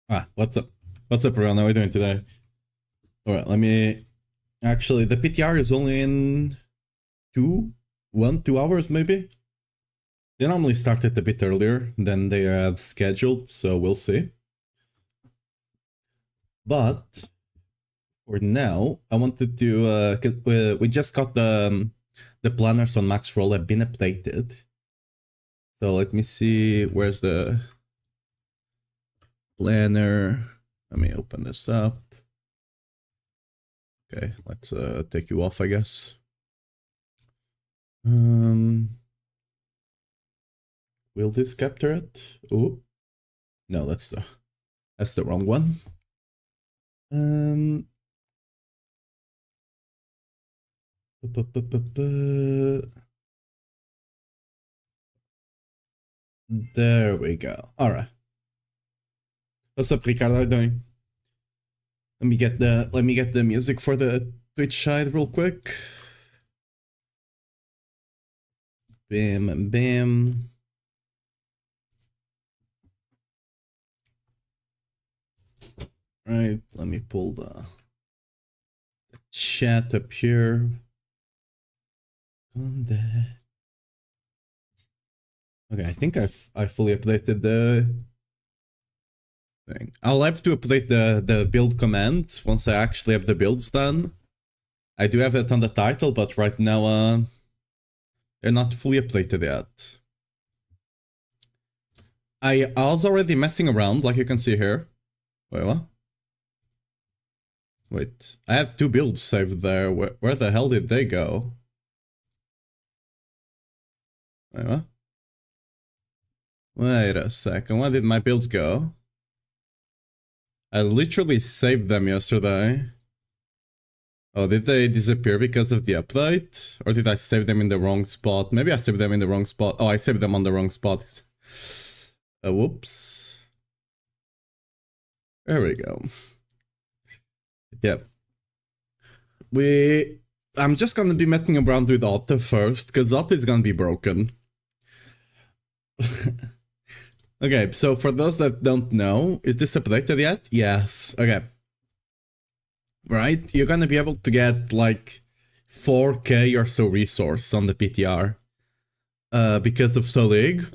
What's up? What's up, everyone? How are we doing today? Alright, let me... Actually, the PTR is only in 2 hours, maybe? They normally start it a bit earlier than they have scheduled, so we'll see. But, for now, I wanted to... cause we just got the planners on Max Roll have been updated. So let me see, where's the planner? Let me open this up. Okay, let's take you off, I guess. Will this capture it? Oh, no, that's the wrong one. There we go. All right. What's up, Ricardo? How you doing? Let me get the music for the Twitch side real quick. Bam, bam. Right, let me pull the chat up here. On there. Okay, I think I fully updated the thing. I'll have to update the build command once I actually have the builds done. I do have that on the title, but right now they're not fully updated yet. I was already messing around, like you can see here. Wait, what? Wait, I have 2 builds saved there. Where the hell did they go? Wait, what? Wait a second, where did my builds go? I literally saved them yesterday. Oh, did they disappear because of the update? Or did I save them in the wrong spot? Maybe I saved them in the wrong spot. Oh, I saved them on the wrong spot. Whoops. There we go. Yep. I'm just gonna be messing around with Otto first, because Otto is gonna be broken. Okay, so for those that don't know, is this updated yet? Yes. Okay. Right? You're gonna be able to get like 4k or so resource on the PTR because of Solig.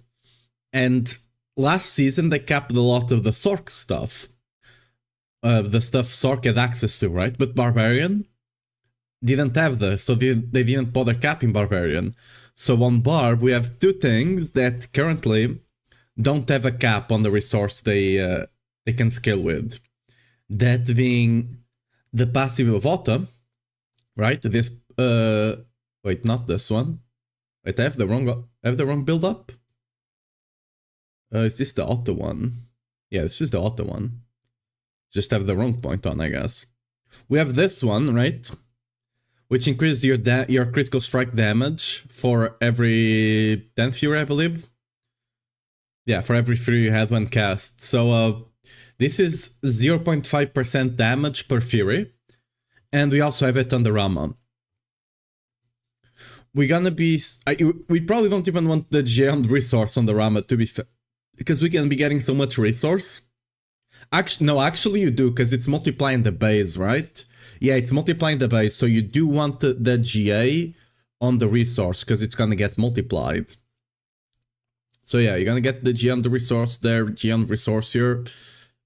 And last season they capped a lot of the Sork stuff. The stuff Sork had access to, right? But Barbarian didn't have this, so they didn't bother capping Barbarian. So on Barb, we have 2 things that currently don't have a cap on the resource they can scale with. That being the passive of Autumn, right? This wait, not this one. Wait, I have the wrong build up. Is this the Auto one? Yeah, this is the Auto one. Just have the wrong point on, I guess. We have this one, right? Which increases your critical strike damage for every 10 Fury, I believe. Yeah, for every Fury you had when cast. So this is 0.5% damage per Fury. And we also have it on the Rama. We're gonna be... we probably don't even want the geomed resource on the Rama, to be fair. Because we can be getting so much resource. Actually you do, because it's multiplying the base, right? Yeah, it's multiplying the base, so you do want the GA on the resource, because it's gonna get multiplied. So yeah, you're gonna get the GA on the resource there, GA on resource here,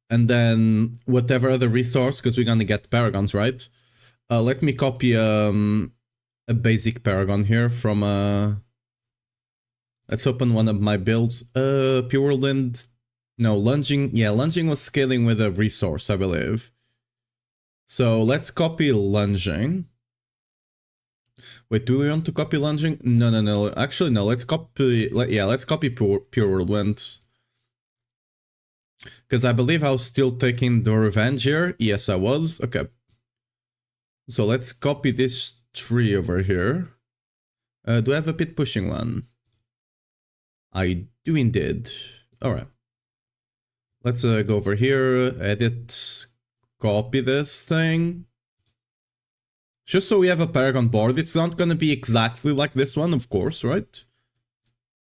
and then whatever other resource, because we're gonna get paragons, right? Let me copy a basic paragon here from let's open one of my builds. Pure Whirlwind. No, lunging. Yeah, lunging was scaling with a resource, I believe. So let's copy lunging. Wait, do we want to copy lunging? No. Actually, no. Let's copy. Let's copy Pure Whirlwind. Because I believe I was still taking the revenge here. Yes, I was. Okay. So let's copy this tree over here. Do I have a pit pushing one? I do indeed. Alright. Let's go over here, edit, copy this thing. Just so we have a Paragon board. It's not gonna be exactly like this one, of course, right?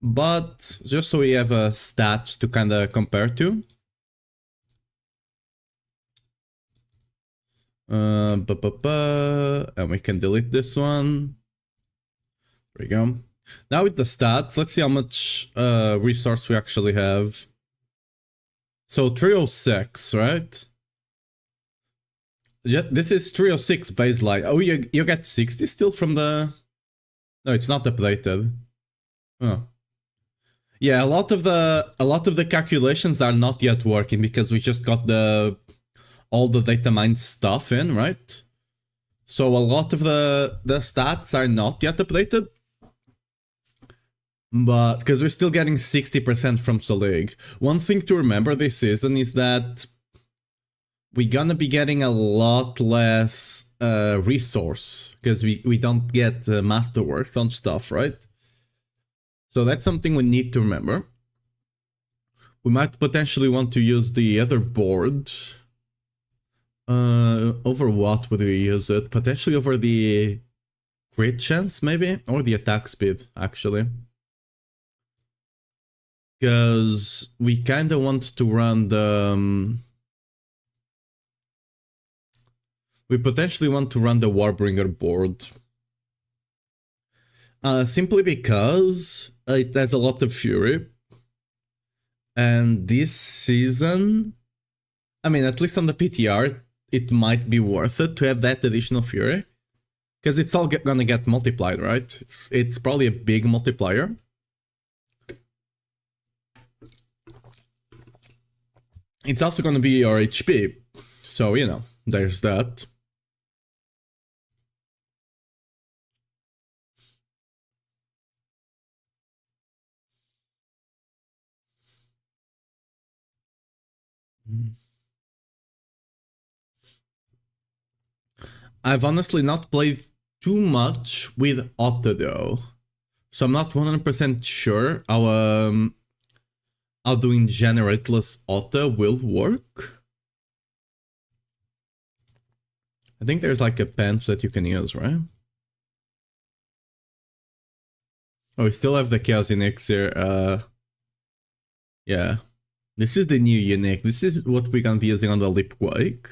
But just so we have a stats to kinda compare to. And we can delete this one. There we go. Now with the stats, let's see how much resource we actually have. So 306, right? This is 306 baseline. Oh, you get 60 still from the... No, it's not updated. Oh. Yeah, a lot of the calculations are not yet working because we just got all the data mine stuff in, right? So a lot of the stats are not yet updated. But because we're still getting 60% from Solig. One thing to remember this season is that we're gonna be getting a lot less resource because we don't get masterworks on stuff, right? So that's something we need to remember. We might potentially want to use the other board. Over what would we use it? Potentially over the crit chance, maybe? Or the attack speed, actually. Because we kind of want to run the... we potentially want to run the Warbringer board. Simply because it has a lot of fury. And this season... I mean, at least on the PTR, it might be worth it to have that additional fury. Because it's all gonna get multiplied, right? It's probably a big multiplier. It's also gonna be your HP. So, you know, there's that. I've honestly not played too much with Otto though. So I'm not 100% sure how doing generateless Otto will work. I think there's like a pants that you can use, right? Oh, we still have the Chaos Unix here. Yeah. This is the new Unique. This is what we're gonna be using on the Lipquake.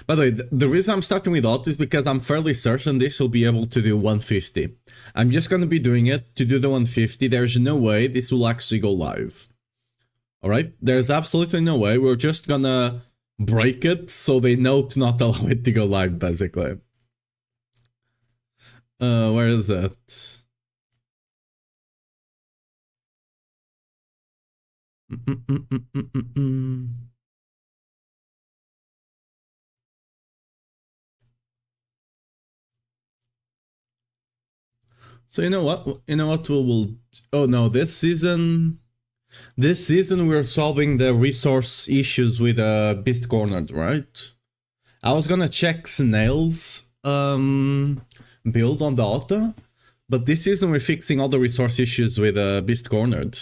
By the way, the reason I'm starting with Otto is because I'm fairly certain this will be able to do 150. I'm just gonna be doing it to do the 150. There's no way this will actually go live. Alright? There's absolutely no way. We're just gonna break it so they know to not allow it to go live, basically. Where is it? So you know what? You know what we'll... Oh no, this season we're solving the resource issues with Beast Cornered, right? I was gonna check Snail's build on the Otto, but this season we're fixing all the resource issues with Beast Cornered.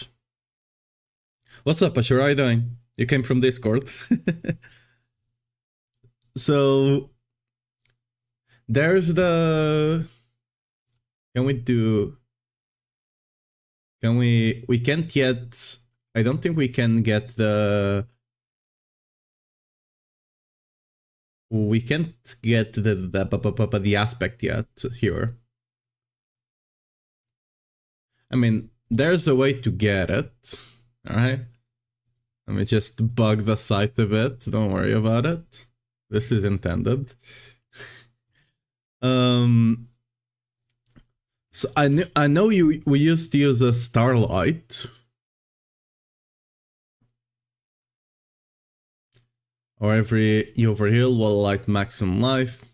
What's up, Ashura? How are you doing? You came from Discord. So there's the... Can we do... We can't yet... I don't think we can get the... We can't get the aspect yet here. I mean, there's a way to get it. Alright? Let me just bug the site a bit. Don't worry about it. This is intended. So I know we used to use a Starlight. Or every you overheal will light maximum life.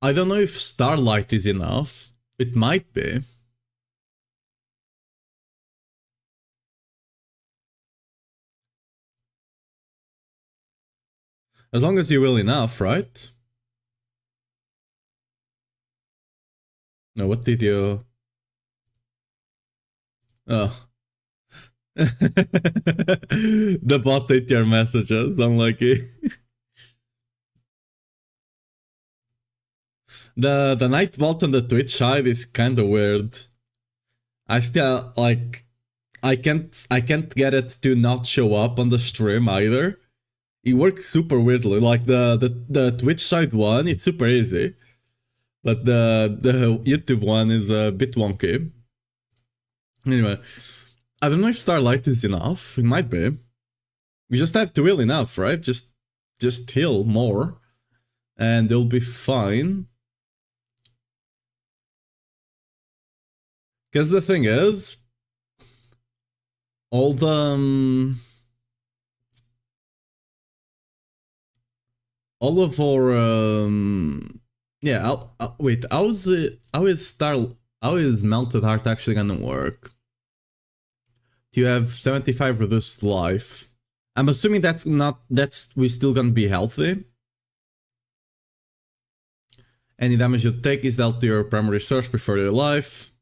I don't know if Starlight is enough. It might be. As long as you will enough, right? No, what did you... Oh. The bot ate your messages, unlucky. The night bot on the Twitch side is kinda weird. I still, like... I can't get it to not show up on the stream either. It works super weirdly. Like the Twitch side one, it's super easy. But the YouTube one is a bit wonky. Anyway, I don't know if Starlight is enough. It might be. We just have to heal enough, right? Just heal more. And they'll be fine. Because the thing is, all the all of our yeah. Wait, how is Melted Heart actually gonna work? Do you have 75 reduced life? I'm assuming we're still gonna be healthy. Any damage you take is dealt to your primary source before your life.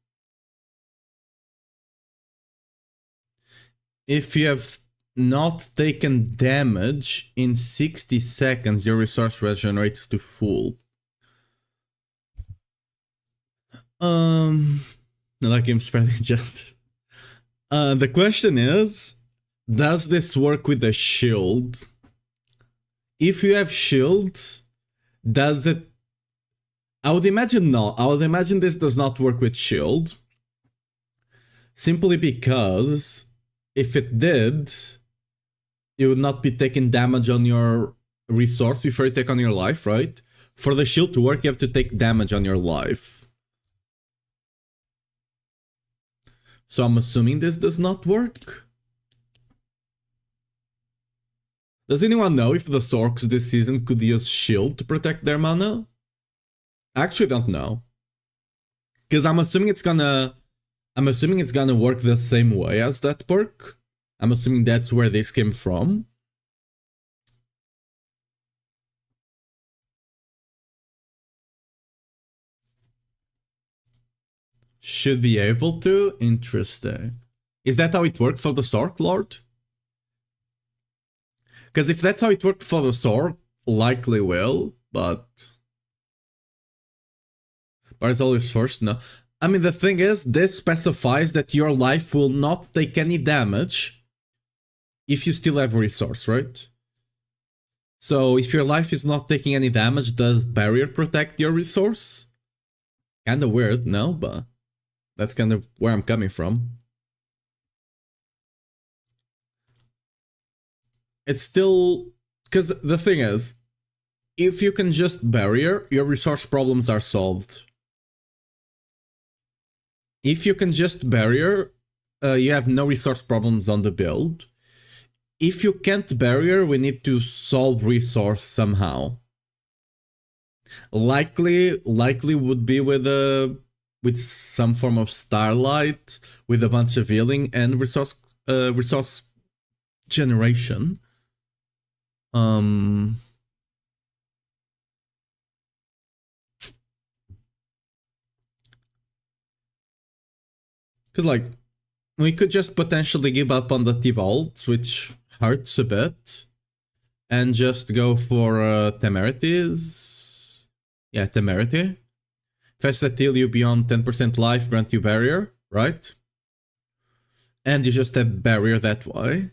If you have not taken damage in 60 seconds, your resource regenerates to full. Like him spreading justice. The question is, does this work with a shield? If you have shield, does it... I would imagine no. I would imagine this does not work with shield. Simply because if it did, you would not be taking damage on your resource before you take on your life, right? For the shield to work, you have to take damage on your life. So I'm assuming this does not work. Does anyone know if the Sorks this season could use shield to protect their mana? I actually don't know. Because I'm assuming it's gonna work the same way as that perk. I'm assuming that's where this came from. Should be able to? Interesting. Is that how it worked for the Sork Lord? Because if that's how it worked for the Sork, likely will, but it's always first, no. I mean, the thing is, this specifies that your life will not take any damage if you still have a resource, right? So if your life is not taking any damage, does barrier protect your resource? Kinda weird, no? But that's kind of where I'm coming from. It's still... Because the thing is, if you can just barrier, your resource problems are solved. If you can just barrier, you have no resource problems on the build. If you can't barrier, we need to solve resource somehow. Likely would be with some form of Starlight, with a bunch of healing and resource generation. Cause like, we could just potentially give up on the T-Vault, which hurts a bit, and just go for Temerities. Yeah, Temerity. Fast that heal you beyond 10% life, grant you barrier, right? And you just have barrier that way.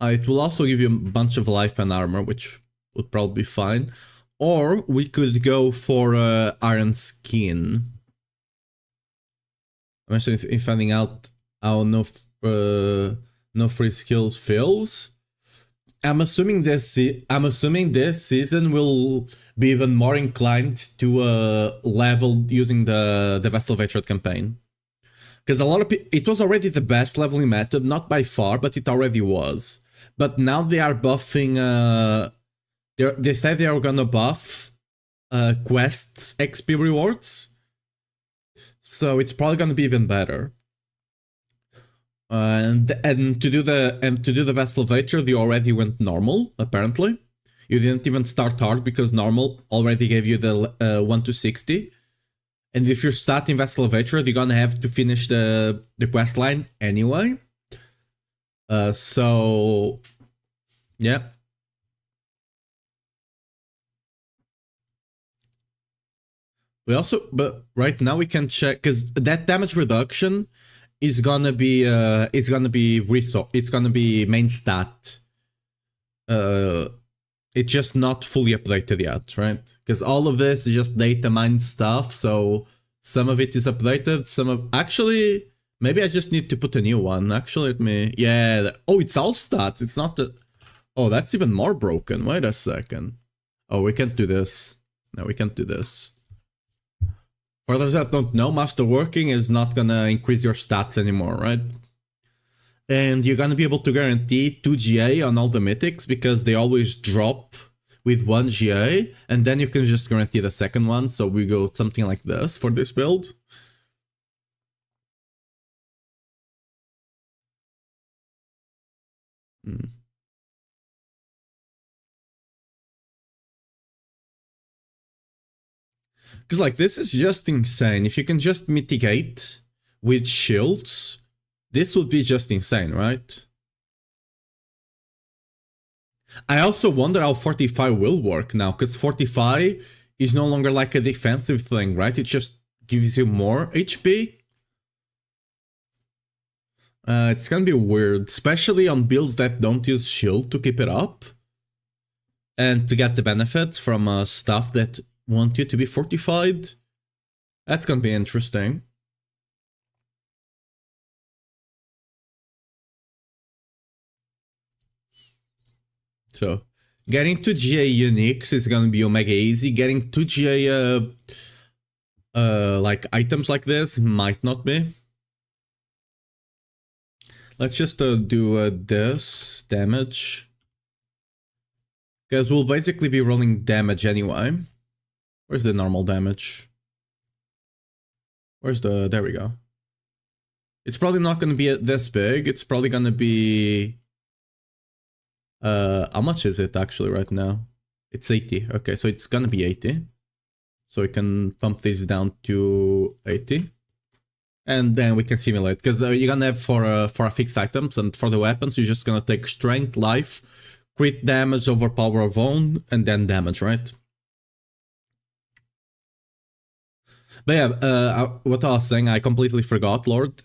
It will also give you a bunch of life and armor, which would probably be fine. Or we could go for Iron Skin. I'm actually finding out how no free skills fails. I'm assuming this season will be even more inclined to level using the Vessel of Hatred campaign. Because a lot of people, it was already the best leveling method, not by far, but it already was. But now they are buffing, they said they are gonna buff quests XP rewards. So it's probably gonna be even better. And to do the Vessel of Hatred, you already went normal, apparently. You didn't even start hard because normal already gave you the 1 to 60. And if you're starting Vessel of Hatred, you're gonna have to finish the quest line anyway. So yeah. We also, but right now we can check because that damage reduction is gonna be it's gonna be main stat. It's just not fully updated yet, right? Because all of this is just data mine stuff, so some of it is updated, some of actually maybe I just need to put a new one. Actually, let me oh, it's all stats. It's not the oh, that's even more broken. Wait a second. Oh, we can't do this. No, we can't do this. For those that don't know, masterworking is not gonna increase your stats anymore, right? And you're gonna be able to guarantee 2 GA on all the mythics because they always drop with 1 GA, and then you can just guarantee the second one. So we go something like this for this build. Because like this is just insane. If you can just mitigate with shields, this would be just insane, right? I also wonder how Fortify will work now, because Fortify is no longer like a defensive thing, right? It just gives you more HP. It's gonna be weird, especially on builds that don't use shield to keep it up. And to get the benefits from stuff that want you to be fortified. That's gonna be interesting. So, getting to GA uniques is gonna be omega easy. Getting to GA like items like this might not be. Let's just do this damage. Because we'll basically be rolling damage anyway. Where's the normal damage? Where's the... There we go. It's probably not going to be this big. It's probably going to be... how much is it actually right now? It's 80. Okay, so it's going to be 80. So we can pump this down to 80. And then we can simulate. Because you're going to have for a fixed items, and for the weapons, you're just going to take strength, life, crit damage over power of own, and then damage, right? But yeah, what I was saying, I completely forgot, Lord.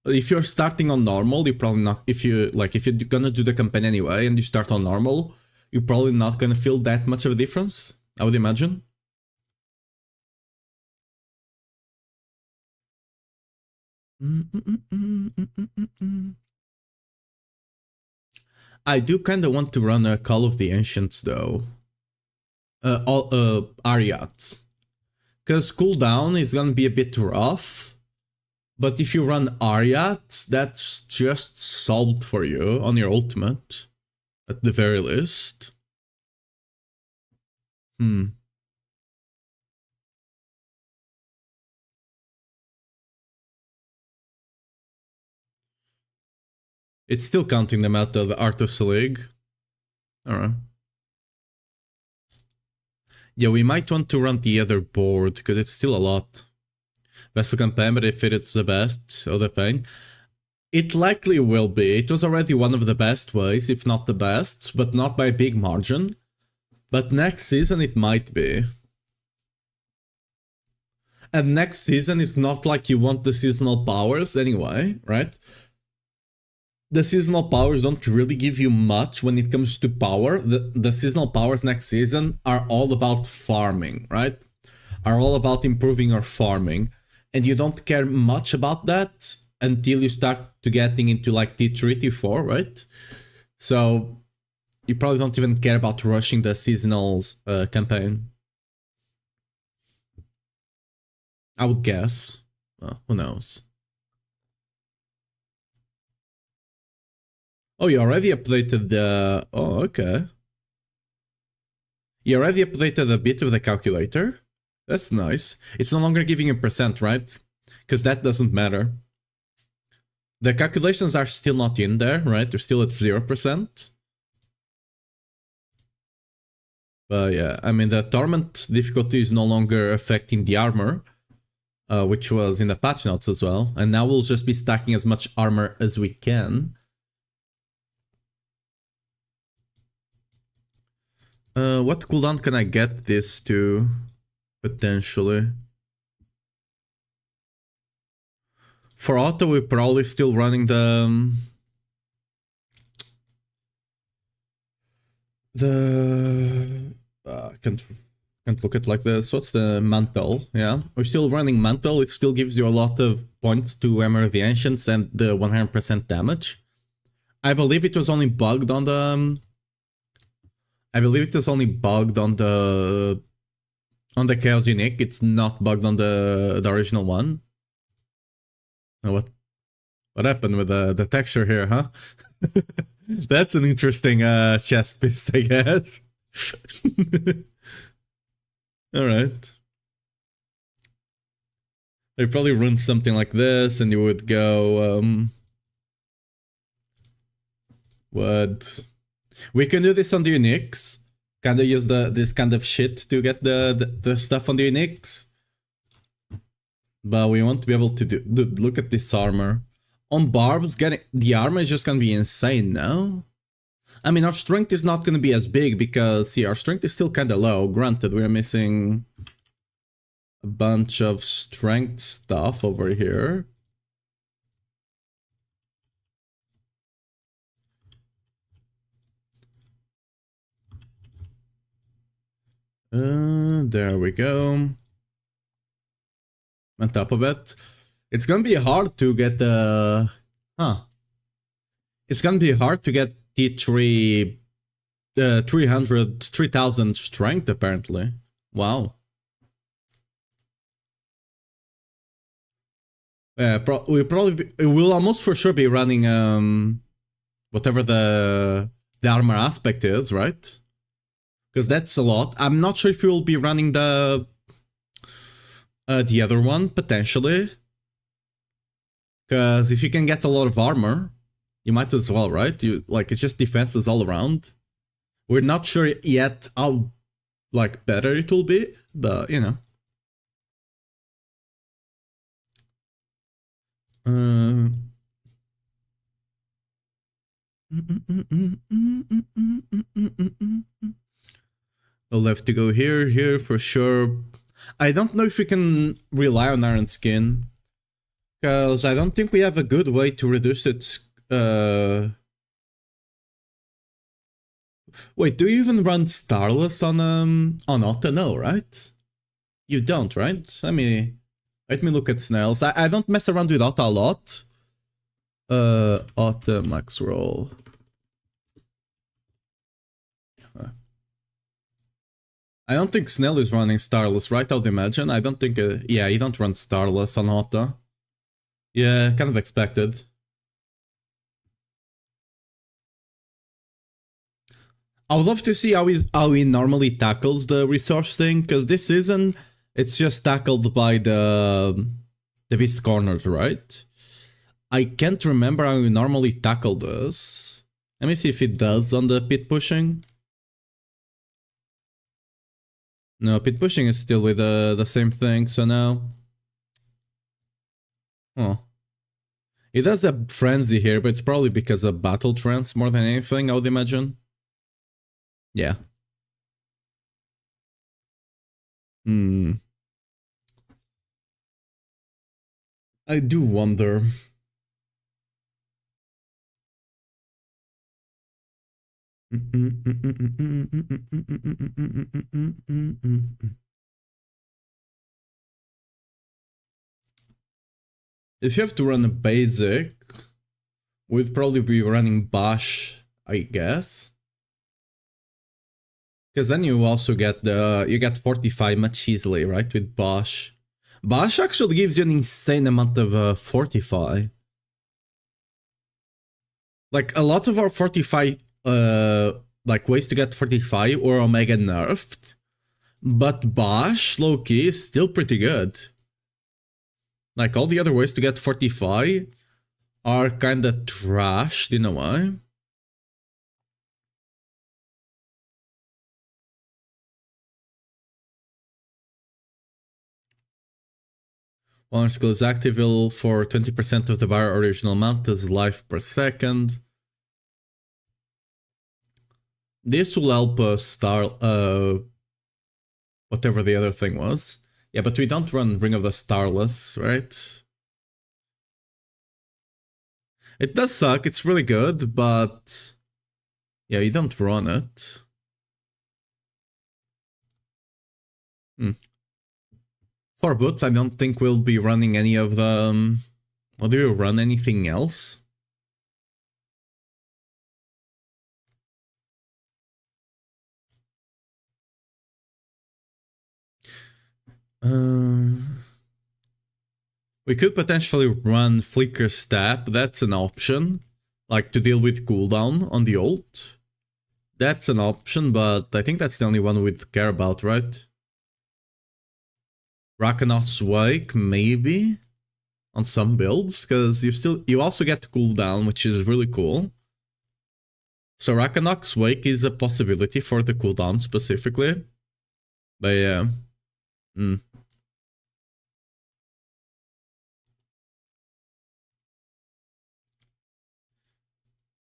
If you're starting on normal, you're probably not. If you're gonna do the campaign anyway, and you start on normal, you're probably not gonna feel that much of a difference, I would imagine. I do kind of want to run a Call of the Ancients though. Ariats. Because cooldown is gonna be a bit rough. But if you run Ariats, that's just solved for you on your ultimate. At the very least. It's still counting them out of the Art of Selig. Alright. Yeah, we might want to run the other board, because it's still a lot. Vessel campaign, but if it's the best of the pain. It likely will be. It was already one of the best ways, if not the best, but not by a big margin. But next season it might be. And next season is not like you want the seasonal powers anyway, right? The seasonal powers don't really give you much when it comes to power. The seasonal powers next season are all about farming, right? Are all about improving your farming. And you don't care much about that until you start to getting into like T3, T4, right? So you probably don't even care about rushing the seasonals campaign. I would guess. Well, who knows? Oh, you already updated the... Oh, okay. You already updated a bit of the calculator? That's nice. It's no longer giving you percent, right? Because that doesn't matter. The calculations are still not in there, right? They're still at 0%. But yeah, I mean, the Torment difficulty is no longer affecting the armor, which was in the patch notes as well. And now we'll just be stacking as much armor as we can. What cooldown can I get this to, potentially? For auto, we're probably still running the can't look at like this. What's the mantle? Yeah, we're still running mantle. It still gives you a lot of points to hammer the ancients and the 100% damage. I believe it was only bugged on the. I believe it was only bugged on the Chaos Unique. It's not bugged on the original one. What happened with the texture here, huh? That's an interesting chest piece, I guess. Alright. They probably run something like this, and you would go, what? We can do this on the Uniques. Kinda use this kind of shit to get the stuff on the Uniques. But we won't be able to do... Dude, look at this armor. On Barb's, getting... The armor is just gonna be insane now. I mean, our strength is not gonna be as big because, see, our strength is still kinda low. Granted, we're missing a bunch of strength stuff over here. There we go. On top of it, it's gonna be hard to get the... It's gonna be hard to get T3... 3,000 strength, apparently. Wow. We'll almost for sure be running whatever the armor aspect is, right? Because that's a lot. I'm not sure if we will be running the other one, potentially. Because if you can get a lot of armor, you might as well, right? It's just defenses all around. We're not sure yet how, better it will be, but, you know. We'll have to go here for sure. I don't know if we can rely on Iron Skin, because I don't think we have a good way to reduce its... Wait, do you even run Starless on Auto? No, right? You don't, right? Let me look at Snails. I don't mess around with Auto a lot. Auto max roll. I don't think Snell is running Starless, right? I would imagine. I don't think... yeah, you don't run Starless on Auto. Yeah, kind of expected. I would love to see how he normally tackles the resource thing, because this season, it's just tackled by the Beast Corners, right? I can't remember how he normally tackled this. Let me see if it does on the pit pushing. No, pit pushing is still with the same thing, so now... Oh. It does a frenzy here, but it's probably because of battle trance more than anything, I would imagine. Yeah. I do wonder. If you have to run a basic, we'd probably be running Bash, I guess. Because then you also get you get Fortify much easily, right, with Bash. Bash actually gives you an insane amount of Fortify. Like, a lot of our Fortify, ways to get Fortify or Omega nerfed. But Bash, low-key, is still pretty good. Like, all the other ways to get Fortify are kinda trashed in a way. One skill is active for 20% of the bar original amount as life per second. This will help us start whatever the other thing was. Yeah, but we don't run Ring of the Starless, right? It does suck, it's really good, but yeah, you don't run it. For boots, I don't think we'll be running any of the... or do you run anything else? We could potentially run Flicker Stab, that's an option. Like to deal with cooldown on the ult. That's an option, but I think that's the only one we'd care about, right? Rakanoth's Wake, maybe? On some builds, because you also get cooldown, which is really cool. So Rakanoth's Wake is a possibility for the cooldown specifically. But yeah.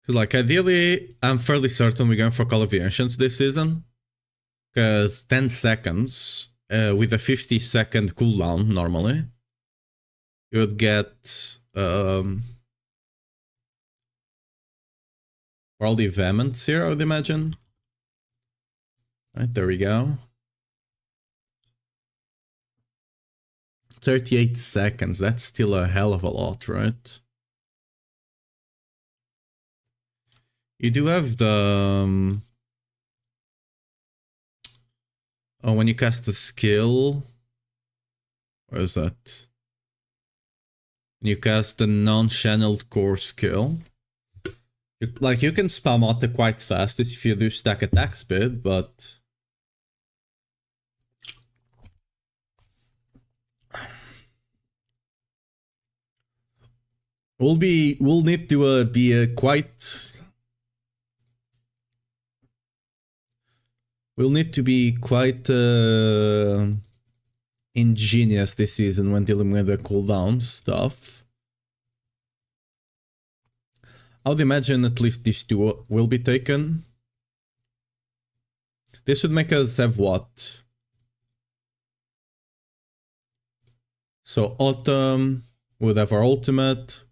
Because like ideally, I'm fairly certain we're going for Call of the Ancients this season. Because 10 seconds with a 50-second cooldown normally, you would get for all the events here, I would imagine. Right, there we go. 38 seconds, that's still a hell of a lot, right? You do have the... oh, when you cast a skill... where is that? When you cast a non-channeled core skill. Like, you can spam auto quite fast if you do stack attack speed, but... we'll need to be quite... we'll need to be quite ingenious this season when dealing with the cooldown stuff. I would imagine at least these two will be taken. This would make us have what? So Autumn would have our ultimate,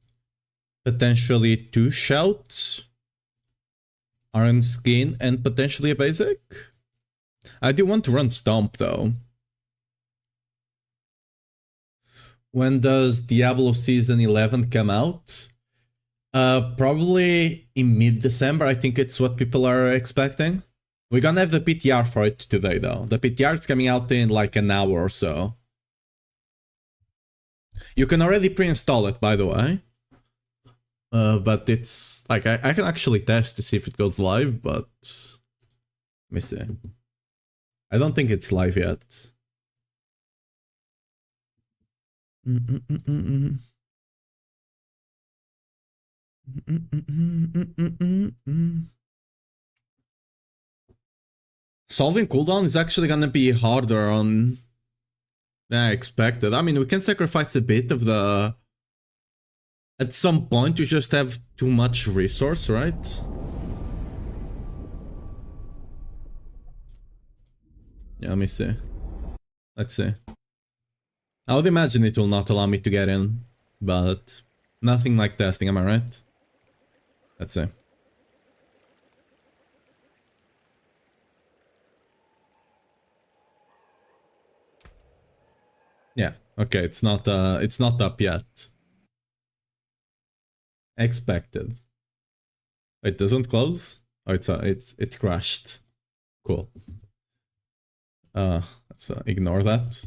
potentially 2 shouts, Iron Skin, and potentially a basic. I do want to run Stomp though. When does Diablo Season 11 come out? Probably in mid-December, I think it's what people are expecting. We're gonna have the PTR for it today though. The PTR is coming out in like an hour or so. You can already pre-install it, by the way. But it's like I can actually test to see if it goes live, but let me see. I don't think it's live yet. Solving cooldown is actually gonna be harder on than I expected. I mean, we can sacrifice a bit of the... at some point, you just have too much resource, right? Yeah, let me see. Let's see. I would imagine it will not allow me to get in, but nothing like testing, am I right? Let's see. Yeah, okay, it's not up yet. Expected. It doesn't close? Oh, it's crashed. Cool. Let's ignore that.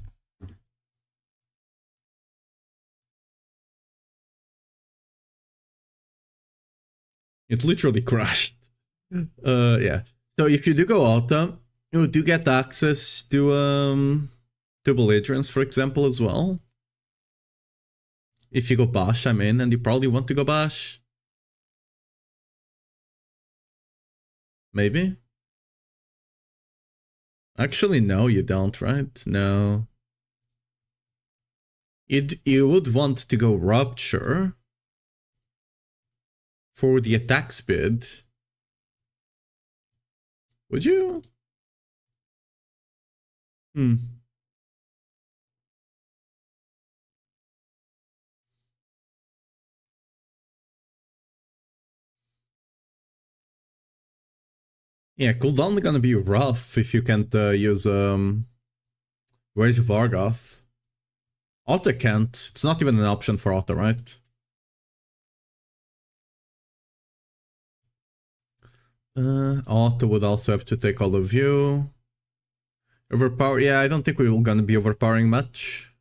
It literally crashed. Yeah. So if you do go auto, you do get access to belligerence, for example, as well. If you go bash, I'm in, and you probably want to go bash. Maybe? Actually, no, you don't, right? No. You would want to go rupture for the attack speed. Would you? Yeah, cooldown gonna be rough if you can't use Ways of Argoth. Auto can't. It's not even an option for Auto, right? Auto would also have to take all of you. Overpower, yeah, I don't think we're gonna be overpowering much.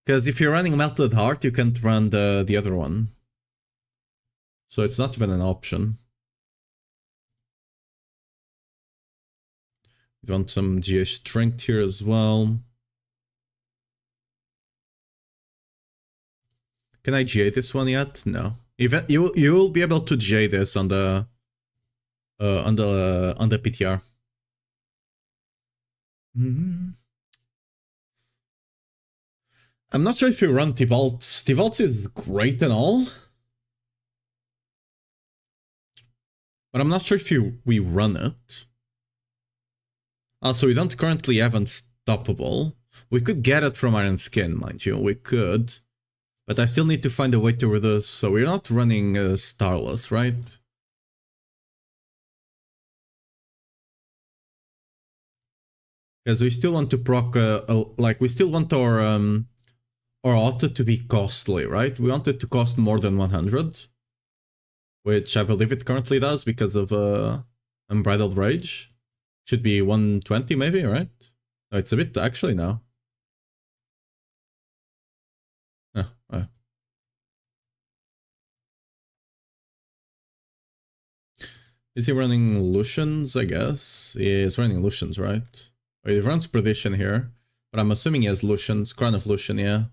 Because if you're running Melted Heart, you can't run the other one. So it's not even an option. You want some GA Strength here as well. Can I GA this one yet? No. Even you will be able to GA this on the PTR. I'm not sure if you run T-Bolts. T-Bolts is great and all, but I'm not sure if we run it. Also, we don't currently have Unstoppable. We could get it from Iron Skin, mind you. We could. But I still need to find a way to reduce. So we're not running Starless, right? Because we still want to proc, like we still want our auto to be costly, right? We want it to cost more than 100, which I believe it currently does because of Unbridled Rage. Should be 120 maybe, right? Oh, it's a bit actually now. Oh. Is he running Lucians, I guess? He is running Lucians, right? Oh, he runs Perdition here, but I'm assuming he has Lucians. Crown of Lucian, yeah.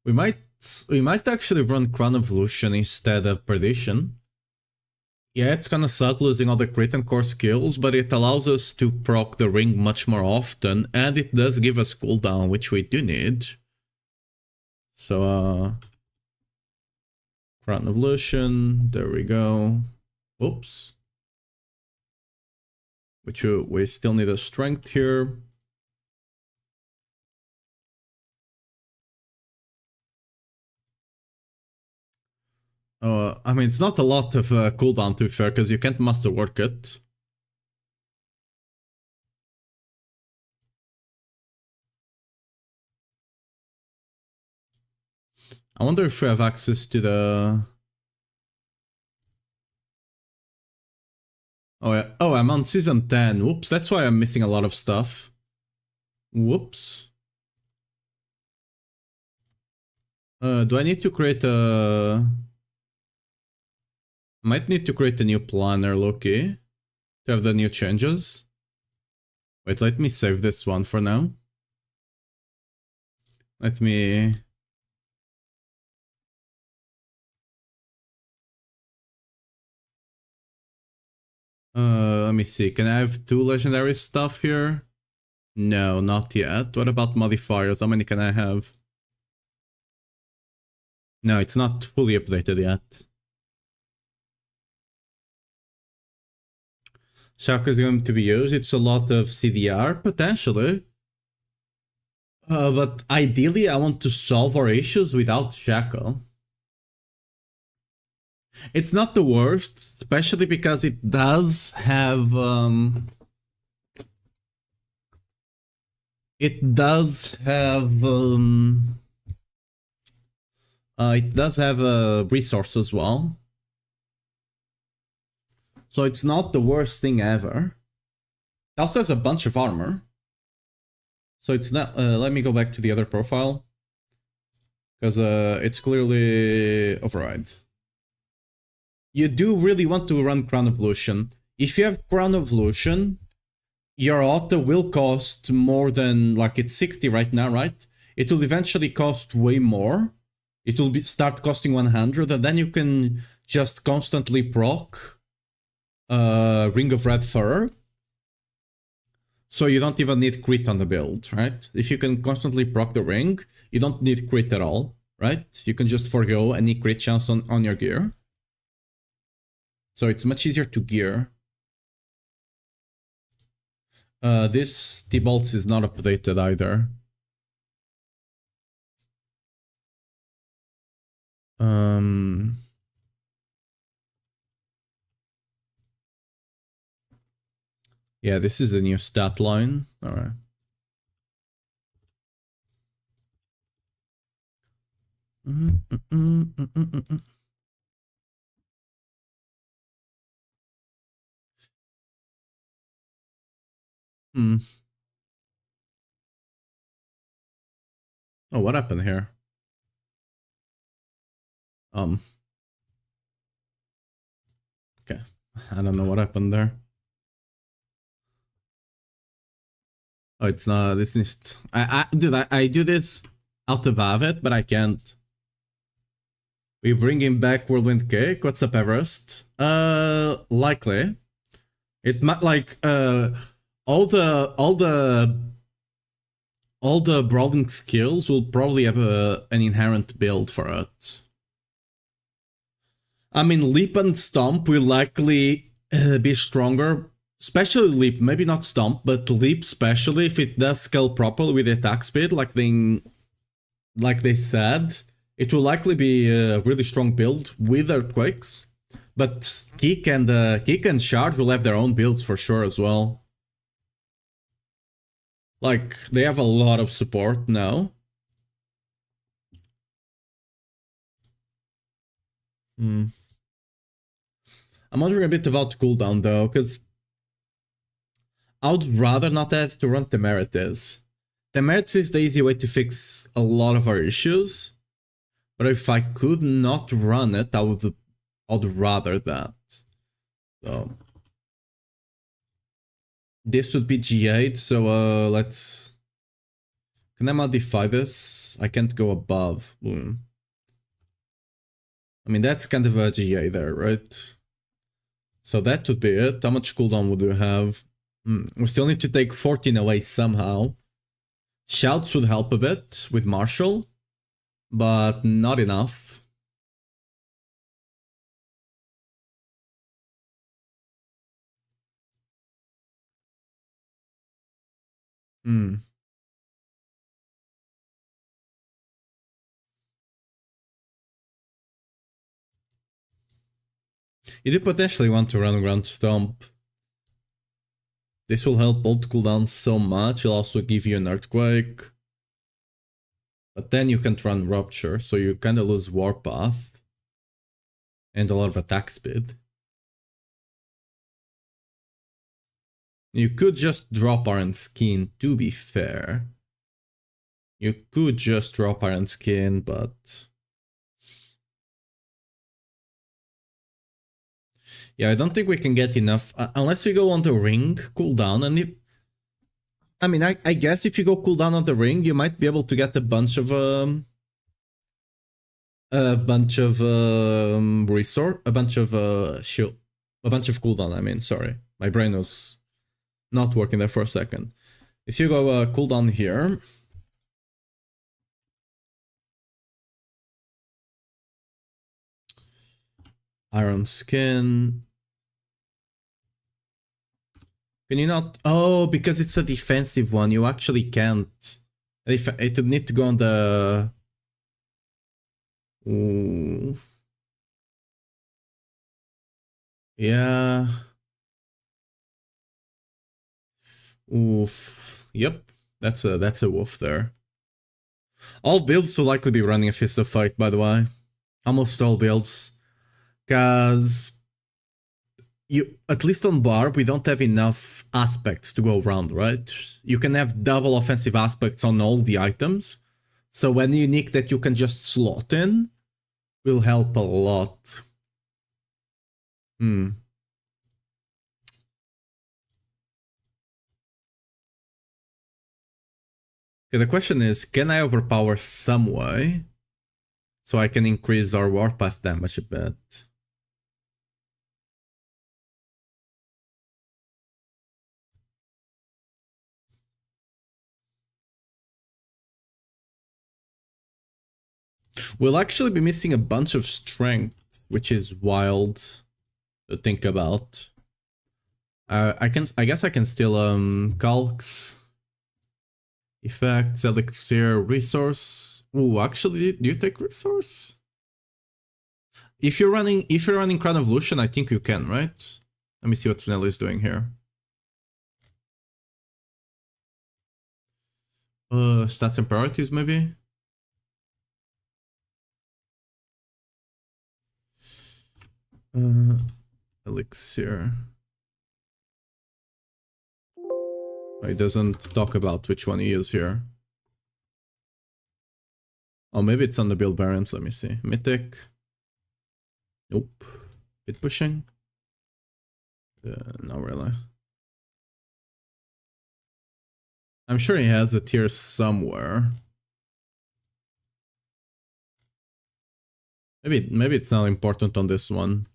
We might actually run Crown of Lucian instead of Perdition. Yeah, it's gonna suck losing all the crit and core skills, but it allows us to proc the ring much more often, and it does give us cooldown, which we do need. So, Crown of Lucian, there we go. Oops. Which we still need a strength here. I mean, it's not a lot of cooldown to be fair, because you can't masterwork it. I wonder if we have access to the... Oh, yeah. Oh, I'm on season 10. Whoops, that's why I'm missing a lot of stuff. Whoops. Do I need to create a... Might need to create a new planner, Loki, to have the new changes. Wait, let me save this one for now. Let me... let me see. Can I have 2 legendary stuff here? No, not yet. What about modifiers? How many can I have? No, it's not fully updated yet. Shaka is going to be used. It's a lot of CDR, potentially. But ideally, I want to solve our issues without Shackle. It's not the worst, especially because it does have... it does have... it does have a resource as well. So it's not the worst thing ever. It also has a bunch of armor. So it's not... let me go back to the other profile. Because it's clearly override. You do really want to run Crown of Lucian. If you have Crown of Lucian, your auto will cost more than... Like, it's 60 right now, right? It will eventually cost way more. It will start costing 100, and then you can just constantly proc Ring of Red Fur. So you don't even need crit on the build, right? If you can constantly proc the ring, you don't need crit at all, right? You can just forgo any crit chance on your gear. So it's much easier to gear. This T-Bolts is not updated either. Yeah, this is a new stat line. Alright. Hmm. Oh, what happened here? Okay. I don't know what happened there. Oh, it's not. This is. Dude, I do this out of habit, but I can't. We bring him back Whirlwind Cake. What's up, Everest? Likely. It might like all the brawling skills will probably have an inherent build for it. I mean, Leap and Stomp will likely be stronger. Especially Leap, maybe not Stomp, but Leap especially if it does scale properly with attack speed, like they said. It will likely be a really strong build with Earthquakes. But Kick and Shard will have their own builds for sure as well. Like, they have a lot of support now. I'm wondering a bit about cooldown though, because I would rather not have to run Temerities. Temerities is the easy way to fix a lot of our issues, but if I could not run it, I'd rather that. So this would be G8, so let's... Can I modify this? I can't go above. I mean, that's kind of a GA there, right? So that would be it. How much cooldown would we have? We still need to take 14 away somehow. Shouts would help a bit with Marshall, but not enough. You do potentially want to run Ground Stomp. This will help bolt cooldown so much, it'll also give you an Earthquake. But then you can't run Rupture, so you kinda lose Warpath. And a lot of attack speed. You could just drop Iron Skin, to be fair. You could just drop Iron Skin, but... Yeah, I don't think we can get enough, unless we go on the ring cooldown, and if... I mean, I guess if you go cooldown on the ring, you might be able to get a bunch of resource, a bunch of shield, a bunch of cooldown, I mean, sorry. My brain was not working there for a second. If you go cooldown here... Iron Skin... Can you not? Oh, because it's a defensive one, you actually can't. It would need to go on the... Ooh. Yeah. Oof. Yep. That's a wolf there. All builds will likely be running a Fist of Fight, by the way. Almost all builds. Cause at least on Barb, we don't have enough aspects to go around, right? You can have double offensive aspects on all the items. So any unique that you can just slot in will help a lot. Okay, the question is, can I overpower some way so I can increase our Warpath damage a bit? We'll actually be missing a bunch of strength, which is wild to think about. I guess I can still calcs, effects, elixir, resource. Ooh, actually, do you take resource? If you're running Crown Evolution, I think you can, right? Let me see what Snell is doing here. Stats and priorities, maybe? Elixir. It doesn't talk about which one he is here. Oh, maybe it's on the build variants. Let me see. Mythic. Nope. Bit pushing. Not really. I'm sure he has a tier somewhere. Maybe it's not important on this one.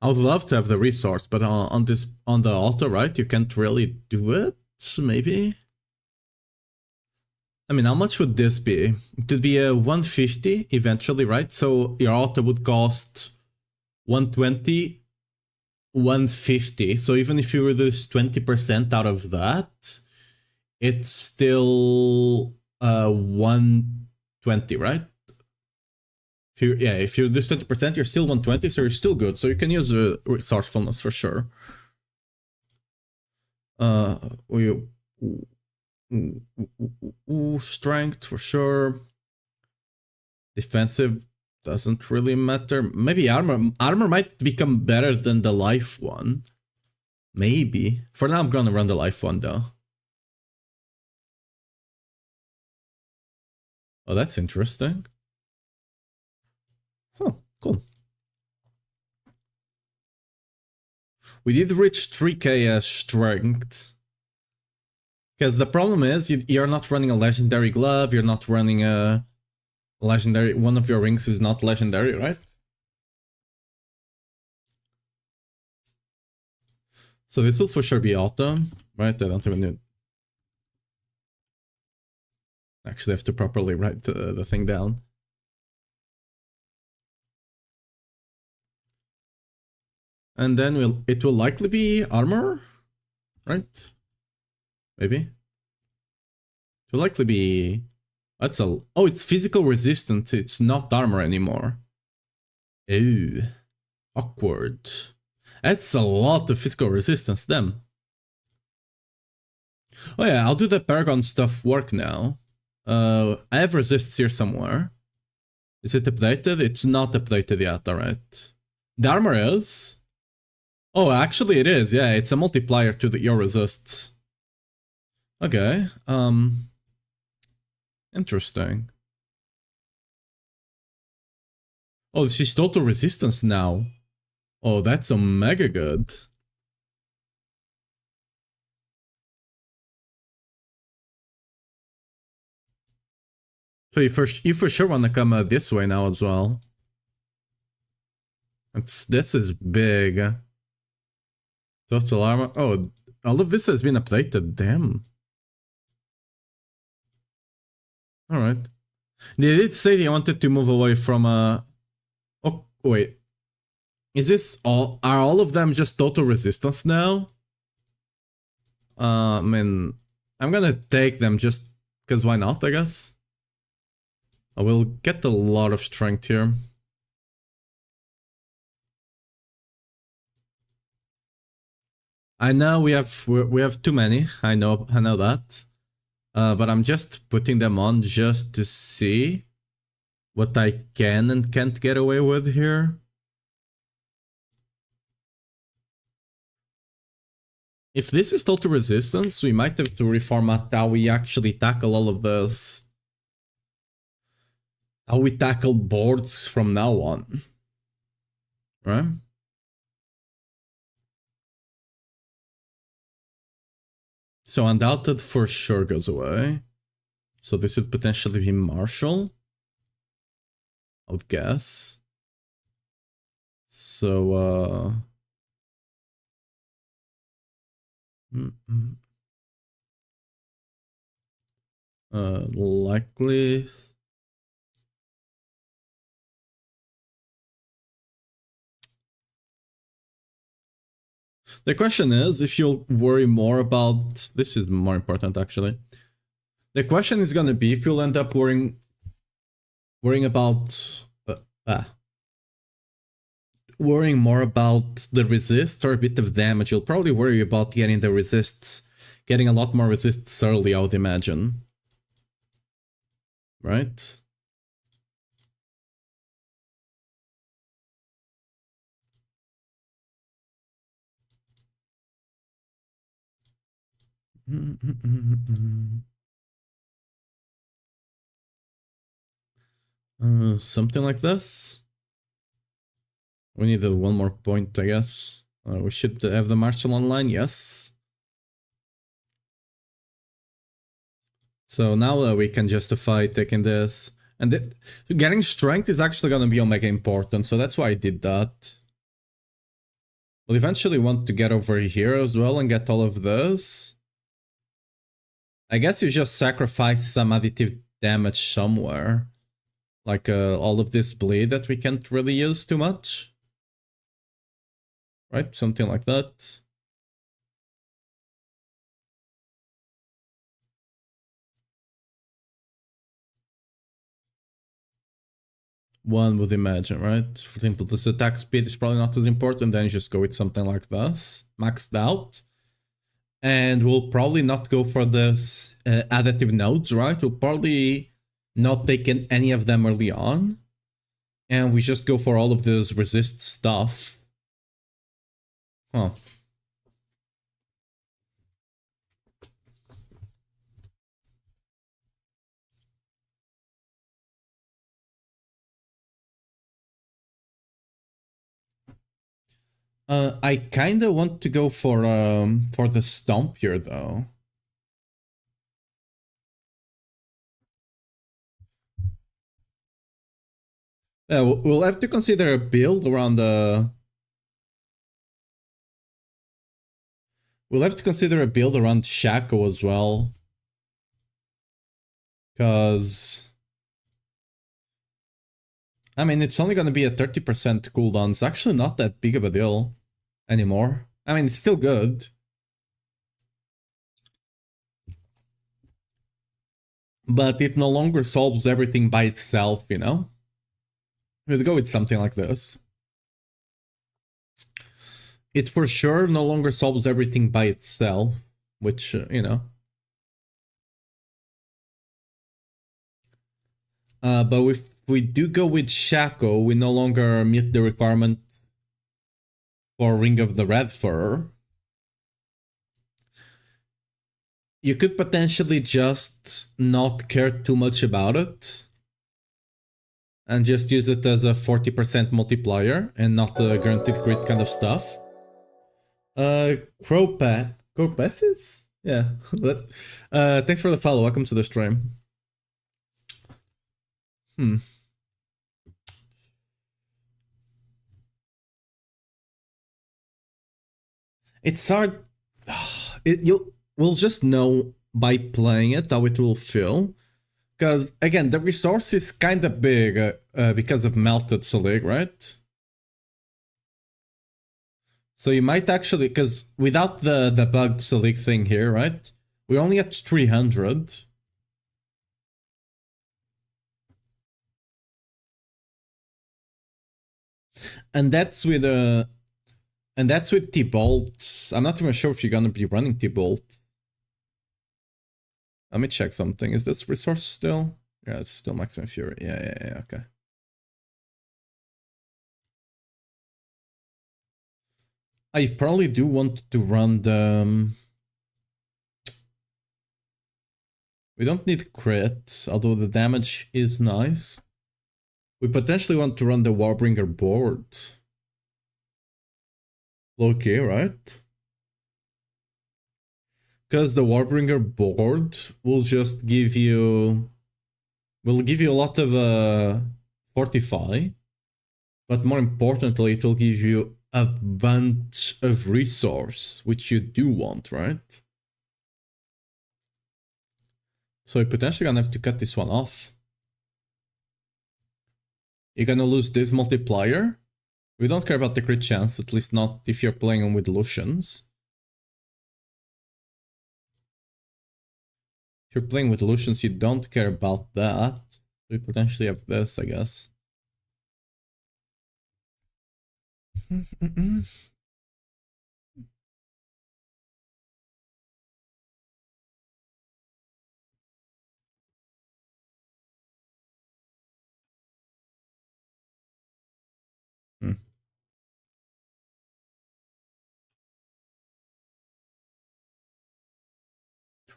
I would love to have the resource, but on the auto, right? You can't really do it. Maybe. I mean, how much would this be? It would be a 150 eventually, right? So your auto would cost 120, 150. So even if you reduce 20% out of that, it's still 120, right? If you reduce 20%, you're still 120, so you're still good. So you can use resourcefulness for sure. Strength for sure. Defensive doesn't really matter. Maybe armor. Armor might become better than the life one. Maybe. For now, I'm gonna run the life one though. Oh, that's interesting. Oh, cool. We did reach 3k as strength. Because the problem is, you're not running a legendary glove, you're not running a legendary... One of your rings is not legendary, right? So this will for sure be auto, right? I don't even actually have to properly write the thing down. And then it will likely be armor, right? Maybe. It will likely be... That's a... Oh, it's physical resistance. It's not armor anymore. Ew. Awkward. That's a lot of physical resistance, then. Oh yeah, I'll do the Paragon stuff work now. I have resists here somewhere. Is it updated? It's not updated yet, alright. The armor is... Oh, actually it is, yeah, it's a multiplier to your resists. Okay, interesting. Oh, this is total resistance now. Oh, that's a mega good. So you for sure want to come this way now as well. This is big. Total armor. Oh, all of this has been updated. Damn. Alright. They did say they wanted to move away from Oh, wait. Is this all... Are all of them just total resistance now? I mean... I'm gonna take them just... Because why not, I guess? I will get a lot of strength here. I know we have too many. I know that. But I'm just putting them on just to see what I can and can't get away with here. If this is total resistance, we might have to reformat how we actually tackle all of this. How we tackle boards from now on. Right? So Undoubted for sure goes away. So this would potentially be Marshall, I would guess. So, likely... The question is if you'll worry more about... This is more important, actually. The question is gonna be if you'll end up worrying about... worrying more about the resist or a bit of damage. You'll probably worry about getting the resists getting a lot more resists early, I would imagine. Right? Something like this. We need one more point, I guess. We should have the Marshal online, yes. So now we can justify taking this. And getting strength is actually going to be omega important, so that's why I did that. We'll eventually want to get over here as well and get all of those. I guess you just sacrifice some additive damage somewhere. Like all of this bleed that we can't really use too much. Right? Something like that. One would imagine, right? For example, this attack speed is probably not as important, then just go with something like this. Maxed out. And we'll probably not go for this additive nodes, right? We'll probably not take in any of them early on. And we just go for all of this resist stuff. Huh. I kinda want to go for the stomp here though. Yeah, we'll have to consider a build around the. We'll have to consider a build around Shaco as well. Because. I mean, it's only gonna be a 30% cooldown. It's actually not that big of a deal anymore. I mean, it's still good. But it no longer solves everything by itself, you know? We'll go with something like this. It for sure no longer solves everything by itself, which, you know. But if we do go with Shaco, we no longer meet the requirement for Ring of the Red Fur. You could potentially just not care too much about it and just use it as a 40% multiplier and not a guaranteed crit kind of stuff. Crowpasses? Yeah. But, thanks for the follow. Welcome to the stream. It's hard. We'll just know by playing it how it will feel. Because, again, the resource is kind of big because of Melted Selig, right? So you might actually, because without the bugged Selig thing here, right? We're only at 300. And that's with T-Bolt. I'm not even sure if you're gonna be running T-Bolt. Let me check something. Is this resource still? Yeah, it's still maximum fury. Yeah, okay. I probably do want to run the... We don't need crit, although the damage is nice. We potentially want to run the Warbringer board. Okay, right? Because the Warbringer board will just give you... Will give you a lot of fortify. But more importantly, it will give you a bunch of resource, which you do want, right? So you're potentially gonna have to cut this one off. You're gonna lose this multiplier. We don't care about the crit chance, at least not if you're playing with Lucians. If you're playing with Lucians, you don't care about that. We potentially have this, I guess.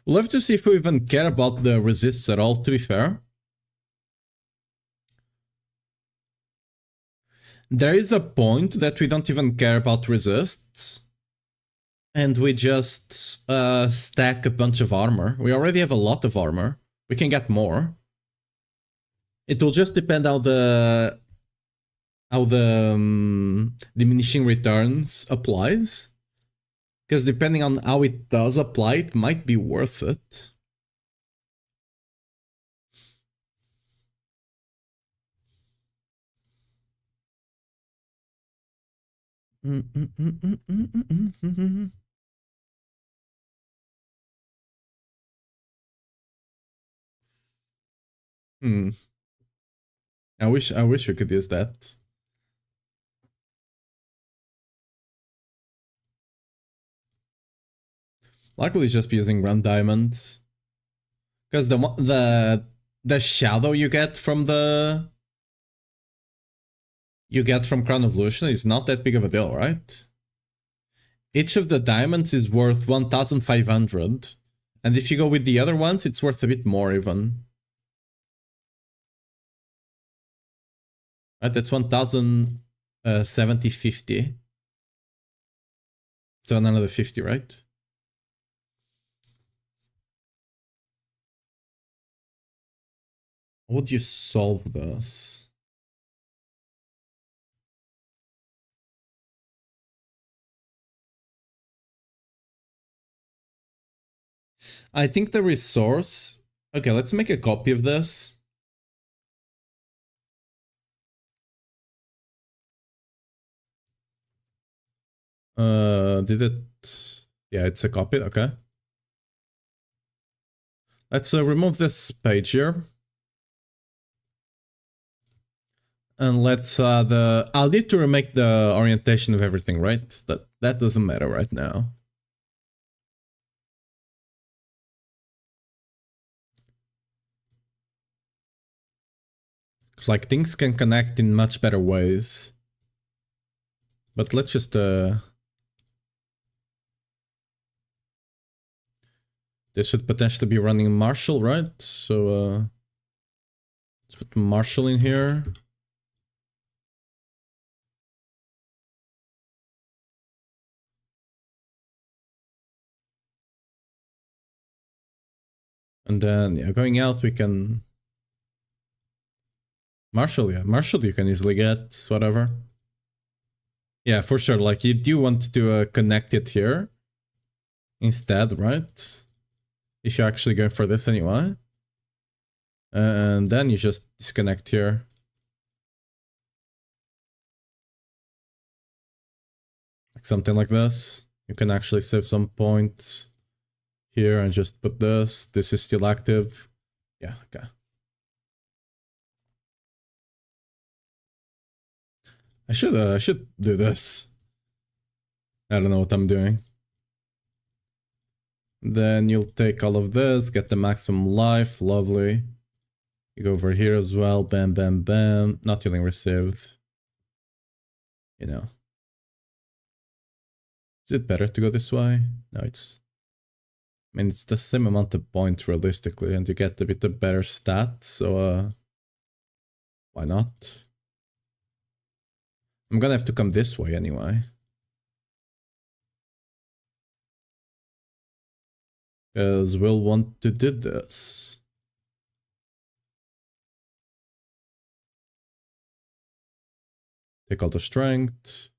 We'll have to see if we even care about the resists at all, to be fair. There is a point that we don't even care about resists. And we just stack a bunch of armor. We already have a lot of armor. We can get more. It will just depend how the diminishing returns applies. Because depending on how it does apply, it might be worth it. I wish we could use that. Luckily, just be using run diamonds, because the shadow you get from Crown Evolution is not that big of a deal, right? Each of the diamonds is worth 1,500, and if you go with the other ones, it's worth a bit more even. Right, that's 1,750. 750, right? How would you solve this? I think the resource... Okay, let's make a copy of this. Did it... Yeah, it's a copy, okay. Let's remove this page here. And let's I'll need to remake the orientation of everything, right? That doesn't matter right now. Cause like things can connect in much better ways. But let's just this should potentially be running Marshall, right? So let's put Marshall in here. And then, yeah, going out, we can... Marshall, yeah. Marshall you can easily get, whatever. Yeah, for sure. Like, you do want to connect it here instead, right? If you're actually going for this anyway. And then you just disconnect here. Like something like this. You can actually save some points here and just put this. This is still active. Yeah, okay. I should do this. I don't know what I'm doing. Then you'll take all of this, get the maximum life, lovely. You go over here as well, bam, bam, bam. Not healing received. You know. Is it better to go this way? No, it's... I mean, it's the same amount of points realistically, and you get a bit of better stats, so why not? I'm gonna have to come this way anyway. Because we'll want to do this. Take all the strength.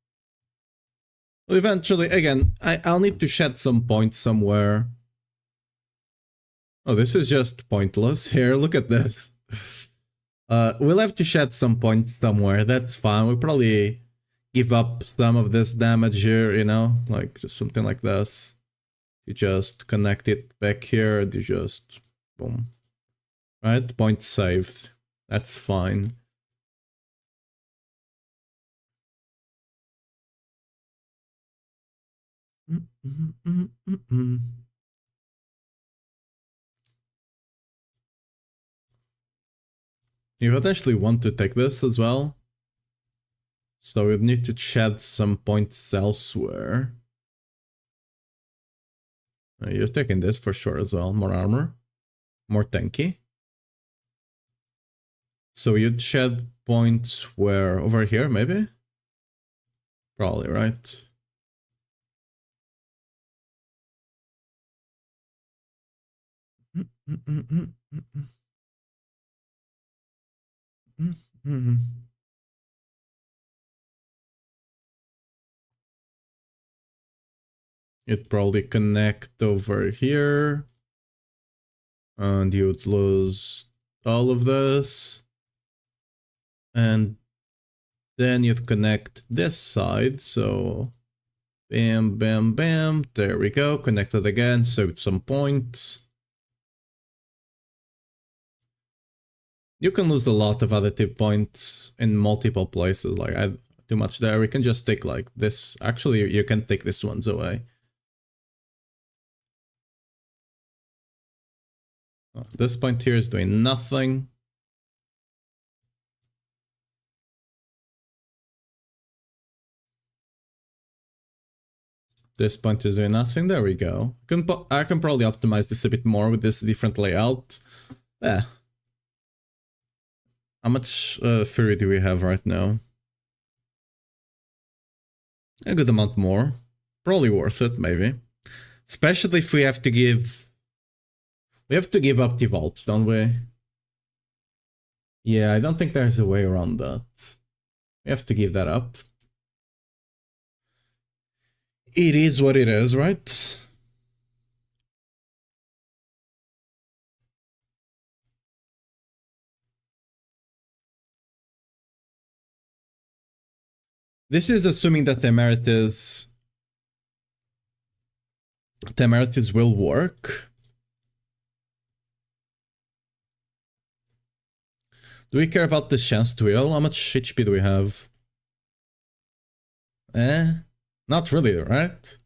Well, eventually, again, I'll need to shed some points somewhere. Oh, this is just pointless. Here, look at this. We'll have to shed some points somewhere. That's fine. We'll probably give up some of this damage here, you know? Like, just something like this. You just connect it back here. You just... boom. Right? Point saved. That's fine. You potentially want to take this as well. So we need to shed some points elsewhere. You're taking this for sure as well. More armor. More tanky. So you'd shed points where? Over here, maybe? Probably, right? You'd probably connect over here. And you'd lose all of this. And then you'd connect this side, so bam, bam, bam. There we go. Connected again, saved some points. You can lose a lot of additive points in multiple places. Like, I too much there. We can just take like this. Actually, you can take these ones away. Oh, this point here is doing nothing. This point is doing nothing. There we go. I can probably optimize this a bit more with this different layout. Yeah. How much fury do we have right now? A good amount more. Probably worth it, maybe. Especially if we have to give... We have to give up the vaults, don't we? Yeah, I don't think there's a way around that. We have to give that up. It is what it is, right? This is assuming that Temerities will work. Do we care about the chance to heal? How much HP do we have? Not really, right?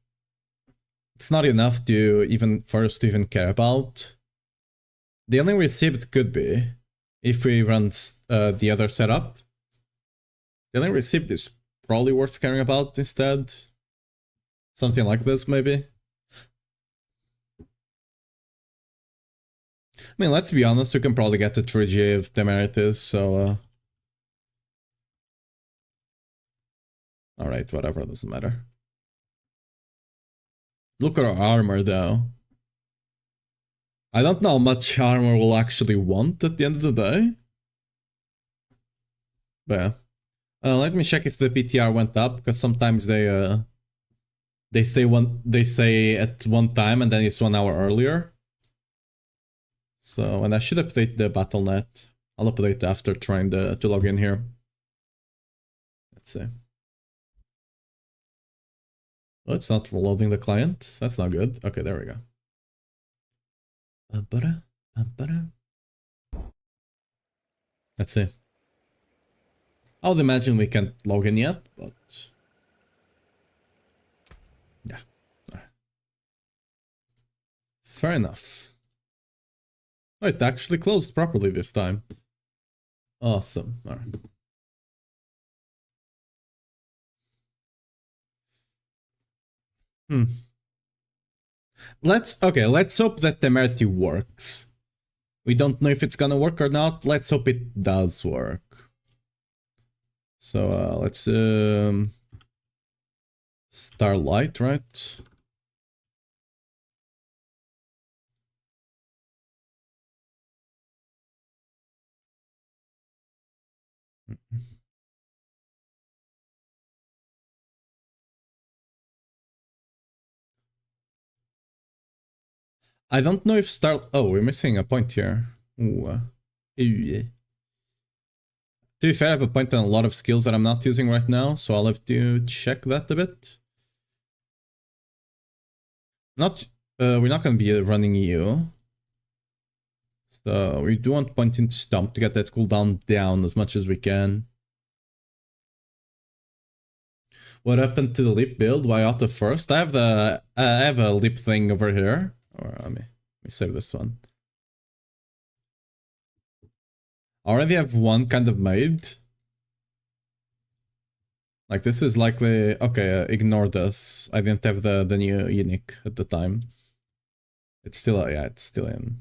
It's not enough to even for us to even care about. The only receipt could be if we run the other setup. The only receipt is probably worth caring about instead. Something like this, maybe. I mean, let's be honest, we can probably get the 3G of Temerities, so... Alright, whatever, doesn't matter. Look at our armor, though. I don't know how much armor we'll actually want at the end of the day. But yeah. Let me check if the PTR went up, because sometimes they say at one time and then it's 1 hour earlier. So, and I should update the BattleNet. I'll update after trying to log in here. Let's see. Oh, it's not loading the client. That's not good. Okay, there we go. Let's see. I would imagine we can't log in yet, but... Yeah. Alright. Fair enough. Oh, it actually closed properly this time. Awesome. Alright. Let's hope that Temerity works. We don't know if it's gonna work or not. Let's hope it does work. So let's Starlight, right? I don't know if oh, we're missing a point here. Ooh. Yeah. To be fair, I have a point on a lot of skills that I'm not using right now, so I'll have to check that a bit. We're not gonna be running you. So we do want point into Stomp to get that cooldown down as much as we can. What happened to the lip build? Why auto first? I have a lip thing over here. Or let me save this one. I already have one kind of made. Like this is likely... Okay, ignore this. I didn't have the new unique at the time. It's still, yeah, it's still in.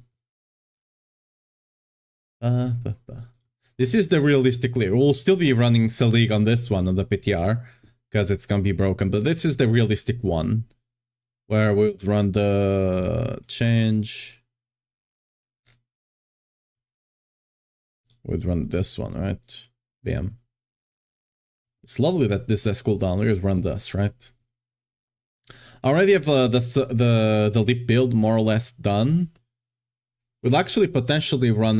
This is the realistic league. We'll still be running Selig on this one on the PTR because it's gonna be broken, but this is the realistic one where we'll run the change. We'll run this one, right? Bam. It's lovely that this has cooldown. We'll run this, right? I already have the leap build more or less done. We'll actually potentially run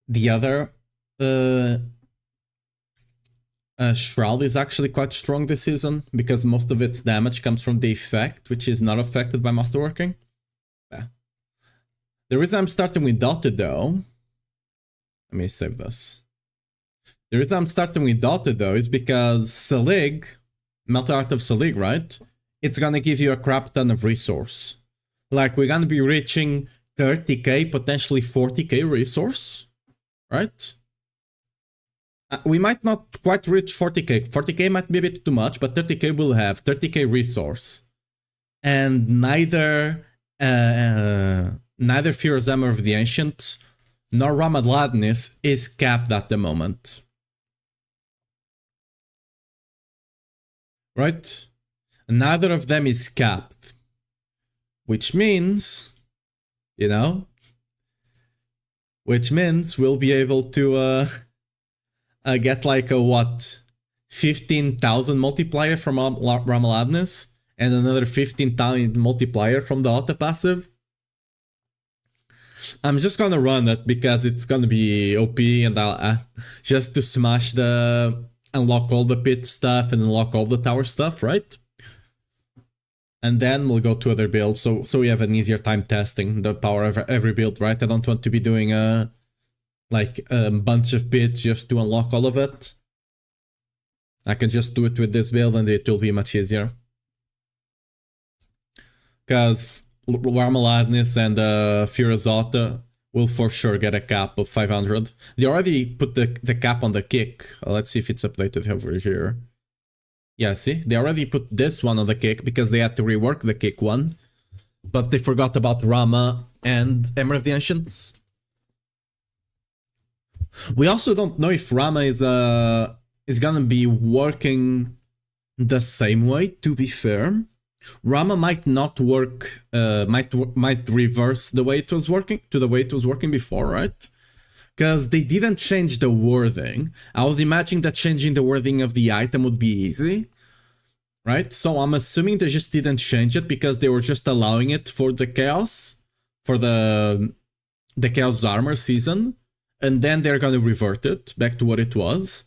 the other Shroud is actually quite strong this season because most of its damage comes from the effect, which is not affected by masterworking. Yeah. The reason I'm starting with Dotted though, let me save this. The reason I'm starting with Dotted though is because Selig, Melted Art of Selig, right? It's gonna give you a crap ton of resource. Like we're gonna be reaching 30k, potentially 40k resource, right? We might not quite reach 40k. 40k might be a bit too much, but 30k will have 30k resource. And neither Fierce Hammer of the Ancients nor Ramaladnis is capped at the moment. Right? Neither of them is capped. Which means, you know, we'll be able to get like a what, 15,000 multiplier from Ramaladnis and another 15,000 multiplier from the auto passive. I'm just gonna run it because it's gonna be OP and I'll just to smash the unlock all the pit stuff and unlock all the tower stuff, right? And then we'll go to other builds, so we have an easier time testing the power of every build, right? I don't want to be doing like a bunch of bits just to unlock all of it. I can just do it with this build and it will be much easier. Because Ramaladnis and Firazota will for sure get a cap of 500. They already put the cap on the kick. Let's see if it's updated over here. Yeah, see? They already put this one on the kick because they had to rework the kick one. But they forgot about Rama and Hammer of the Ancients. We also don't know if Rama is gonna be working the same way, to be fair. Rama might not work, might reverse the way it was working to the way it was working before, right? Because they didn't change the wording. I was imagining that changing the wording of the item would be easy, right? So I'm assuming they just didn't change it because they were just allowing it for the chaos, for the chaos armor season, and then they're gonna revert it back to what it was.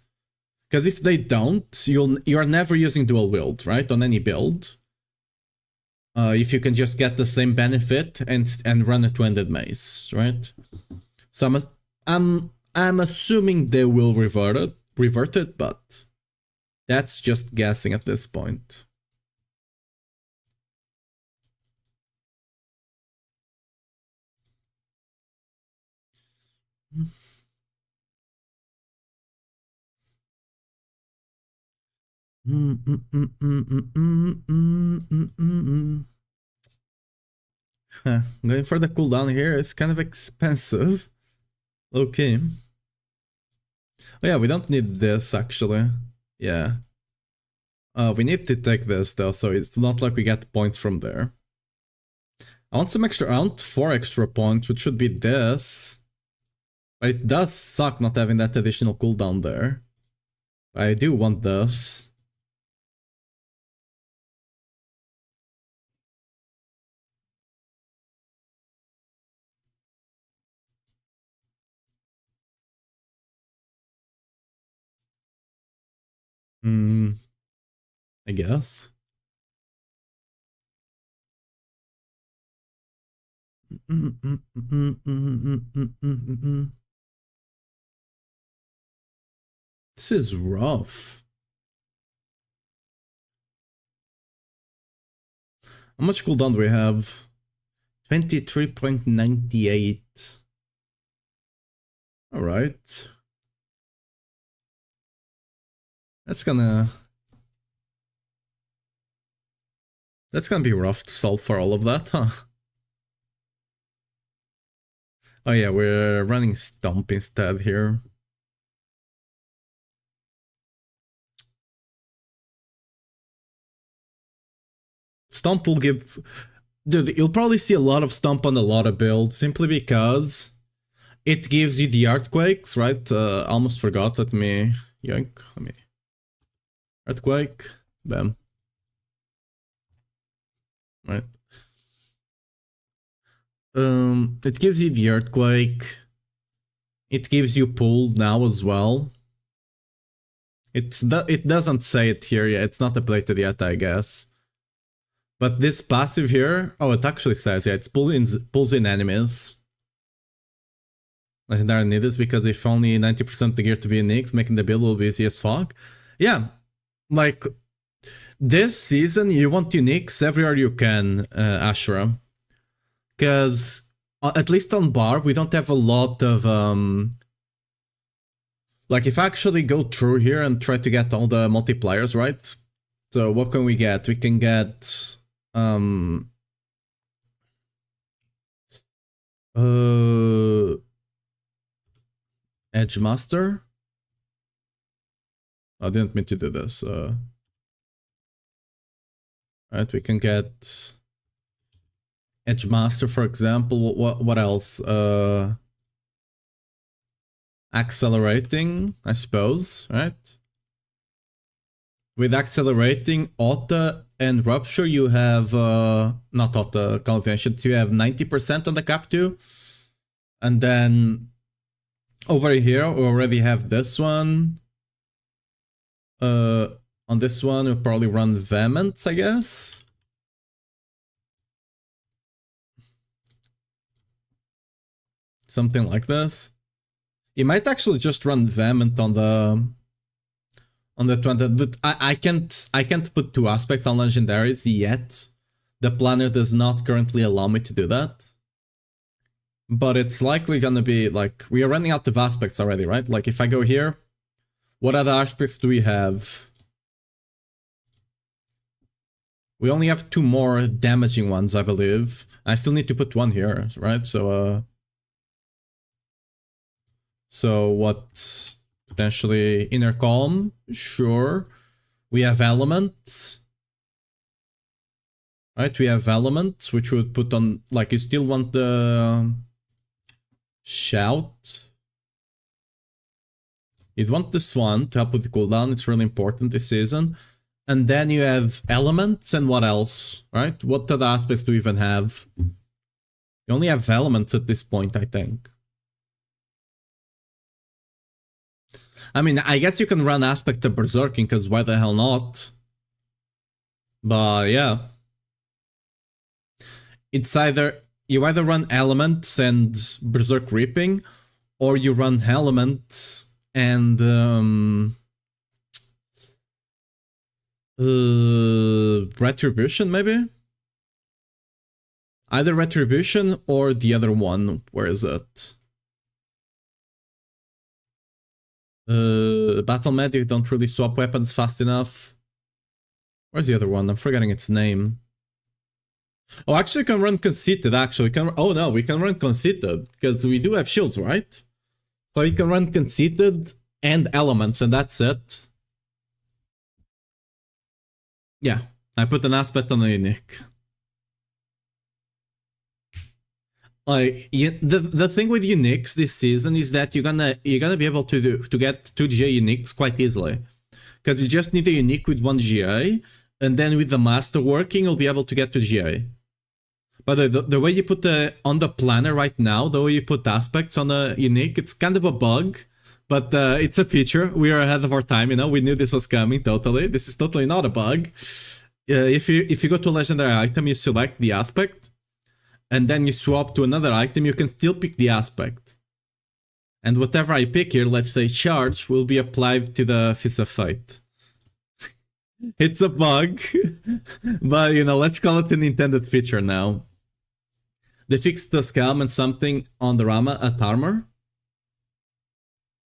Because if they don't, you're never using dual wield, right? On any build. If you can just get the same benefit and run a two-handed mace, right? So I'm assuming they will revert it, but that's just guessing at this point. Going for the cooldown here is kind of expensive. Okay. Oh yeah, we don't need this actually. Yeah. We need to take this though, so it's not like we get points from there. I want some extra, I want 4 extra points, which should be this. But it does suck not having that additional cooldown there. I do want this. I guess. This is rough. How much cooldown do we have? 23.98. Alright. That's gonna That's gonna be rough to solve for all of that, huh? Oh yeah, we're running Stomp instead here. Stomp will give... Dude, you'll probably see a lot of Stomp on a lot of builds, simply because it gives you the Earthquakes, right? Almost forgot, let me... Yoink, let me... Earthquake, bam. Right. It gives you the Earthquake. It gives you Pull now as well. It doesn't say it here yet, it's not updated yet, I guess. But this passive here, oh, it actually says, yeah, it's pulls in enemies. Legendary need this because if only 90% the gear to be unique, making the build will be easy as fuck. Yeah, like, this season you want uniques everywhere you can, Ashura. Because, at least on Barb, we don't have a lot of, like, if I actually go through here and try to get all the multipliers, right? So what can we get? We can get... Edge Master? I didn't mean to do this. Right, we can get Edge Master, for example. What else? Accelerating, I suppose, right? With Accelerating, Auto, and Rupture, you have, not Auto, Call of Ancients, you have 90% on the cap too. And then, over here, we already have this one. On this one, we'll probably run Vehement, I guess. Something like this. You might actually just run Vehement on the 20. I can't put two aspects on legendaries yet. The planner does not currently allow me to do that. But it's likely gonna be like, we are running out of aspects already, right? Like if I go here, what other aspects do we have? We only have 2 more damaging ones, I believe. I still need to put 1 here, right? So what? Potentially Inner Calm, sure. We have Elements. Right, we have Elements, which would put on, like, you still want the Shout. You'd want the Swan to help with the cooldown, it's really important this season. And then you have Elements, and what else, right? What other aspects do you even have? You only have Elements at this point, I think. I mean, I guess you can run Aspect of Berserking, because why the hell not? But yeah. It's either, you either run Elements and Berserk Reaping, or you run Elements and Retribution, maybe? Either Retribution or the other one. Where is it? Battle Medic don't really swap weapons fast enough. Where's the other one? I'm forgetting its name. Oh, actually, we can run Conceited, actually. Oh no, we can run Conceited, because we do have shields, right? So you can run Conceited and Elements, and that's it. Yeah, I put an aspect on the unique. Like, the thing with uniques this season is that you're gonna be able to get 2 GA uniques quite easily, because you just need a unique with 1 GA, and then with the master working, you'll be able to get to GA. But the way you put on the planner right now, the way you put aspects on a unique, it's kind of a bug, but it's a feature. We are ahead of our time, you know. We knew this was coming. Totally, this is totally not a bug. If you go to a legendary item, you select the aspect, and then you swap to another item, you can still pick the aspect. And whatever I pick here, let's say Charge, will be applied to the Fist of Fate. It's a bug, but you know, let's call it an intended feature now. They fixed the scam and something on the Rama at armor.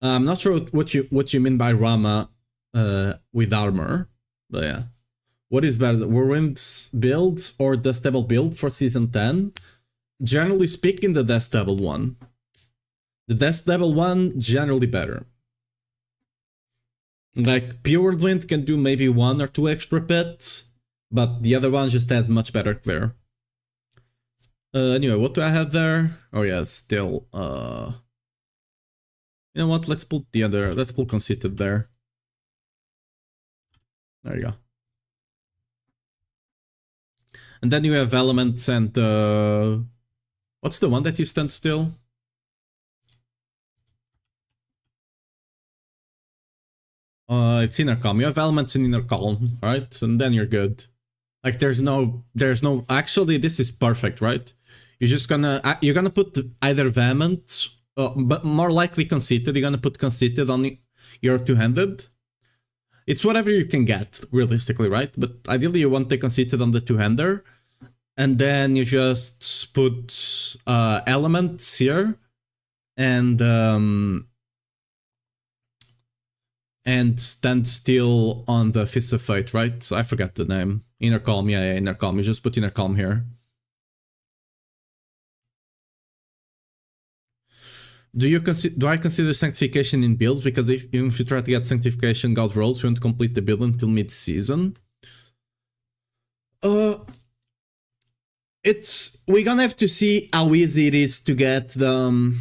I'm not sure what you mean by Rama with armor, but yeah. What is better, Whirlwind's build or the stable build for season 10? Generally speaking, the Death Devil one. The Death Devil one, generally better. Like, Pure Whirlwind can do maybe 1 or 2 extra bits, but the other one just has much better clear. Anyway, what do I have there? Oh yeah, still, you know what, let's pull Conceited there. There you go. And then you have Elements and, what's the one that you stand still? It's Inner Calm. You have Elements in Inner Calm, right? And then you're good. Like, there's no, actually, this is perfect, right? You're gonna put either Vehement, but more likely Conceited. You're gonna put Conceited on your two-handed. It's whatever you can get, realistically, right? But ideally you want the Conceited on the two-hander. And then you just put Elements here. And stand still on the Fist of Fate, right? I forgot the name. Inner Calm, yeah, Inner Calm. You just put Inner Calm here. Do I consider Sanctification in builds? Because even if you try to get Sanctification God rolls, you won't complete the build until mid-season. We're gonna have to see how easy it is to get the...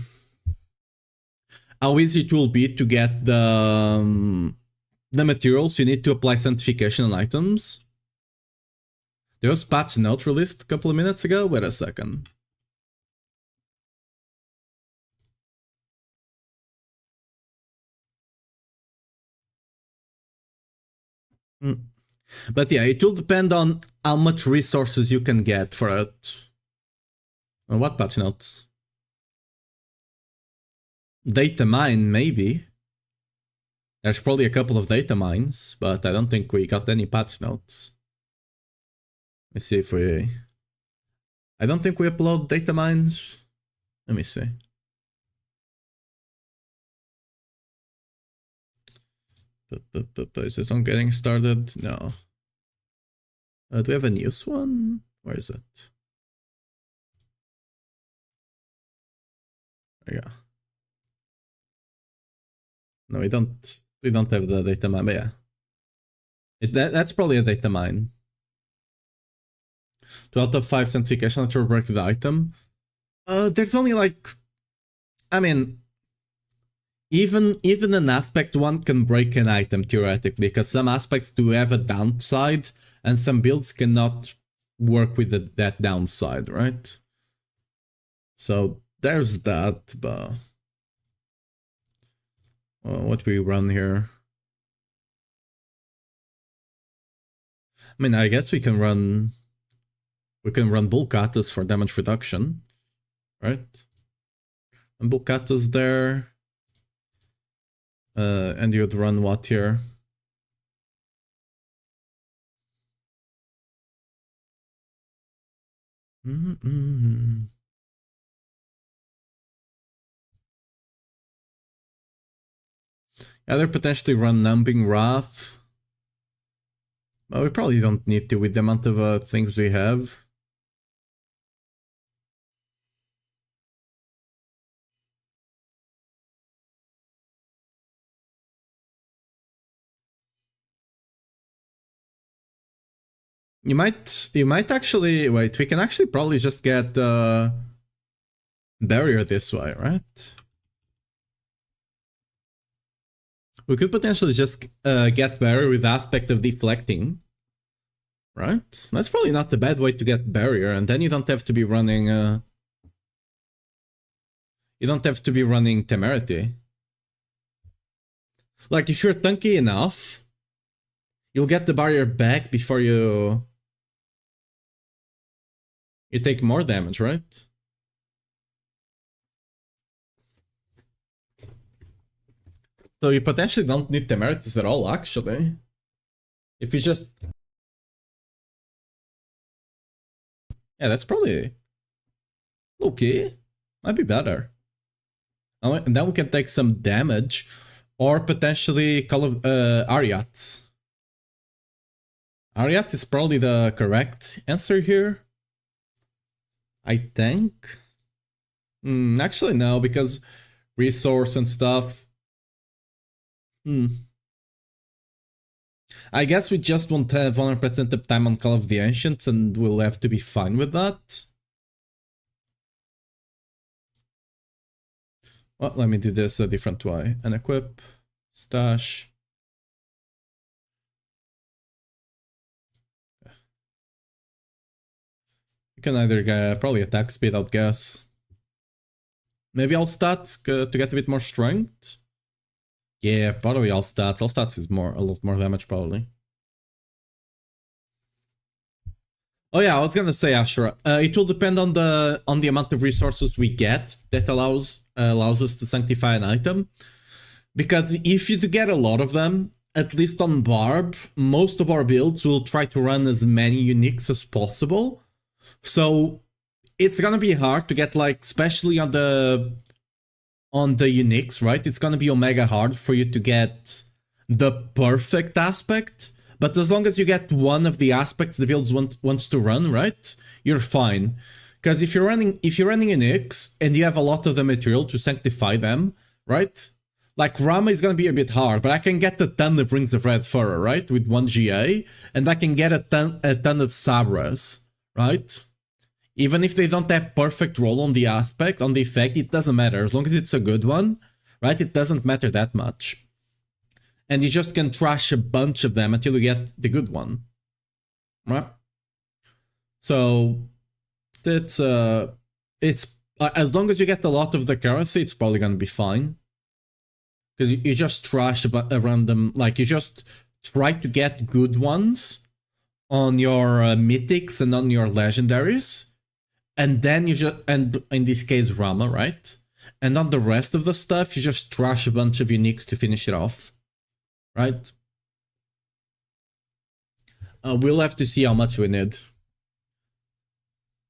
how easy it will be to get the materials you need to apply Sanctification on items. There was patch note released a couple of minutes ago. Wait a second. But yeah, it will depend on how much resources you can get for it. What patch notes? Data mine, maybe. There's probably a couple of data mines, but I don't think we got any patch notes. Let's see if we... I don't think we upload data mines. Let me see. Is it on getting started? No. Do we have a news one? Where is it? There you go. No, we don't have the data mine, but yeah. That's probably a data mine. 2 out of 5 Sanctification, not sure break the item. There's only like... I mean... Even an aspect one can break an item, theoretically, because some aspects do have a downside, and some builds cannot work with that downside, right? So, there's that, but... what do we run here? I mean, I guess we can run Bulkatas for damage reduction, right? And Bulkatas there. And you'd run what here? Either potentially run Numbing Wrath. But we probably don't need to with the amount of things we have. You might actually... Wait, we can actually probably just get Barrier this way, right? We could potentially just get Barrier with the aspect of deflecting. Right? That's probably not the bad way to get Barrier, and then you don't have to be running... you don't have to be running Temerity. Like, if you're tanky enough, you'll get the Barrier back before you take more damage, right? So you potentially don't need Temerities at all, actually. If you just... Yeah, that's probably... okay. Might be better. And then we can take some damage. Or potentially Call of Ariats. Ariat is probably the correct answer here. I think. Actually, no, because resource and stuff. I guess we just won't have 100% uptime on Call of the Ancients, and we'll have to be fine with that. Well, let me do this a different way. Unequip, stash. You can either get probably attack speed, I'd guess. Maybe all stats to get a bit more strength. Yeah, probably all stats. All stats is a lot more damage probably. Oh yeah, I was gonna say Ashura. It will depend on the amount of resources we get that allows us to sanctify an item. Because if you get a lot of them, at least on Barb, most of our builds will try to run as many uniques as possible. So it's gonna be hard to get, like, especially on the uniques, right? It's gonna be omega hard for you to get the perfect aspect. But as long as you get one of the aspects the build wants to run, right, you're fine. Because if you're running uniques and you have a lot of the material to sanctify them, right? Like Rama is gonna be a bit hard, but I can get a ton of Rings of Red Fur, right, with 1 GA, and I can get a ton of Sabras, right? Even if they don't have perfect roll on the aspect, on the effect, it doesn't matter. As long as it's a good one, right, it doesn't matter that much. And you just can trash a bunch of them until you get the good one, right? So that's it's as long as you get a lot of the currency, it's probably gonna be fine. Because you just trash a random, like, you just try to get good ones on your mythics and on your legendaries, and then you just, and in this case Rama, right? And on the rest of the stuff, you just trash a bunch of uniques to finish it off, right? We'll have to see how much we need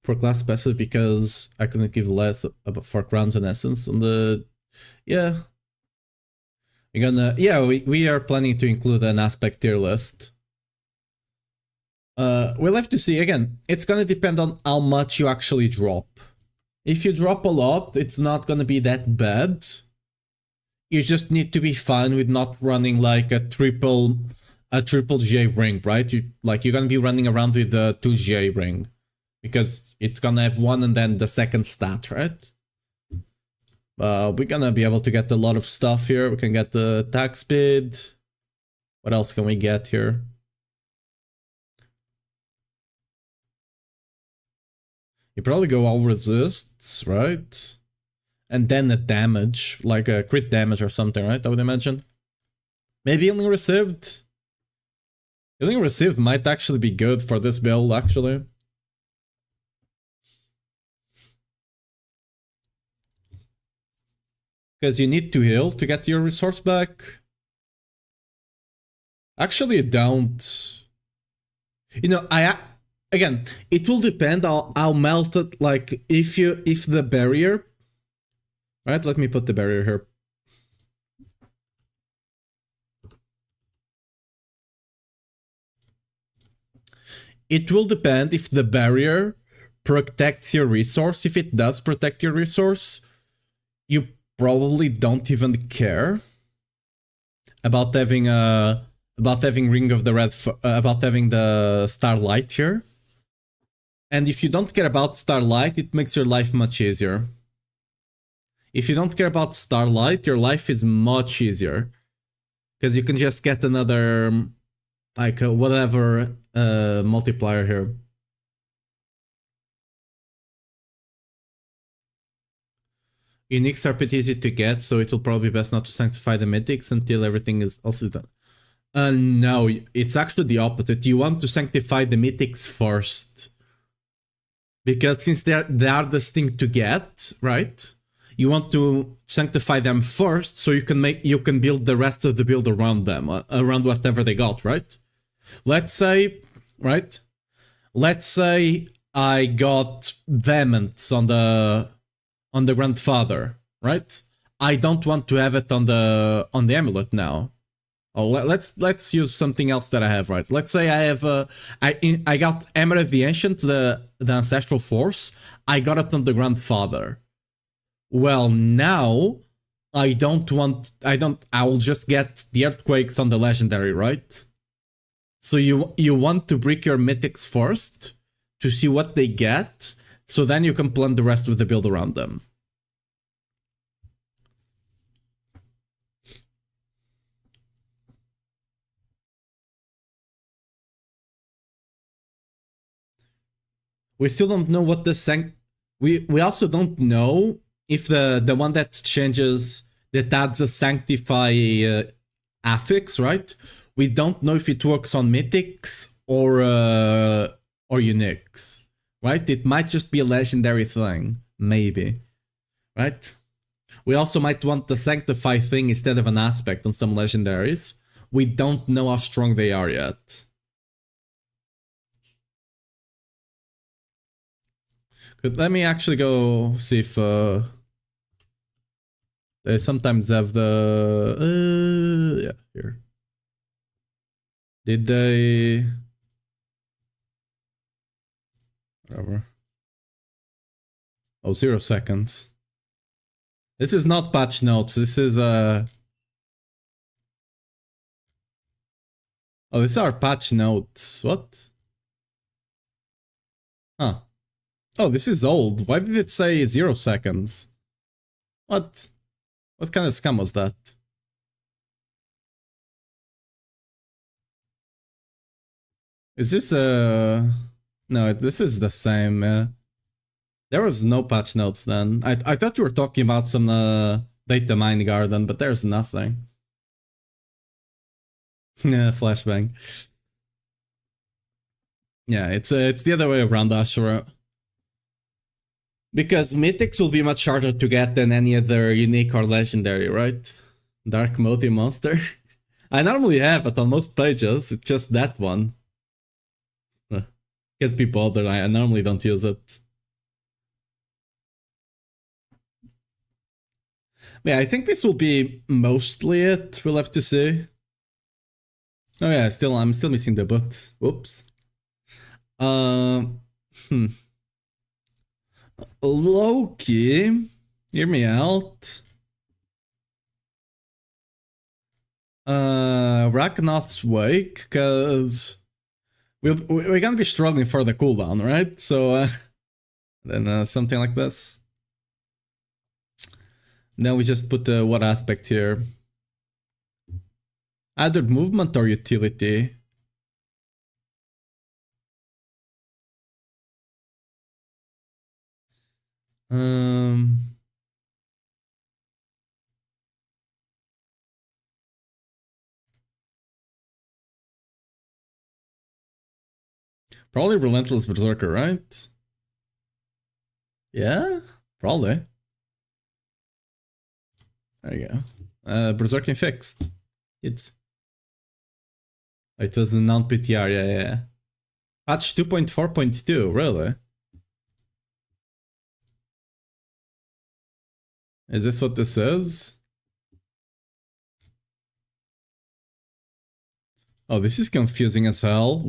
for class special, because I couldn't give less for crowns and essence on the, yeah. We're gonna, yeah, we are planning to include an aspect tier list. We'll have to see. Again, it's gonna depend on how much you actually drop. If you drop a lot, it's not gonna be that bad. You just need to be fine with not running like a triple GA ring, right? You're gonna be running around with the 2 GA ring, because it's gonna have one and then the second stat, right? We're gonna be able to get a lot of stuff here. We can get the attack speed. What else can we get here? You probably go all resists, right? And then a damage, like a crit damage or something, right? I would imagine. Maybe healing received. Healing received might actually be good for this build, actually. Because you need to heal to get your resource back. Actually, you don't. You know, again, it will depend on how melted, like, if the barrier, right? Let me put the barrier here. It will depend if the barrier protects your resource. If it does protect your resource, you probably don't even care about having Ring of the Red, about having the Starlight here. And if you don't care about Starlight, it makes your life much easier. If you don't care about Starlight, your life is much easier, because you can just get another, like, whatever multiplier here. Uniques are pretty easy to get, so it will probably be best not to sanctify the mythics until everything is also done. No, it's actually the opposite. You want to sanctify the mythics first, because since they are the thing to get, right? You want to sanctify them first, so you can build the rest of the build around them, around whatever they got, right? Let's say, right? Let's say I got Vehemence on the Grandfather, right? I don't want to have it on the amulet now. Oh, let's use something else that I have, right? Let's say I have I got Emerald the Ancient, the ancestral force. I got it on the grandfather. Well, now I will just get the earthquakes on the legendary, right? So you want to break your mythics first to see what they get, so then you can plan the rest of the build around them. We still don't know what the we also don't know if the one that changes, that adds a sanctify affix, right? We don't know if it works on mythics or uniques, right? It might just be a legendary thing, maybe, right? We also might want the sanctify thing instead of an aspect on some legendaries. We don't know how strong they are yet. But let me actually go see if they sometimes have the yeah, here. Did they? Whatever. Oh, 0 seconds. This is not patch notes. This is oh, these are patch notes. What? Huh. Oh, this is old. Why did it say 0 seconds? What? What kind of scam was that? Is this no, this is the same. There was no patch notes then. I thought you were talking about some data mine garden, but there's nothing. Yeah, flashbang. Yeah, it's the other way around, Ashura. Because mythics will be much harder to get than any other unique or legendary, right? Dark Moti monster. I normally have it on most pages. It's just that one. Can't be bothered. I normally don't use it. Yeah, I think this will be mostly it. We'll have to see. Oh yeah, I'm still missing the boot. Whoops. Loki, hear me out. Ragnath's Wake, cause we're gonna be struggling for the cooldown, right? So then something like this. Then we just put what aspect here? Either movement or utility. Probably Relentless Berserker, right? Yeah, probably. There you go. Berserking fixed. It was a non-PTR, yeah. Patch 2.4.2, really? Is this what this is? Oh, this is confusing as hell.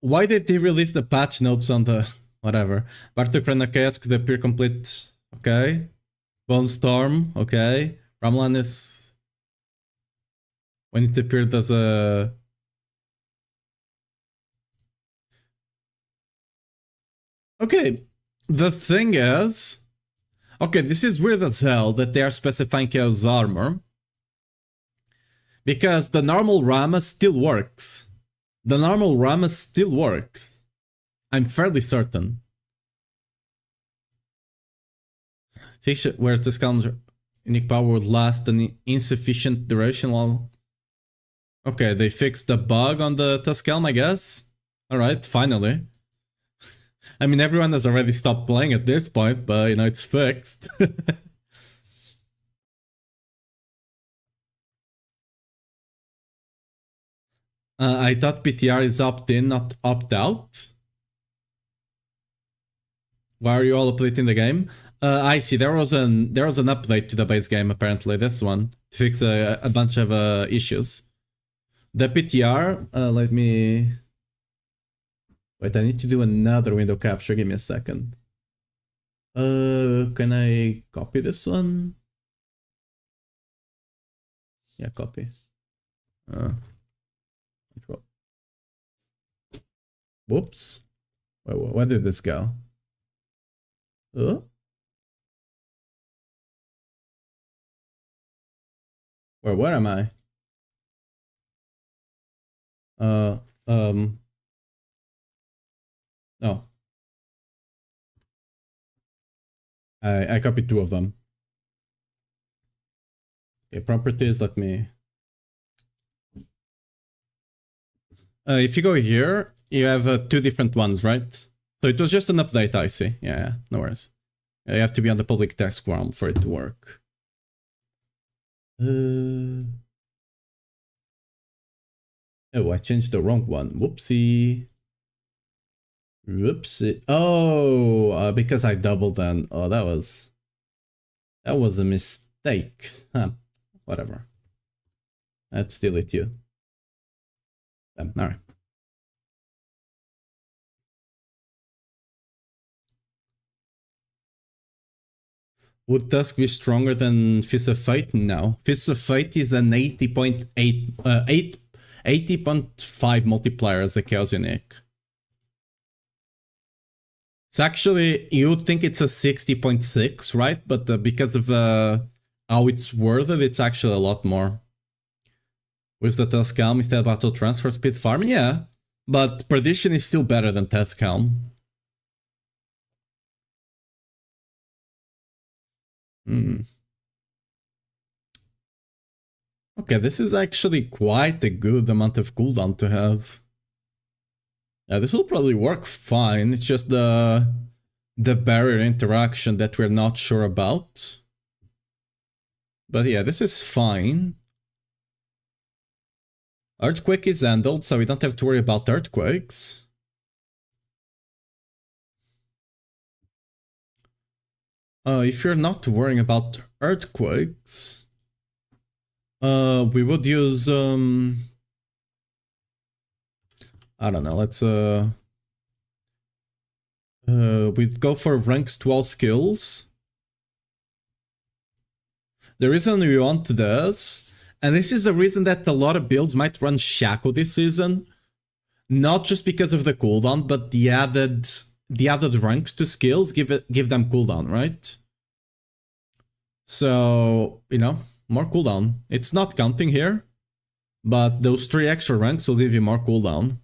Why did they release the patch notes on the whatever? Bartok Chaos could appear complete. Okay. Bone Storm, okay. Ramlan is when it appeared as a okay. The thing is, okay, this is weird as hell that they are specifying Chaos Armor. Because the normal Rama still works. The normal Rama still works. I'm fairly certain. Fix it where this comes unique power would last an insufficient duration while. Okay, they fixed the bug on the Tuskelm, I guess. Alright, finally. I mean, everyone has already stopped playing at this point, but you know, it's fixed. I thought PTR is opt-in, not opt-out. Why are you all updating the game? I see. There was an update to the base game apparently. This one to fix a bunch of issues. The PTR, let me... Wait, I need to do another window capture. Give me a second. Can I copy this one? Yeah, copy. Control. Whoops. Where did this go? Where am I? No. I copied two of them. Okay, properties, let me... if you go here, you have two different ones, right? So it was just an update, I see. Yeah, no worries. You have to be on the public task realm for it to work. Oh, I changed the wrong one. Whoopsie. Whoopsie. Oh, because I doubled then. Oh, that was a mistake. Huh. Whatever. Let's delete you. Alright. Would Tusk be stronger than Fist of Fate? No. Fist of Fate is an 80.5 multiplier as a Chaos Unique. It's actually, you would think it's a 60.6, right? But because of how it's worded, it's actually a lot more. With the Tusk Helm instead of Battle Transfer Speed Farm? Yeah. But Perdition is still better than Tusk Helm. Okay, this is actually quite a good amount of cooldown to have. Yeah, this will probably work fine. It's just the barrier interaction that we're not sure about. But yeah, this is fine. Earthquake is handled, so we don't have to worry about earthquakes. If you're not worrying about earthquakes, we would use I don't know, let's we'd go for ranks 12 skills. The reason we want this, and this is the reason that a lot of builds might run Shaco this season, not just because of the cooldown, but the added ranks to skills give them cooldown, right? So, you know, more cooldown. It's not counting here, but those 3 extra ranks will give you more cooldown.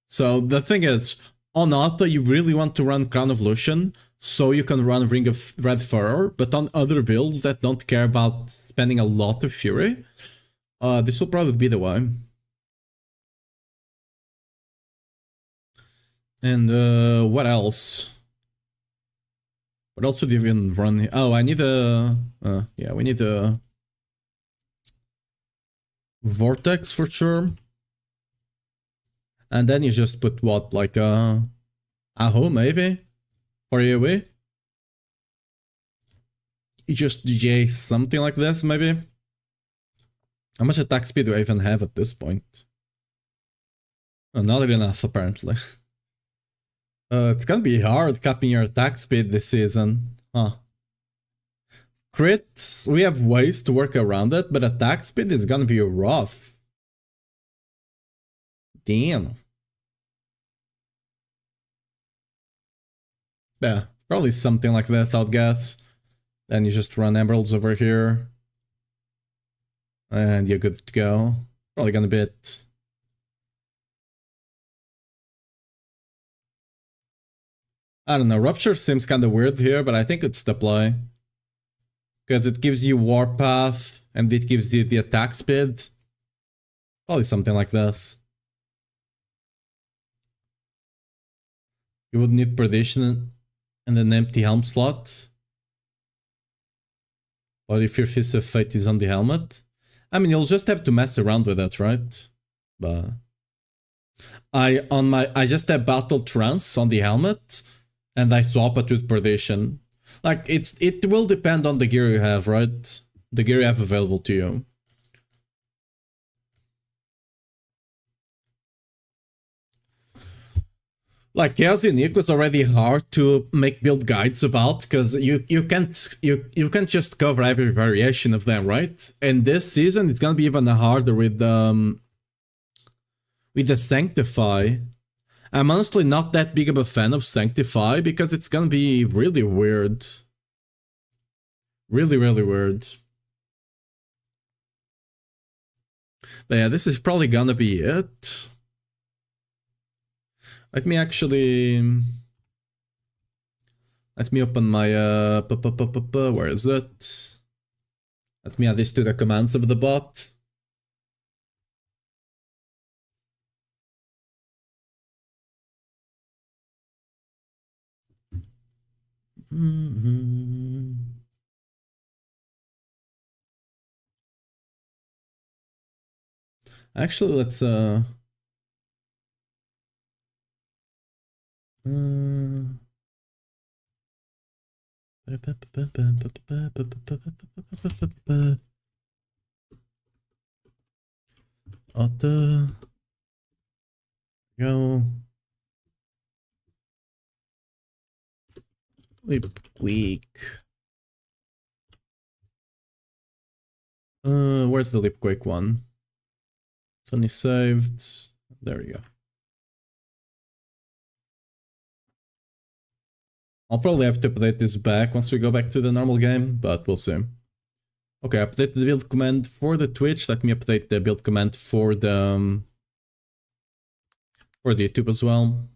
So the thing is, on auto you really want to run Crown of Lucian, so you can run Ring of Red Furrow, but on other builds that don't care about spending a lot of Fury, this will probably be the way. And what else? What else would you even run? Oh, I need a... yeah, we need a... Vortex for sure. And then you just put what, like Aho maybe? For AoE? You just DJ something like this maybe? How much attack speed do I even have at this point? Oh, not enough apparently. It's gonna be hard capping your attack speed this season. Huh. Crits, we have ways to work around it, but attack speed is gonna be rough. Damn. Yeah, probably something like this, I'd guess. Then you just run emeralds over here. And you're good to go. Probably gonna be it. I don't know, Rupture seems kinda weird here, but I think it's the play. Because it gives you Warpath, and it gives you the attack speed. Probably something like this. You would need Perdition and an empty helm slot. But if your Fist of Fate is on the helmet, I mean, you'll just have to mess around with it, right? But I just have Battle Trance on the helmet, and I swap it with Perdition. Like, it will depend on the gear you have, right? the gear you have available to you. Like Chaos Unique was already hard to make build guides about, because you can't just cover every variation of them, right? And this season it's gonna be even harder with the Sanctify. I'm honestly not that big of a fan of Sanctify because it's gonna be really weird. Really, really weird. But yeah, this is probably gonna be it. Let me actually... Let me open my... where is it? Let me add this to the commands of the bot. Actually, let's auto go Leap Week. Where's the Leap Quick one? It's only saved. There we go. I'll probably have to update this back once we go back to the normal game, but we'll see. Okay, update the build command for the Twitch. Let me update the build command for the YouTube as well.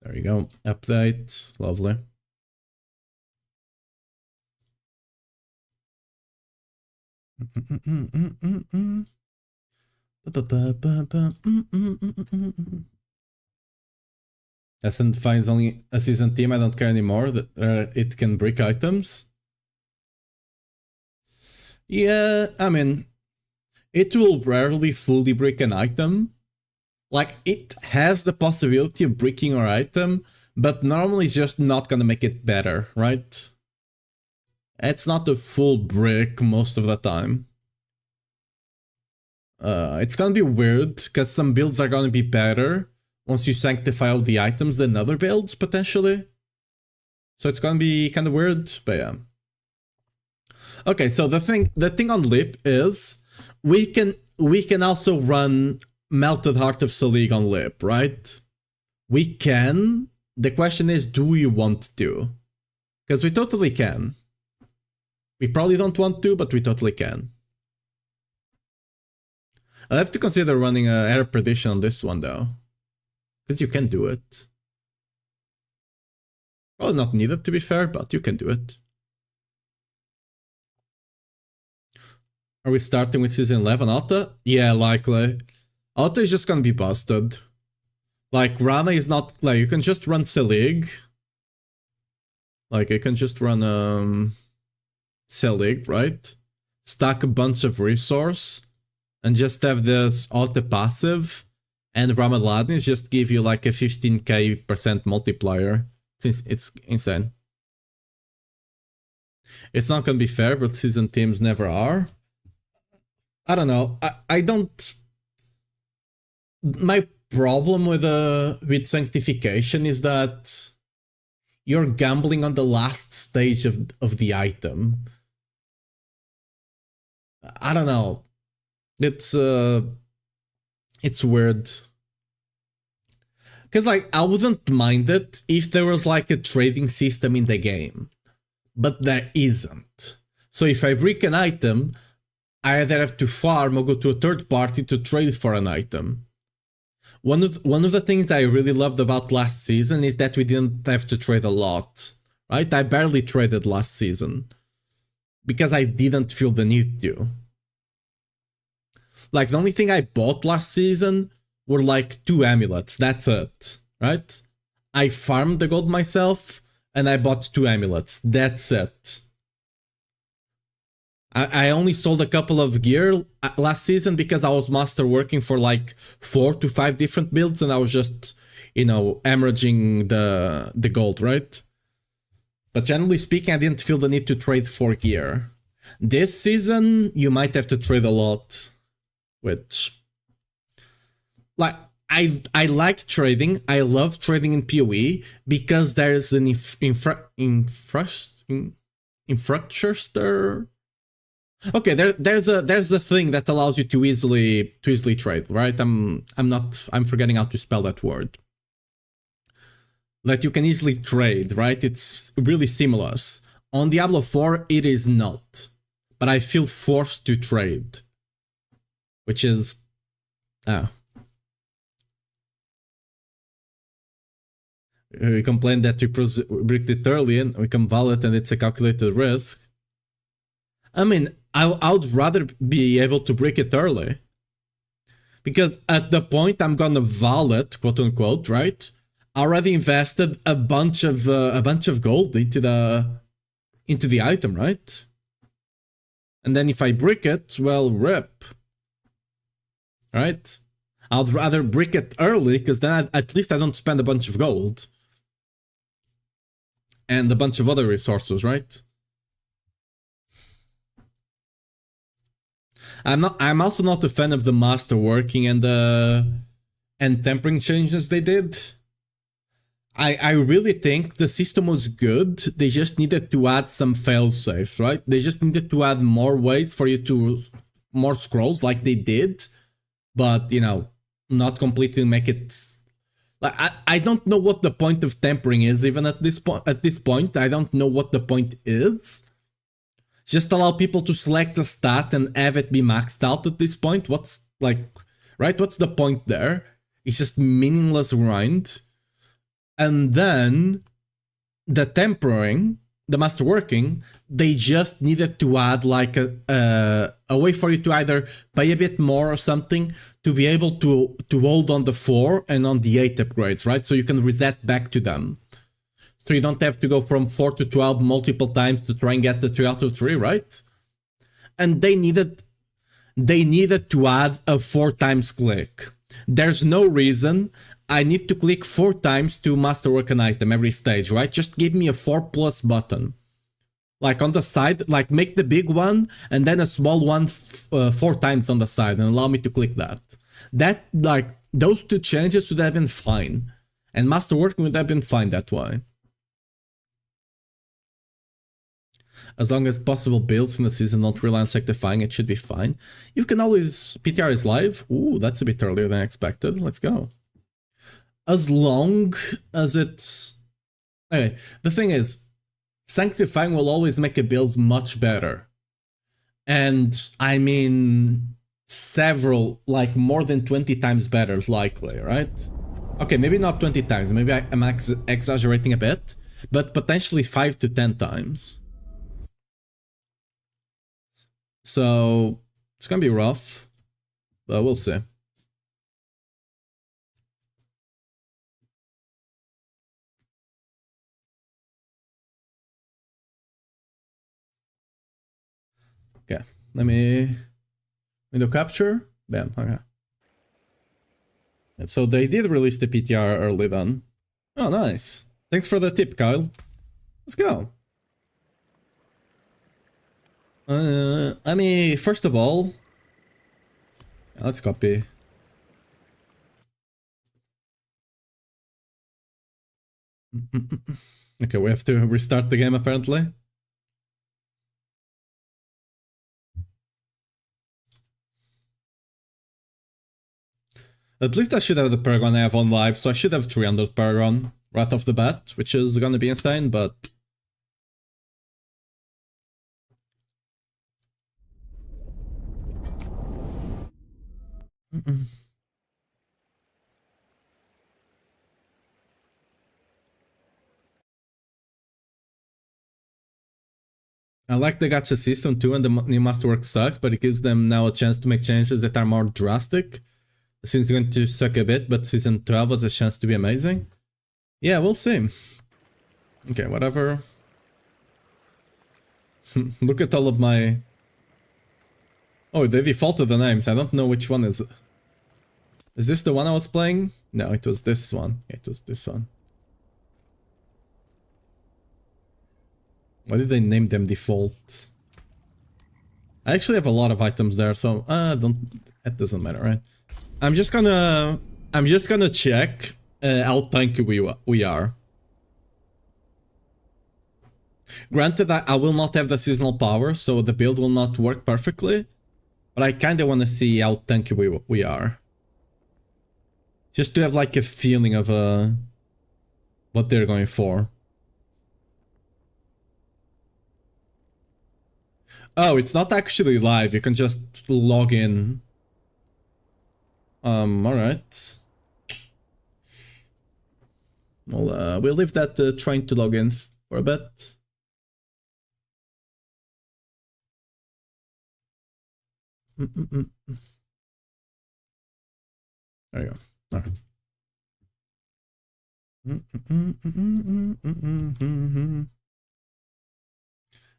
There you go. Update. Lovely. Ascent finds only a season team. I don't care anymore. That it can brick items. Yeah, I mean, it will rarely fully brick an item. Like, it has the possibility of bricking our item, but normally it's just not gonna make it better, right? It's not a full brick most of the time. It's gonna be weird, because some builds are gonna be better once you sanctify all the items than other builds, potentially. So it's gonna be kind of weird, but yeah. Okay, so the thing on Lip is we can also run Melted Heart of Selig on Lip, right? We can. The question is, do you want to? Because we totally can. We probably don't want to, but we totally can. I'll have to consider running an error prediction on this one though. Because you can do it. Probably not needed to be fair, but you can do it. Are we starting with season 11 Alta? Yeah, likely. Alta is just gonna be busted. Like, Rama is not... Like, you can just run Selig. Like, you can just run, Selig, right? Stack a bunch of resource. And just have this Alta passive. And Ramaladin just give you like a 15k% multiplier. It's insane. It's not gonna be fair, but season teams never are. I don't know. I don't... My problem with sanctification is that you're gambling on the last stage of the item. I don't know. It's weird. Because, like, I wouldn't mind it if there was, like, a trading system in the game. But there isn't. So if I brick an item, I either have to farm or go to a third party to trade for an item. One of the things I really loved about last season is that we didn't have to trade a lot. Right? I barely traded last season. Because I didn't feel the need to. Like, the only thing I bought last season were like 2 amulets, that's it, right? I farmed the gold myself, and I bought 2 amulets, that's it. I only sold a couple of gear last season because I was master working for like 4 to 5 different builds, and I was just, you know, hemorrhaging the gold, right? But generally speaking, I didn't feel the need to trade for gear. This season, you might have to trade a lot, which, like, I like trading. I love trading in PoE because there's an infrastructure. Okay, there's a thing that allows you to easily trade, right? I'm forgetting how to spell that word. That you can easily trade, right? It's really seamless. On Diablo 4, it is not. But I feel forced to trade. Which is... Oh. We complain that we bricked it early and we can validate and it's a calculated risk. I mean, I would rather be able to break it early. Because at the point I'm gonna validate, quote unquote, right? I already invested a bunch of gold into the item, right? And then if I brick it, well, rip. Right? I'd rather brick it early, because then at least I don't spend a bunch of gold. And a bunch of other resources, right? I'm also not a fan of the master working and tempering changes they did. I really think the system was good. They just needed to add some failsafe, right? They just needed to add more ways for you to more scrolls like they did, but you know, not completely make it. Like I don't know what the point of tempering is even at this point. At this point, I don't know what the point is. Just allow people to select a stat and have it be maxed out at this point. What's like, right? What's the point there? It's just meaningless grind. And then the tempering, the masterworking, they just needed to add like a way for you to either pay a bit more or something to be able to hold on the 4 and on the 8 upgrades, right? So you can reset back to them. So you don't have to go from 4 to 12 multiple times to try and get the 3 out of 3, right? And they needed to add a 4 times click. There's no reason I need to click 4 times to masterwork an item every stage, right? Just give me a 4+ button. Like on the side, like make the big one and then a small one 4 times on the side and allow me to click that. That, like, those 2 changes would have been fine. And masterworking would have been fine that way. As long as possible builds in the season don't rely on sectifying, it should be fine. You can always... PTR is live. Ooh, that's a bit earlier than expected. Let's go. As long as it's... Anyway, the thing is, sanctifying will always make a build much better. And, I mean, several, like more than 20 times better, likely, right? Okay, maybe not 20 times, maybe I'm exaggerating a bit, but potentially 5 to 10 times. So, it's gonna be rough, but we'll see. Okay, let me window capture. Bam, okay. And so they did release the PTR early then. Oh, nice. Thanks for the tip, Kyle. Let's go. Let me, first of all, let's copy. Okay, we have to restart the game apparently. At least I should have the Paragon I have on live, so I should have 300 Paragon right off the bat, which is gonna be insane, but... I like the gacha system too, and the new masterwork sucks, but it gives them now a chance to make changes that are more drastic. Since it's going to suck a bit, but season 12 has a chance to be amazing. Yeah, we'll see. Okay, whatever. Look at all of my... Oh, they defaulted the names. I don't know which one is... Is this the one I was playing? No, it was this one. It was this one. Why did they name them default? I actually have a lot of items there, so that doesn't matter, right? I'm just gonna check how tanky we are. Granted, I will not have the seasonal power, so the build will not work perfectly, but I kind of want to see how tanky we are. Just to have like a feeling of what they're going for. Oh, it's not actually live. You can just log in. Alright. Well, we'll leave that trying to log in for a bit. There you go. All right.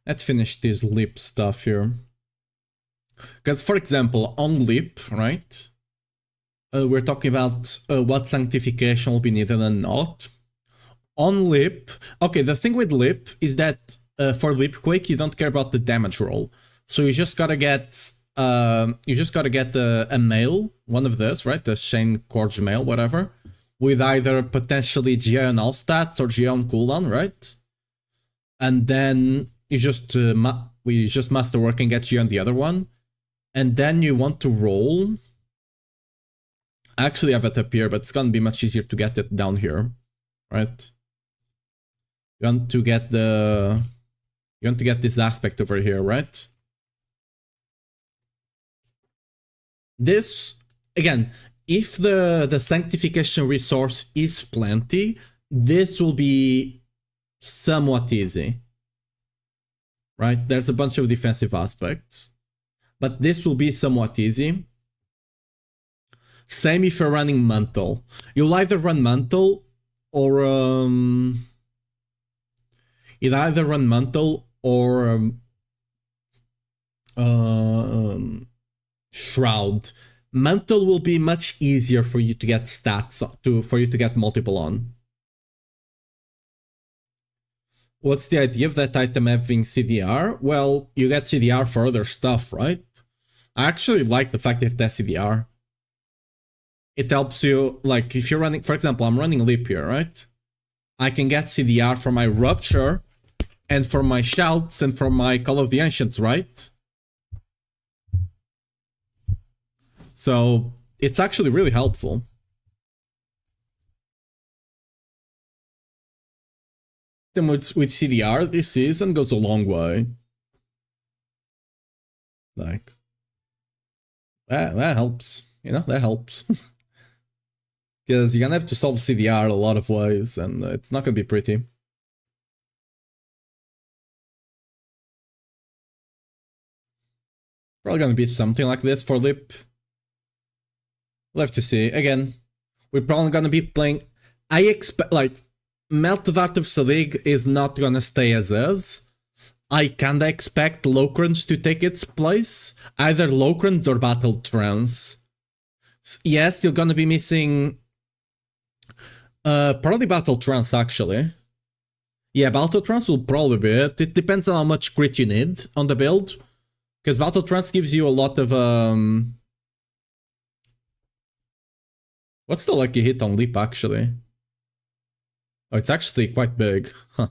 Let's finish this lip stuff here. Because, for example, on lip, right? We're talking about what sanctification will be needed and not. On lip, okay, the thing with lip is that for Lipquake, you don't care about the damage roll. So you just gotta get a mail, one of those, right? The Shane Corge mail, whatever, with either potentially GI on all stats or GI on cooldown, right? And then you just we just masterwork and get GI on the other one, and then you want to roll. I actually have it up here, but it's gonna be much easier to get it down here, right? You want to get this aspect over here, right? This, again, if the sanctification resource is plenty, this will be somewhat easy, right? There's a bunch of defensive aspects, but this will be somewhat easy. Same if you're running Mantle. You'll either run Mantle or Shroud. Mantle will be much easier for you to get stats for you to get multiple on. What's the idea of that item having CDR? Well, you get CDR for other stuff, right? I actually like the fact that it has CDR. It helps you, like, if you're running, for example, I'm running Leap here, right? I can get CDR for my Rupture, and for my Shouts, and for my Call of the Ancients, right? So, it's actually really helpful. Then with CDR this season goes a long way. Like, that helps, you know, that helps. Because you're gonna have to solve CDR a lot of ways, and it's not gonna be pretty. Probably gonna be something like this for Lip. We'll have to see. Again, we're probably gonna be playing... I expect, like, Melted Art of Selig is not gonna stay as is. I kinda expect Locrans to take its place. Either Locrans or Battle Trance. Yes, you're gonna be missing... probably Battle Trance, actually. Yeah, Battle Trance will probably be it. It depends on how much crit you need on the build. Because Battle Trance gives you a lot of... What's the lucky hit on Leap, actually? Oh, it's actually quite big. Huh.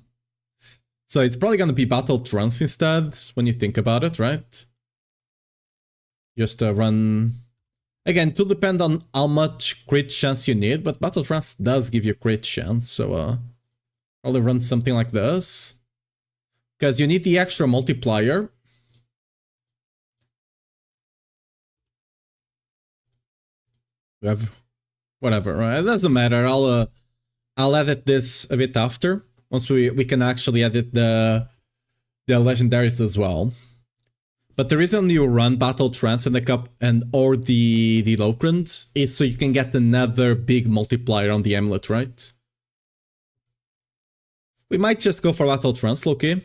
So it's probably gonna be Battle Trance instead, when you think about it, right? Just run... Again, it will depend on how much crit chance you need, but Battle Trance does give you crit chance, so probably run something like this. Because you need the extra multiplier. Whatever, right? It doesn't matter. I'll edit this a bit after, once we can actually edit the legendaries as well. But the reason you run Battle Trance in the cup or the Locrans is so you can get another big multiplier on the amulet, right? We might just go for Battle Trance, Loki.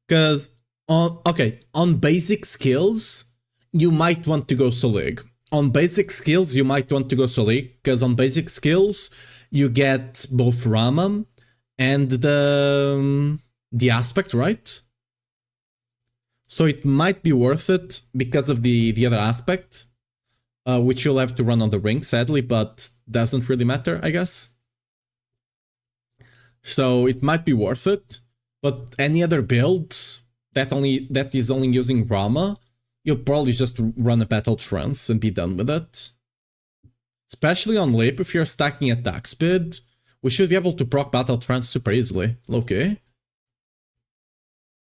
Because on basic skills, you might want to go Selig. On basic skills, you might want to go Selig, because on basic skills, you get both Ramam and the the aspect, right? So it might be worth it because of the other aspect, which you'll have to run on the ring, sadly, but doesn't really matter, I guess. So it might be worth it, but any other build that is only using Rama, you'll probably just run a battle trance and be done with it. Especially on Lip, if you're stacking attack speed, we should be able to proc battle trance super easily. Okay.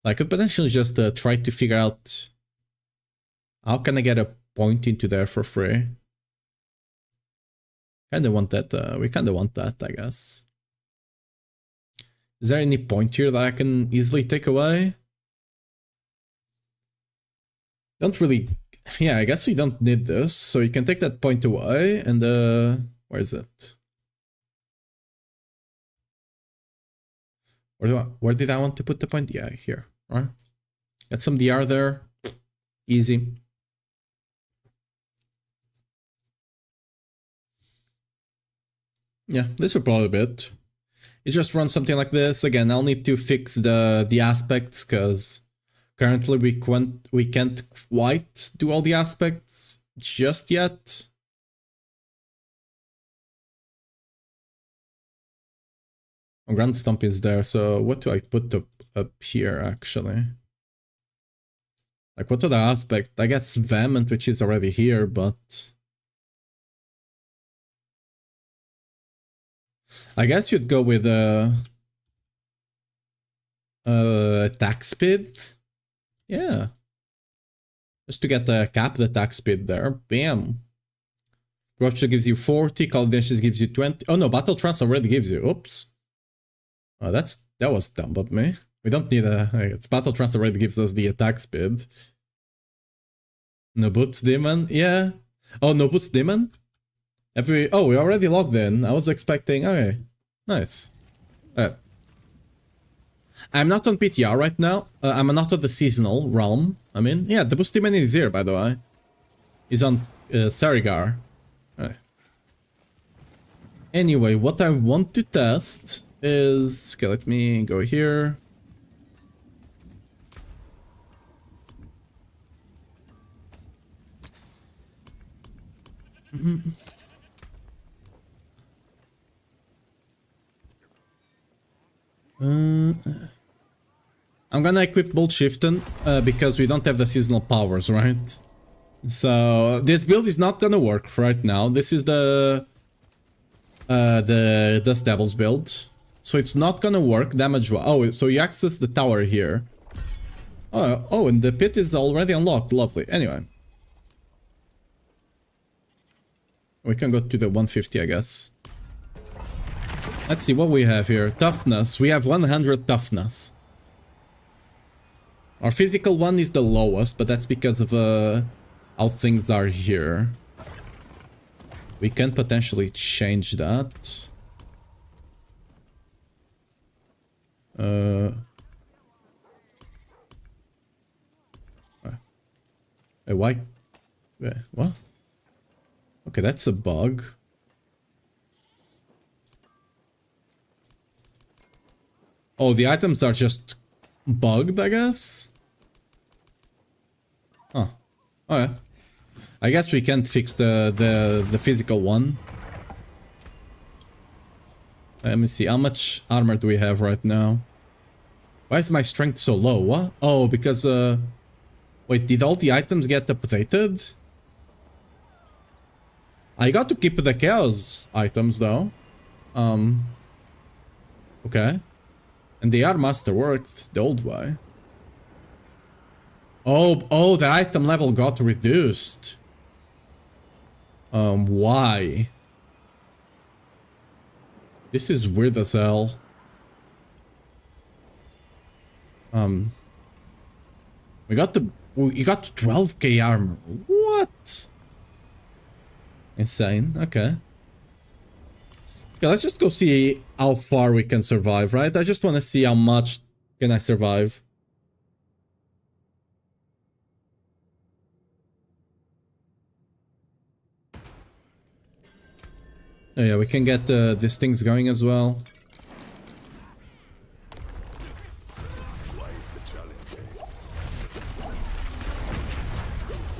I could potentially just try to figure out how can I get a point into there for free. Kinda want that, we kinda want that, I guess. Is there any point here that I can easily take away? Don't really... Yeah, I guess we don't need this, so you can take that point away, and where is it? Where did I want to put the point? Yeah, here. All right. Got some DR there. Easy. Yeah, this will probably be it. You just run something like this. Again, I'll need to fix the aspects, because currently we can't quite do all the aspects just yet. Oh, Grand Stomp is there, so what do I put up here, actually? Like, what other aspect? I guess Vehement, which is already here, but... I guess you'd go with attack speed. Yeah. Just to get the cap the attack speed there. Bam. Rupture gives you 40, Call of Dishes gives you 20. Oh no, Battle Trance already gives you. Oops. Oh, that was dumb of me. We don't need it's Battle Trance already gives us the attack speed. No Boots Demon? Yeah. Oh, no Boots Demon? Oh, we already logged in. I was expecting... Okay. Nice. I'm not on PTR right now. I'm not on the seasonal realm. I mean, yeah, the Boost Demon is here, by the way. He's on Sarigar. Alright. Anyway, what I want to test is... Okay, let me go here. I'm gonna equip Bolt Shiften because we don't have the seasonal powers, right? So this build is not gonna work right now. This is the Dust Devils build, so it's not gonna work damage. Oh, so you access the tower here. Oh, and the pit is already unlocked. Lovely. Anyway, we can go to the 150, I guess. Let's see what we have here. Toughness. We have 100 toughness. Our physical one is the lowest, but that's because of how things are here. We can potentially change that. Wait, why? Wait, what? Okay, that's a bug. Oh, the items are just bugged, I guess? Huh. Oh yeah. I guess we can't fix the physical one. Let me see, how much armor do we have right now? Why is my strength so low? What? Oh, because wait, did all the items get updated? I got to keep the chaos items though. Okay. And the Art Master worked the old way. Oh, the item level got reduced. Why? This is weird as hell. We got 12k armor. What? Insane. Okay. Yeah, let's just go see how far we can survive, right? I just want to see how much can I survive. Oh yeah, we can get these things going as well.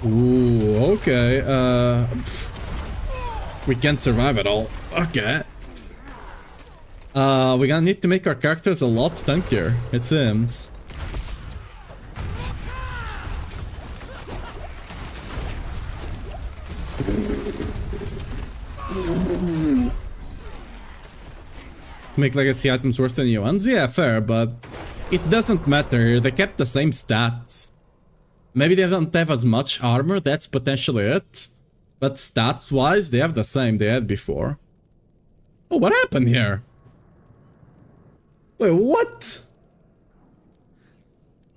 Ooh, okay. We can't survive at all. Okay. We're gonna need to make our characters a lot stunkier, it seems. Make legacy items worse than new ones? Yeah, fair, but it doesn't matter here. They kept the same stats. Maybe they don't have as much armor, that's potentially it. But stats-wise, they have the same they had before. Oh, what happened here? Wait, what?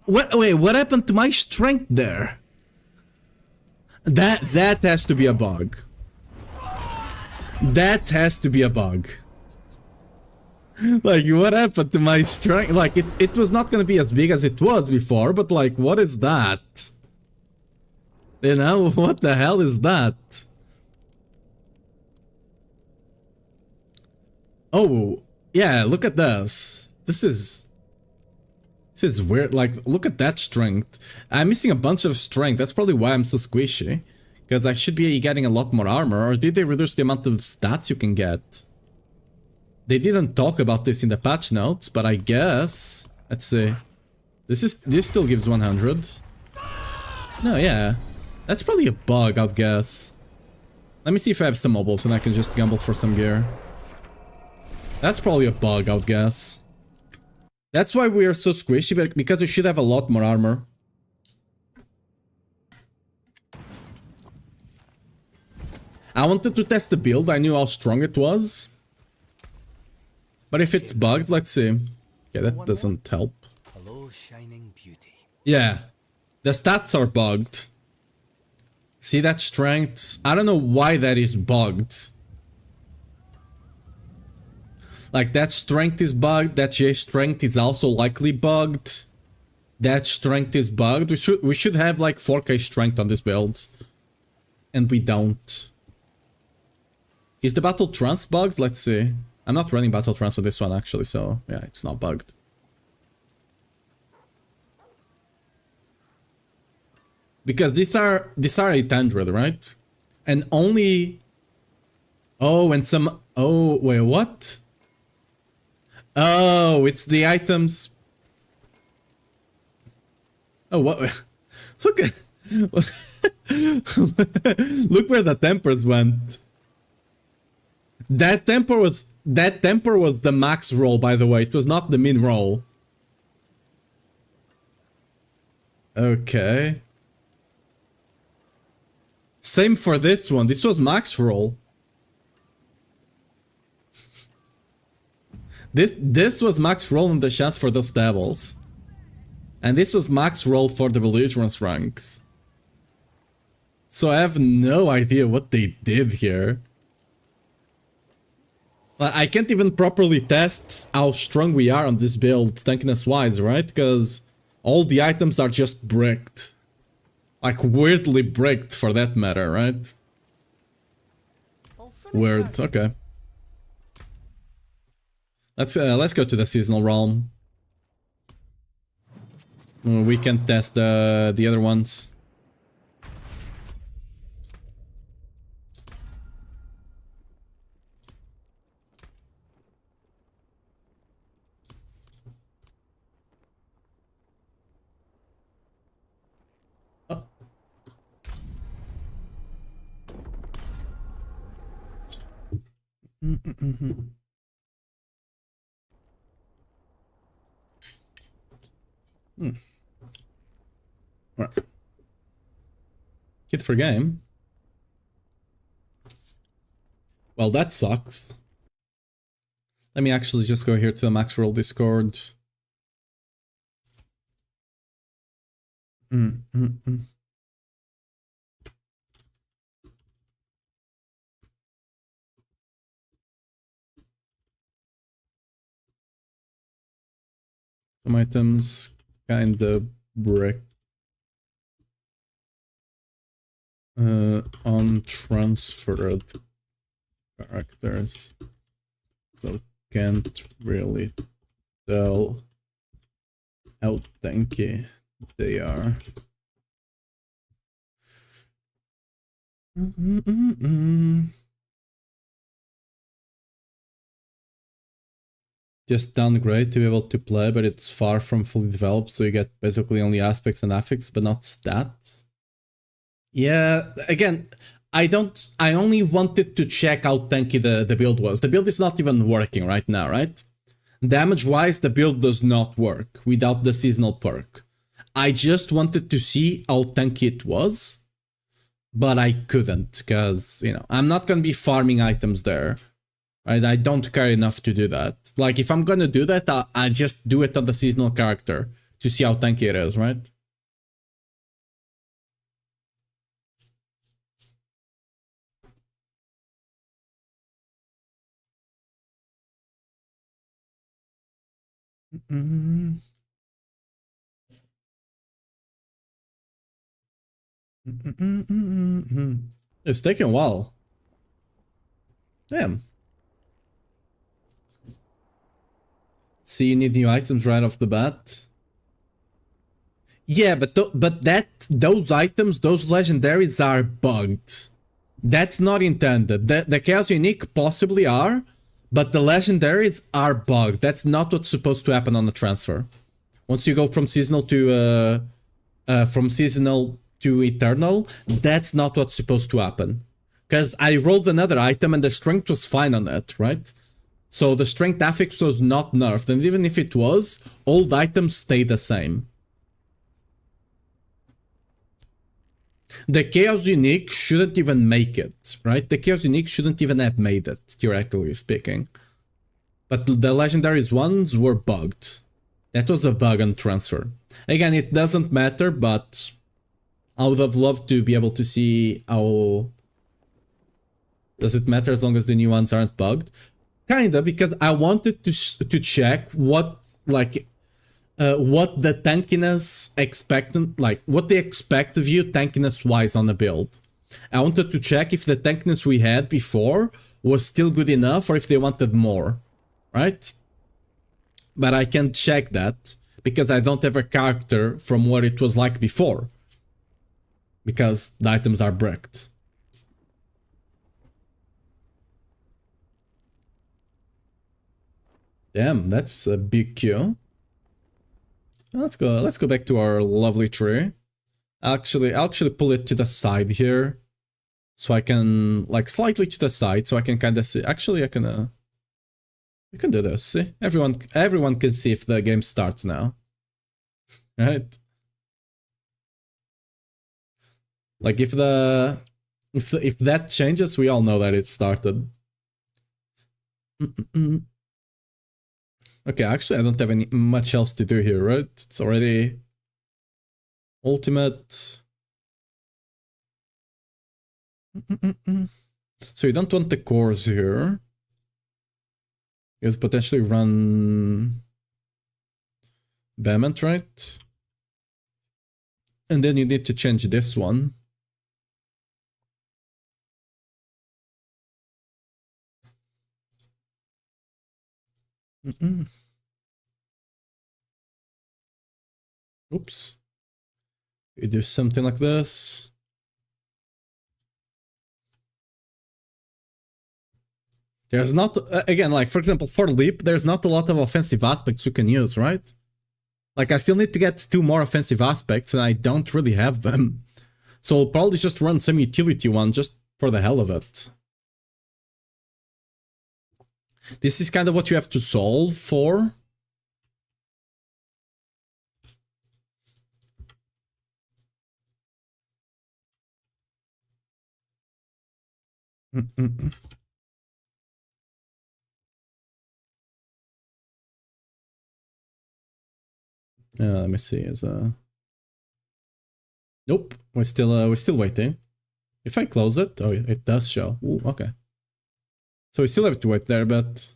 Wait, what happened to my strength there? That has to be a bug. That has to be a bug. Like, what happened to my strength? Like, it was not gonna be as big as it was before, but like, what is that? You know, what the hell is that? Oh, yeah, look at this. This is weird. Like, look at that strength. I'm missing a bunch of strength. That's probably why I'm so squishy. Because I should be getting a lot more armor. Or did they reduce the amount of stats you can get? They didn't talk about this in the patch notes, but I guess... Let's see. This still gives 100. No, yeah. That's probably a bug, I'd guess. Let me see if I have some mobiles and I can just gamble for some gear. That's probably a bug, I'd guess. That's why we are so squishy, because we should have a lot more armor. I wanted to test the build, I knew how strong it was. But if it's bugged, let's see. Yeah, that doesn't help. Hello, shining beauty. Yeah, the stats are bugged. See that strength? I don't know why that is bugged. Like, that strength is bugged, that J strength is also likely bugged. That strength is bugged. We should have like 4k strength on this build. And we don't. Is the battle trance bugged? Let's see. I'm not running battle trance on this one actually, so yeah, it's not bugged. Because these are 800, right? And only... Oh, and some... Oh, wait, what? Oh, it's the items... Oh, what? Look at... Look where the tempers went. That temper was the max roll, by the way. It was not the min roll. Okay. Same for this one. This was max roll. This was max roll in the chance for the stabbles. And this was max roll for the belligerence ranks. So I have no idea what they did here. I can't even properly test how strong we are on this build, tankiness wise, right? Because all the items are just bricked. Like, weirdly bricked for that matter, right? Weird, okay. Let's go to the seasonal realm. We can test the other ones. Right. Kit for game. Well, that sucks. Let me actually just go here to the max roll Discord. Some items kinda brick. Untransferred characters. So can't really tell how tanky they are. Just downgrade to be able to play, but it's far from fully developed, so you get basically only aspects and affix, but not stats. Yeah, again, I only wanted to check how tanky the build was. The build is not even working right now, right? Damage-wise, the build does not work without the seasonal perk. I just wanted to see how tanky it was, but I couldn't, because, you know, I'm not gonna be farming items there. Right, I don't care enough to do that. Like, if I'm gonna do that, I just do it on the seasonal character to see how tanky it is, right? It's taking a while. Damn. See, you need new items right off the bat. Yeah, but those items, those legendaries are bugged. That's not intended. The Chaos Unique possibly are, but the legendaries are bugged. That's not what's supposed to happen on the transfer. Once you go from seasonal to eternal, that's not what's supposed to happen. Because I rolled another item and the strength was fine on it, right? So the strength affix was not nerfed, and even if it was, old items stay the same. The Chaos Unique shouldn't even make it, right? The Chaos Unique shouldn't even have made it, theoretically speaking. But the legendaries ones were bugged. That was a bug on transfer. Again, it doesn't matter, but I would have loved to be able to see how... Does it matter as long as the new ones aren't bugged? Kinda, because I wanted to check what, like, what the tankiness expectant, like, what they expect of you tankiness wise on a build. I wanted to check if the tankiness we had before was still good enough or if they wanted more, right? But I can't check that because I don't have a character from what it was like before, because the items are bricked. Damn, that's a big queue. Let's go back to our lovely tree. I'll actually pull it to the side here, so I can, like, slightly to the side, so I can kind of see. Actually, I can we can do this. See, everyone can see if the game starts now, right? Like, if that changes, we all know that it started. Okay, actually, I don't have any much else to do here, right? It's already ultimate. So you don't want the cores here. You could potentially run Bament, right? And then you need to change this one. Oops. You do something like this. There's not, again, like, for example, for Leap, there's not a lot of offensive aspects you can use, right? Like, I still need to get 2 more offensive aspects, and I don't really have them. So I'll probably just run some utility one just for the hell of it. This is kind of what you have to solve for. Let me see. Nope, we're still waiting. If I close it, oh, it does show. Ooh, okay. So we still have to wait there, but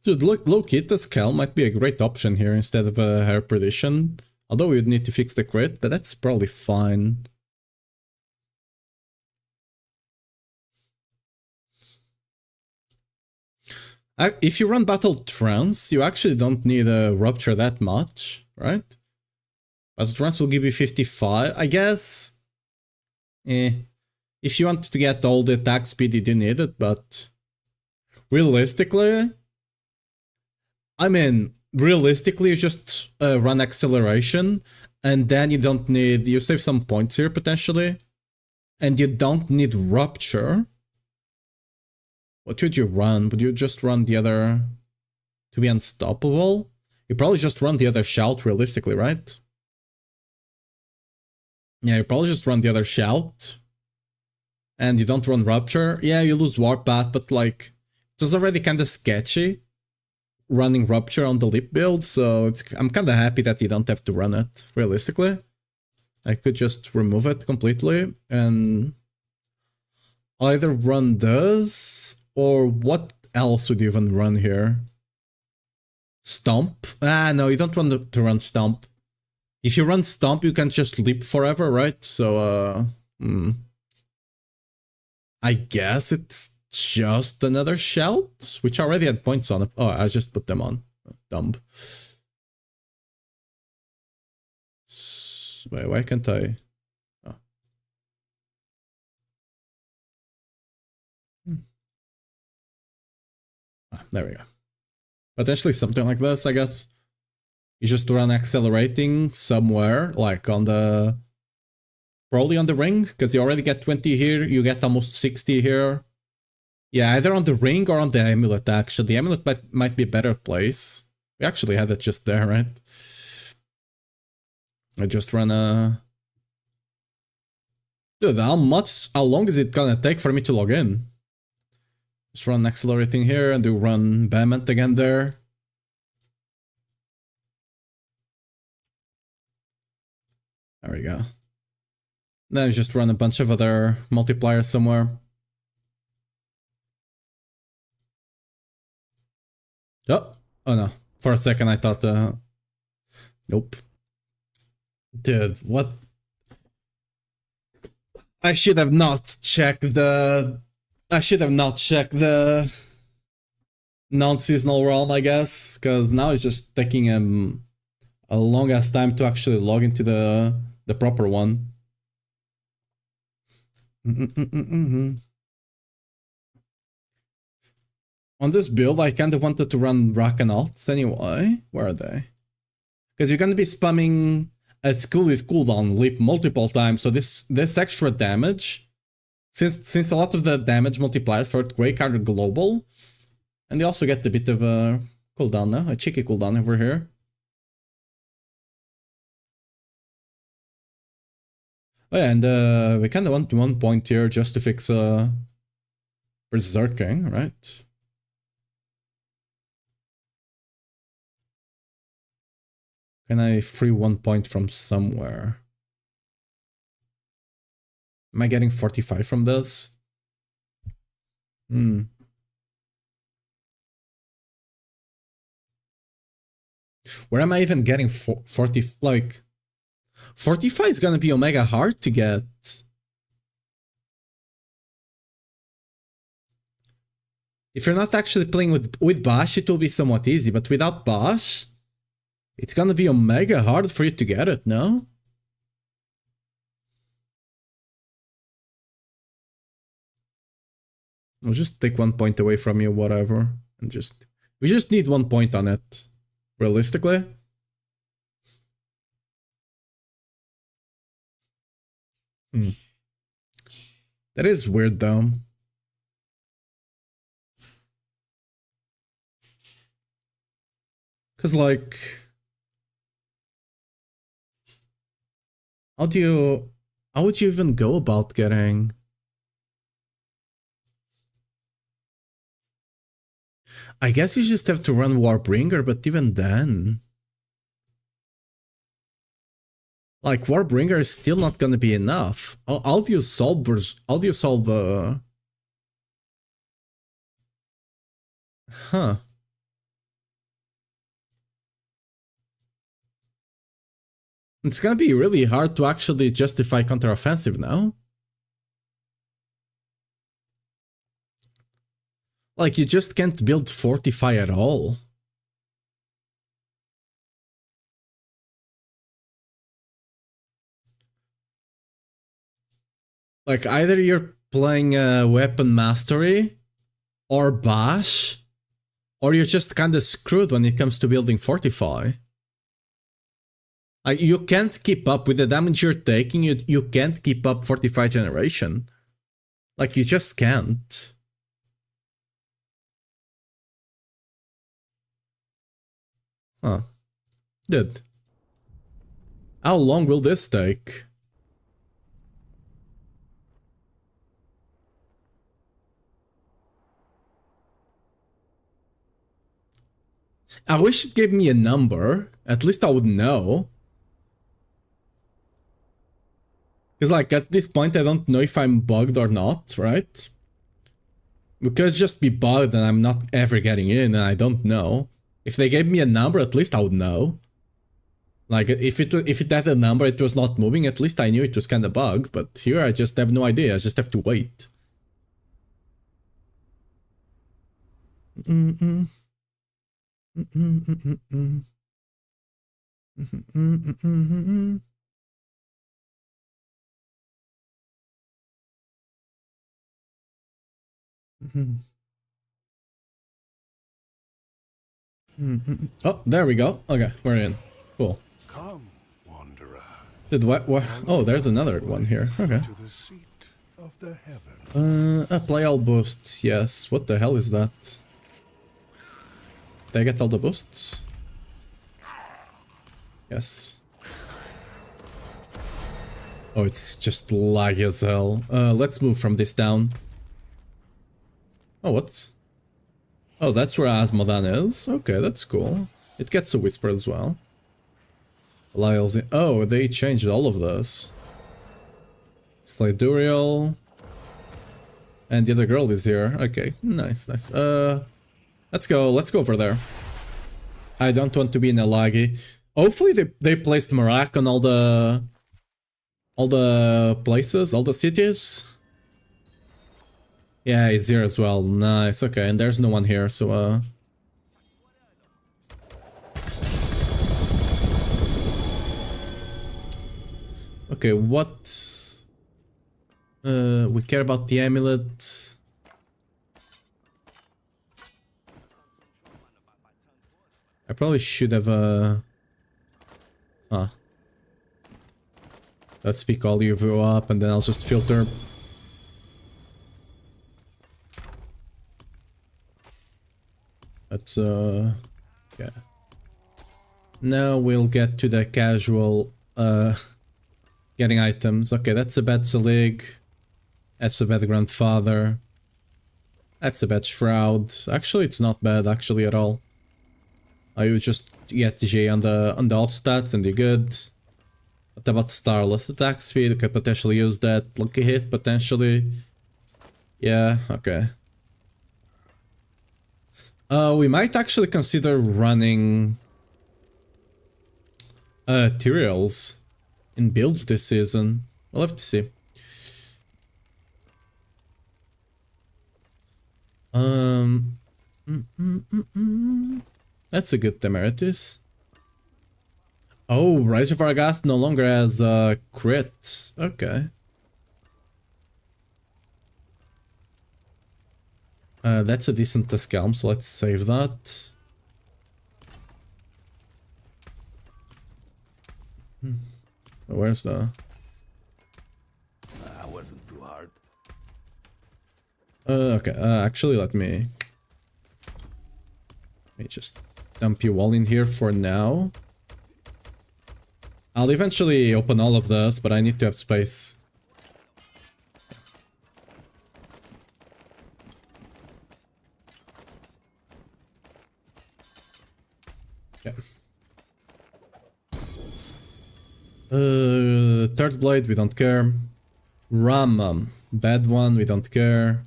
dude, low-key, the Skull might be a great option here instead of a Hair Perdition. Although we would need to fix the crit, but that's probably fine. If you run Battle Trance, you actually don't need a Rupture that much, right? Battle Trance will give you 55, I guess. If you want to get all the attack speed, you do need it, but realistically, you just run acceleration, and then you save some points here potentially, and you don't need Rupture. What would you run? Would you just run the other to be unstoppable? You probably just run the other Shout realistically, right? Yeah, you probably just run the other Shout. And you don't run Rupture. Yeah, you lose Warpath, but like, it was already kind of sketchy running Rupture on the Lip build, so I'm kind of happy that you don't have to run it, realistically. I could just remove it completely and either run this, or what else would you even run here? Stomp? No, you don't want to run Stomp. If you run Stomp, you can just leap forever, right? So, I guess it's just another Shout, which already had points on it. Oh, I just put them on. Dumb. Wait, why can't I? Oh. There we go. Potentially something like this, I guess. You just run accelerating somewhere, like on the... Probably on the ring, because you already get 20 here, you get almost 60 here. Yeah, either on the ring or on the amulet, actually. The amulet might be a better place. We actually had it just there, right? I just run a... Dude, how long is it gonna take for me to log in? Just run accelerating here and do run Bament again there. There we go. Then just run a bunch of other multipliers somewhere. Oh no. For a second I thought nope. Dude, what? I should have not checked the non-seasonal realm, I guess, because now it's just taking a long ass time to actually log into the proper one. On this build, I kind of wanted to run Rakanauts anyway. Where are they? Because you're going to be spamming a school with cooldown leap multiple times, so this extra damage, since a lot of the damage multipliers for Earthquake are global, and they also get a bit of a cooldown now, a cheeky cooldown over here. Oh yeah, and we kind of want 1 point here just to fix Berserking, right? Can I free 1 point from somewhere? Am I getting 45 from this? Where am I even getting 40? Like, 45 is gonna be omega hard to get. If you're not actually playing with Bash, it will be somewhat easy, but without Bash, it's gonna be omega hard for you to get it, no? I'll just take 1 point away from you, whatever, and we just need 1 point on it, realistically. That is weird, though. Cause like, how would you even go about getting? I guess you just have to run Warbringer, but even then, like, Warbringer is still not gonna be enough. How do you solve huh. It's gonna be really hard to actually justify counteroffensive now. Like, you just can't build Fortify at all. Like, either you're playing Weapon Mastery or Bash, or you're just kind of screwed when it comes to building Fortify. Like, you can't keep up with the damage you're taking, you can't keep up Fortify generation. Like, you just can't. Huh. Dude. How long will this take? I wish it gave me a number. At least I would know. Because, like, at this point, I don't know if I'm bugged or not, right? It could just be bugged and I'm not ever getting in, and I don't know. If they gave me a number, at least I would know. Like, if it had a number, it was not moving, at least I knew it was kind of bugged, but here I just have no idea, I just have to wait. Oh, there we go. Okay, we're in. Cool. Come, wanderer. Did what? Oh, there's another one here. Okay. To the seat of the heavens. Apply all boosts. Yes. What the hell is that? Did I get all the boosts? Yes. Oh, it's just laggy as hell. Let's move from this down. Oh, what's... Oh, that's where Asmodan is? Okay, that's cool. It gets a whisper as well. Lyle's in... Oh, they changed all of this. Slidurial. And the other girl is here. Okay, nice, nice. Let's go over there. I don't want to be in a laggy. Hopefully they placed Marak on all the places, all the cities. Yeah, it's here as well. Nice. Okay, and there's no one here, so okay, what we care about the amulet. I probably should have let's pick all of you up and then I'll just filter. Let's yeah. Now we'll get to the casual getting items. Okay, that's a bad Selig. That's a bad Grandfather. That's a bad Shroud. Actually, it's not bad actually at all. You just get J on the alt stats and you're good. What about Starless attack speed? You could potentially use that. Lucky hit potentially. Yeah, okay. We might actually consider running Tyraels in builds this season. We'll have to see. That's a good Temeritus. Oh, Rise of Argast no longer has crit. Okay. That's a decent Tascalm, so let's save that. Where's the... Wasn't too hard. Okay, actually let me just dump you all in here for now. I'll eventually open all of this, but I need to have space. Yeah. Third blade, we don't care. Ram, bad one, we don't care.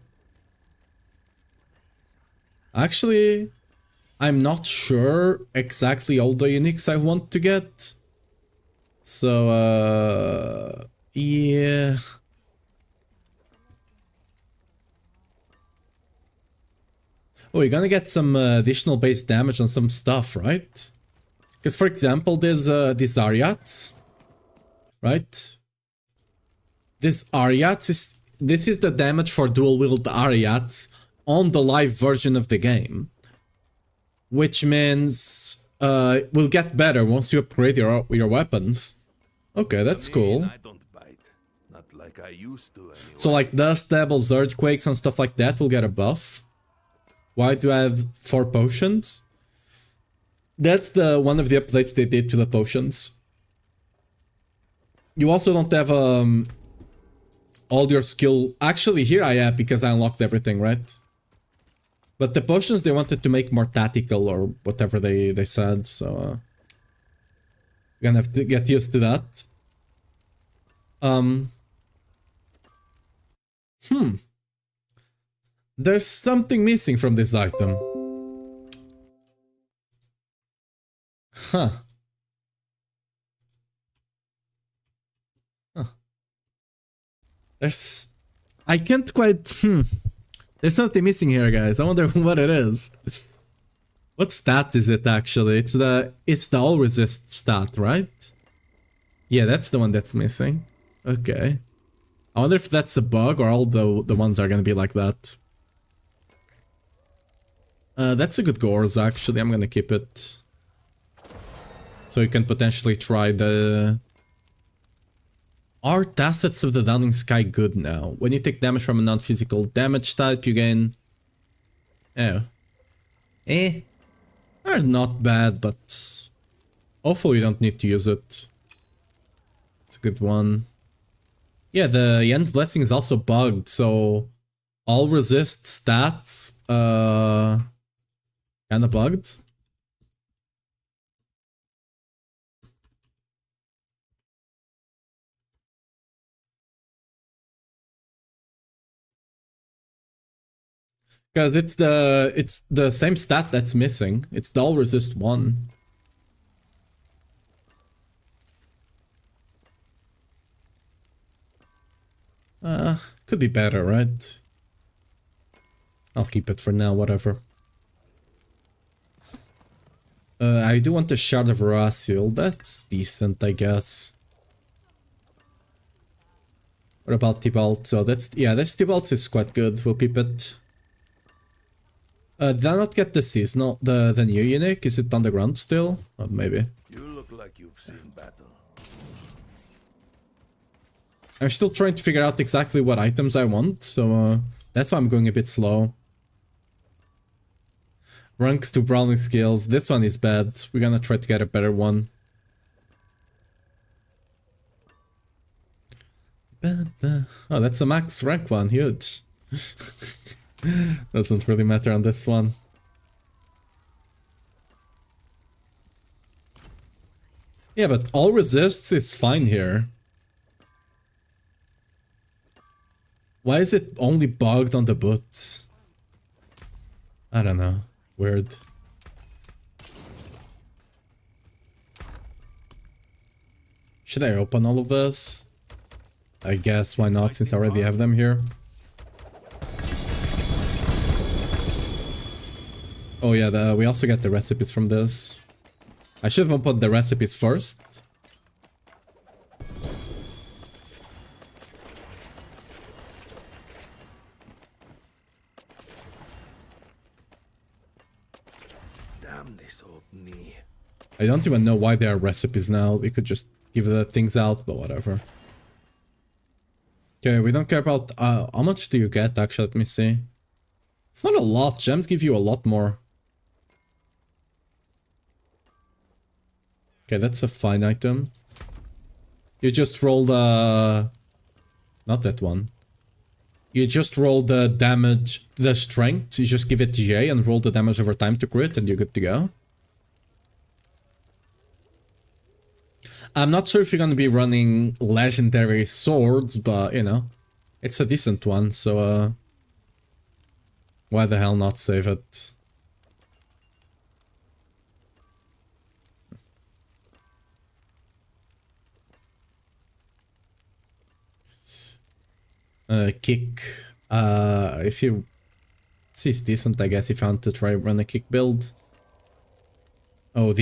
Actually, I'm not sure exactly all the uniques I want to get. So, yeah. Oh, you're gonna get some additional base damage on some stuff, right? Because, for example, there's these Ariats, right? This Ariats is... This is the damage for dual-wield Ariats on the live version of the game. Which means will get better once you upgrade your weapons. Okay, that's cool. I don't bite. Not like I used to anyway. So like dust devils, earthquakes and stuff like that will get a buff. Why do I have 4 potions? That's the one of the updates they did to the potions. You also don't have all your skill. Actually, here I have because I unlocked everything, right? But the potions they wanted to make more tactical or whatever they said, so you're gonna have to get used to that. There's something missing from this item. Huh. There's... I can't quite... There's something missing here, guys. I wonder what it is. What stat is it, actually? It's the all resist stat, right? Yeah, that's the one that's missing. Okay. I wonder if that's a bug or all the ones are gonna be like that. That's a good Gores, actually. I'm gonna keep it. So you can potentially try the... Are Tacets of the Downing Sky good now? When you take damage from a non-physical damage type, you gain... Oh. They're not bad, but... Hopefully you don't need to use it. It's a good one. Yeah, the Yen's Blessing is also bugged, so... All resist stats, kinda bugged. Because it's the same stat that's missing. It's the all resist 1. Could be better, right? I'll keep it for now, whatever. I do want the Shard of Raziel. That's decent, I guess. What about Tibalt? So that's... Yeah, this Tibalt is quite good. We'll keep it. Did I not get the seasonal, the new unique? Is it on the ground still? Oh, maybe. You look like you've seen battle. I'm still trying to figure out exactly what items I want, so that's why I'm going a bit slow. Ranks to brawling skills. This one is bad. We're gonna try to get a better one. Oh, that's a max rank one. Huge. Doesn't really matter on this one. Yeah, but all resists is fine here. Why is it only bugged on the boots? I don't know. Weird. Should I open all of this? I guess, why not, since I already have them here. Oh yeah, we also get the recipes from this. I should have opened the recipes first. Damn this old knee. I don't even know why there are recipes now. We could just give the things out, but whatever. Okay, we don't care about... how much do you get, actually? Let me see. It's not a lot. Gems give you a lot more. Okay, that's a fine item. You just roll the... Not that one. You just roll the damage, the strength. You just give it J and roll the damage over time to crit and you're good to go. I'm not sure if you're gonna be running legendary swords, but, you know, it's a decent one, so, why the hell not save it? Kick. If you... This is decent, I guess, if I want to try run a kick build. Oh,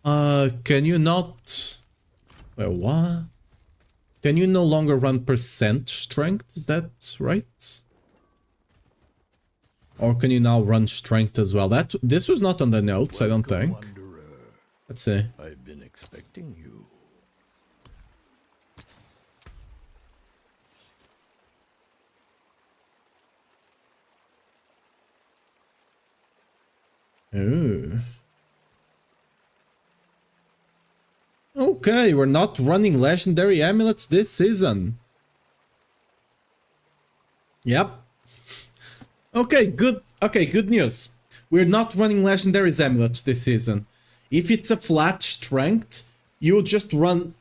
oh! Can you not... Wait, what? Can you no longer run percent strength? Is that right? Or can you now run strength as well? This was not on the notes, I don't think. Wanderer. Let's see. I've been expecting you. Ooh. Okay, we're not running legendary amulets this season. Yep. Okay, good. Okay, good news. We're not running legendary amulets this season. If it's a flat strength, you just run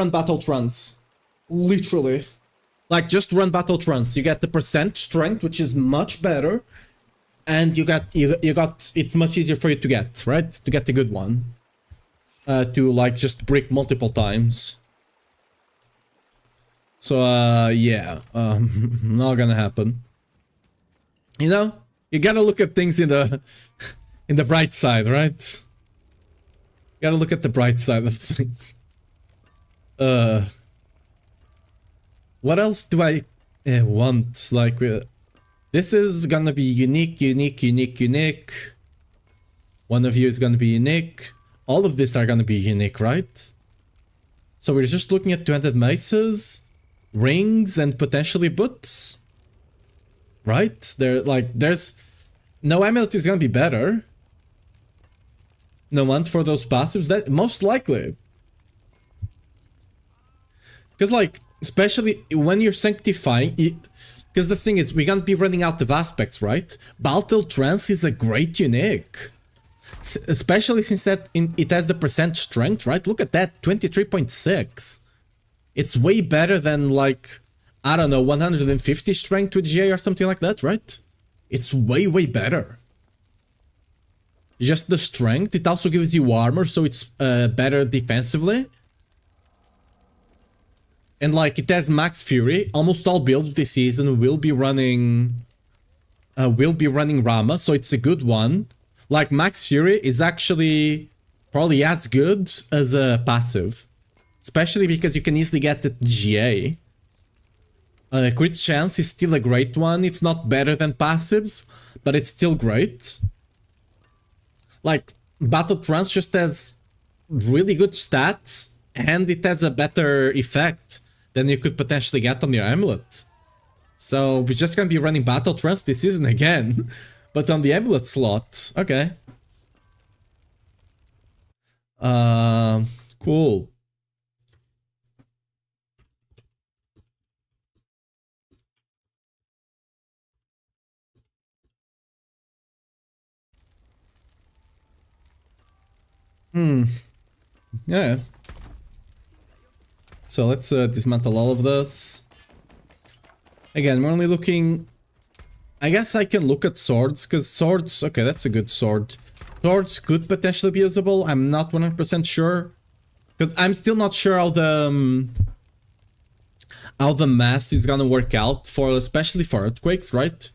battle trance. Literally. Like, just run battle trance. You get the percent strength, which is much better. And you got it's much easier for you to get, right? To get the good one. To like just brick multiple times. So yeah, not gonna happen. You know, you gotta look at things in the bright side, right? You gotta look at the bright side of things. What else do I want? Like, this is gonna be unique. One of you is gonna be unique. All of these are gonna be unique, right? So we're just looking at 200 maces, rings, and potentially boots. Right? There's no amulet is gonna be better. No one for those passives, that most likely. Because like, especially when you're sanctifying, because the thing is, we're gonna be running out of aspects, right? Battle Trance is a great unique. Especially since it has the percent strength, right? Look at that, 23.6. It's way better than like, I don't know, 150 strength with GA or something like that, right? It's way better. Just the strength, it also gives you armor, so it's better defensively. And like, it has max fury. Almost all builds this season will be running Rama, so it's a good one. Like, max fury is actually probably as good as a passive. Especially because you can easily get the GA. Crit chance is still a great one. It's not better than passives, but it's still great. Like, Battle Trance just has really good stats, and it has a better effect than you could potentially get on your amulet. So we're just gonna be running Battle Trance this season again, but on the amulet slot. Okay. Cool. Yeah. So let's dismantle all of this. Again, we're only looking... I guess I can look at swords, because swords... Okay, that's a good sword. Swords could potentially be usable. I'm not 100% sure. Because I'm still not sure how the math is gonna work out, especially for earthquakes, right?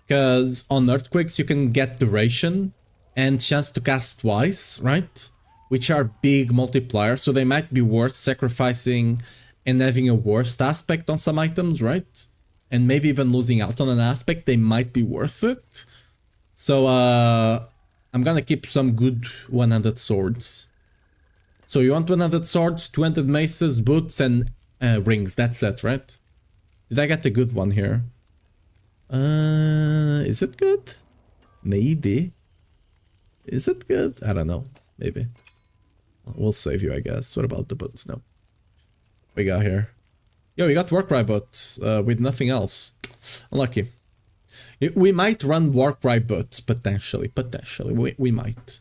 Because on earthquakes you can get duration and chance to cast twice, right? Which are big multipliers, so they might be worth sacrificing and having a worst aspect on some items, right? And maybe even losing out on an aspect, they might be worth it. So I'm gonna keep some good 100 swords. So you want 100 swords, 200 maces, boots, and rings. That's it, right? Did I get a good one here? Is it good? Maybe. Is it good? I don't know. Maybe. We'll save you, I guess. What about the boots? No. We got here. Yo, we got Warcry boots with nothing else. Unlucky. We might run Warcry boots, potentially. Potentially. We might.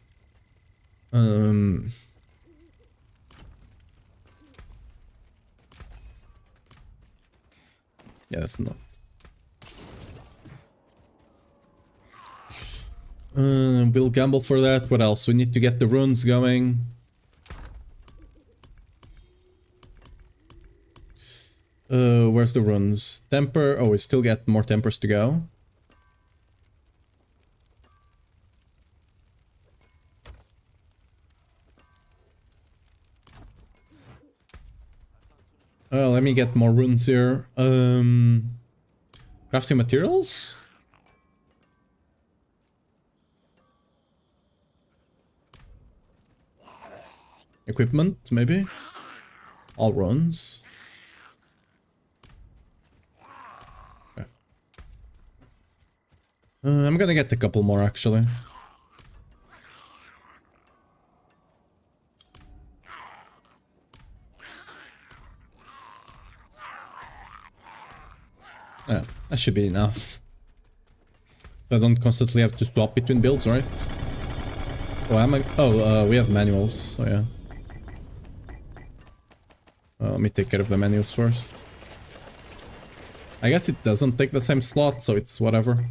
Yeah, that's not. We'll gamble for that. What else? We need to get the runes going. where's the runes? Temper. Oh, we still get more tempers to go. Let me get more runes here. Crafting materials? Equipment, maybe? All runes. Okay. I'm gonna get a couple more, actually. Yeah, that should be enough. I don't constantly have to swap between builds, right? Oh, we have manuals. Oh, yeah. Let me take care of the manuals first. I guess it doesn't take the same slot, so it's whatever.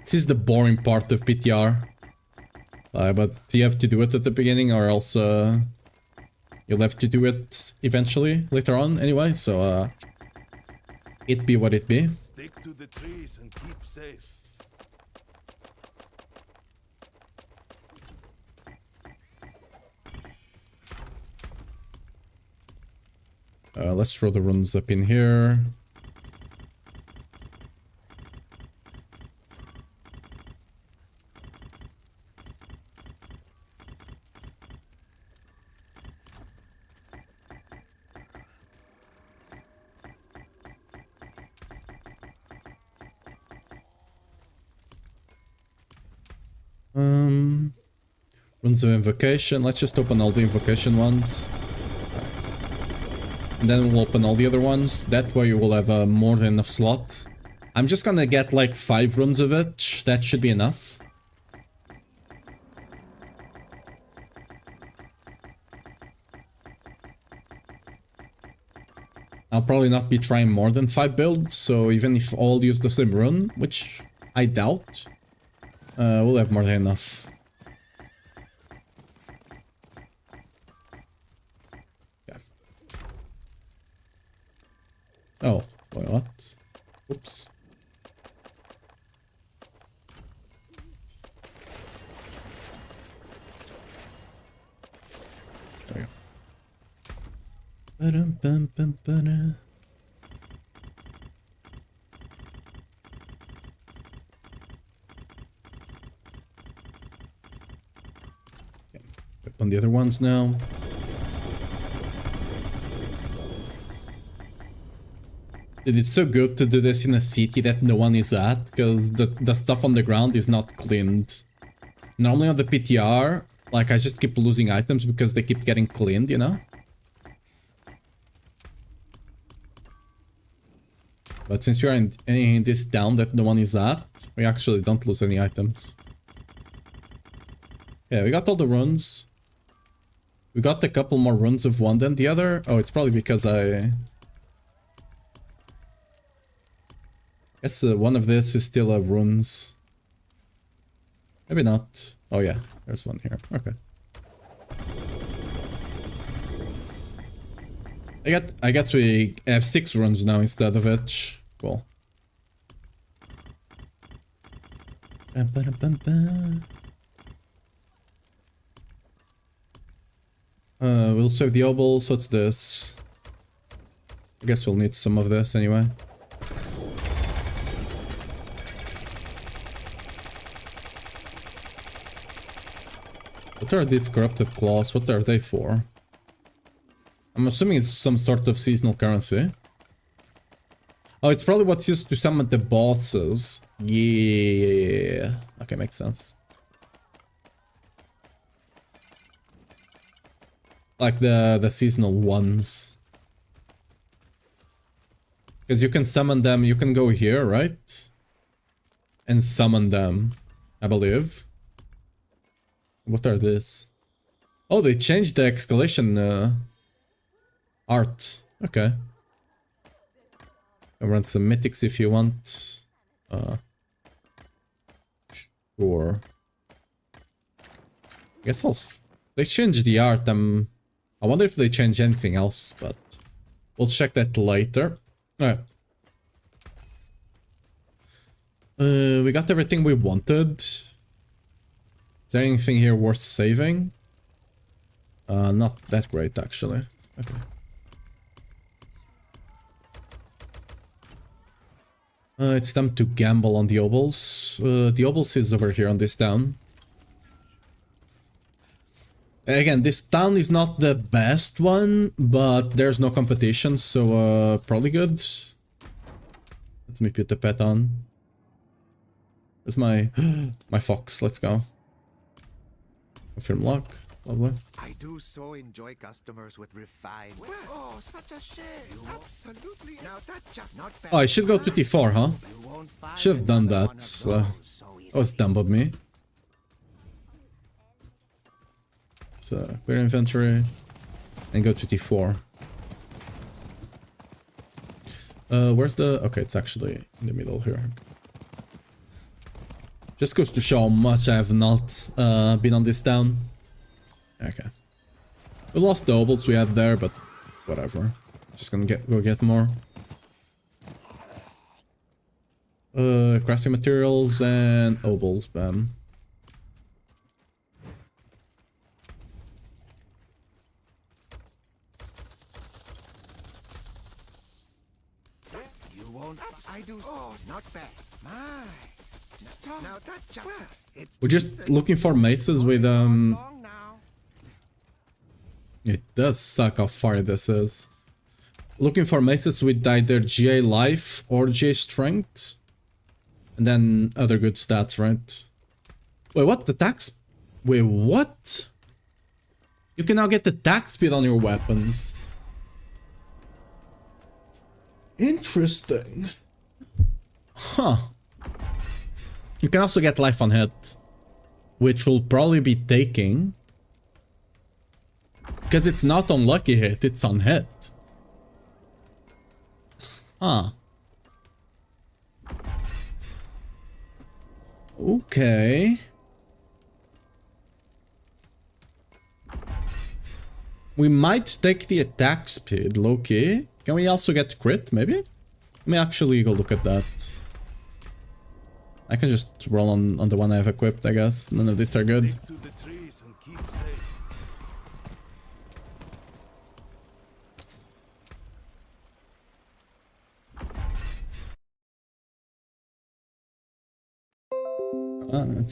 This is the boring part of PTR. But you have to do it at the beginning, or else you'll have to do it eventually, later on, anyway, so it be what it be. Stick to the trees and keep safe. Let's throw the runes up in here. Runes of invocation. Let's just open all the invocation ones. And then we'll open all the other ones. That way you will have more than enough slot. I'm just gonna get like 5 runes of it. That should be enough. I'll probably not be trying more than 5 builds, so even if all use the same rune, which I doubt, we'll have more than enough. Yeah. Oh, wait, what? Oops. There we go. Ba-dum-bum-bum-ba-da. On the other ones now. Dude, it's so good to do this in a city that no one is at, because the stuff on the ground is not cleaned. Normally on the PTR, like, I just keep losing items because they keep getting cleaned, you know? But since we are in this town that no one is at, we actually don't lose any items. Yeah, we got all the runes. We got a couple more runes of one than the other. Oh, it's probably because I guess one of this is still a runes. Maybe not. Oh yeah, there's one here. Okay. I guess we have 6 runes now instead of it. Cool. We'll save the obol, so it's this. I guess we'll need some of this anyway. What are these corrupted claws? What are they for? I'm assuming it's some sort of seasonal currency. Oh, it's probably what's used to summon the bosses. Yeah. Okay, makes sense. Like the seasonal ones. Because you can summon them, you can go here, right? And summon them, I believe. What are these? Oh, they changed the escalation art. Okay. I'll run some mythics if you want. Sure. Guess they changed the art. I wonder if they change anything else, but We'll check that later. Alright. We got everything we wanted. Is there anything here worth saving? Not that great, actually. Okay. It's time to gamble on the obols. The obols is over here on this town. Again, this town is not the best one, but there's no competition, so probably good. Let me put the pet on. Where's my my fox? Let's go. Confirm lock. Lovely. I do so enjoy customers with refined. Oh, such a shame. Absolutely. Now that's just not bad. Oh, I should go to T4, huh? You won't find Should have done another that. one of those so That was dumb of me. So, clear inventory. And go to T4. Where's the... Okay, it's actually in the middle here. Just goes to show how much I have not been on this town. Okay. We lost the obols we had there, but whatever. Just gonna go get more. Crafting materials and obols, bam. You won't. I do. Oh, not bad. My. Now that's just. It's We're just looking for maces with long now. It does suck how far this is. Looking for maces with either GA life or GA strength. And then other good stats, right? Wait, what? The tax... Wait, what? You can now get the attack speed on your weapons. Interesting. Huh. You can also get life on hit. Which will probably be taking. Because it's not on lucky hit, it's on hit. Huh. Okay. We might take the attack speed, low-key. Can we also get crit, maybe? Let me actually go look at that. I can just roll on the one I have equipped, I guess. None of these are good. Stick to the trees and keep safe.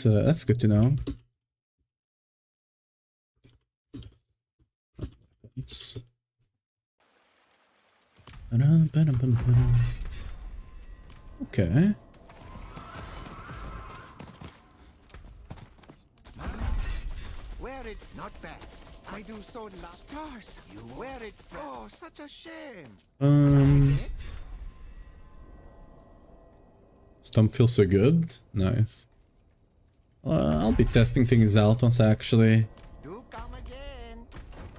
That's good to know. Oops. Okay. Wear it, not bad. I do so love stars. You wear it. Oh, such a shame. Stump feels so good. Nice. I'll be testing things out once I actually Do come again.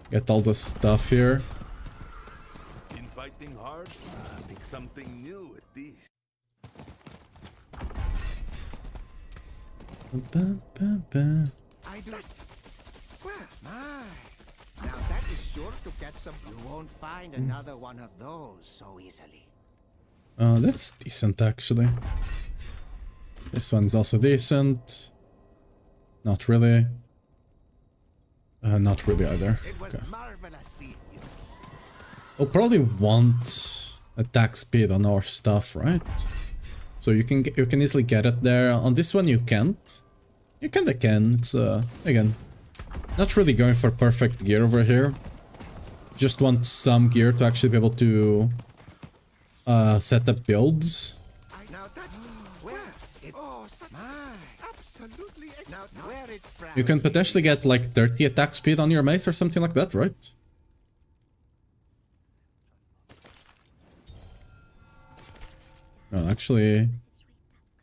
get all the stuff here. Been fighting hard? Think something new at least. I do. Well, my. Now that is sure to get some. You won't find another one of those so easily. That's decent actually. This one's also decent. Not really. Not really either. It was Okay. marvelous seeing you. We'll probably want attack speed on our stuff, right? So you can easily get it there. On this one you can't. You kinda can. It's again, not really going for perfect gear over here. Just want some gear to actually be able to set up builds. Now that. Well, it's. Oh, my. Absolutely. Now wear it. You can potentially get like 30 attack speed on your mace or something like that, right? No, actually,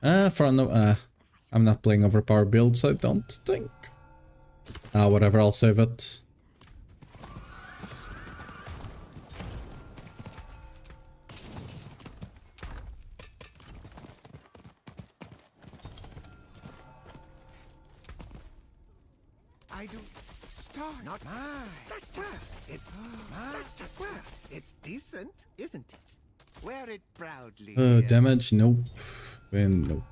I'm not playing overpowered builds, I don't think. Whatever, I'll save it. I do. tough. Not mine. That's tough. It's that's just well. It's decent, isn't it? Wear it proudly. dear. Damage, nope. And nope.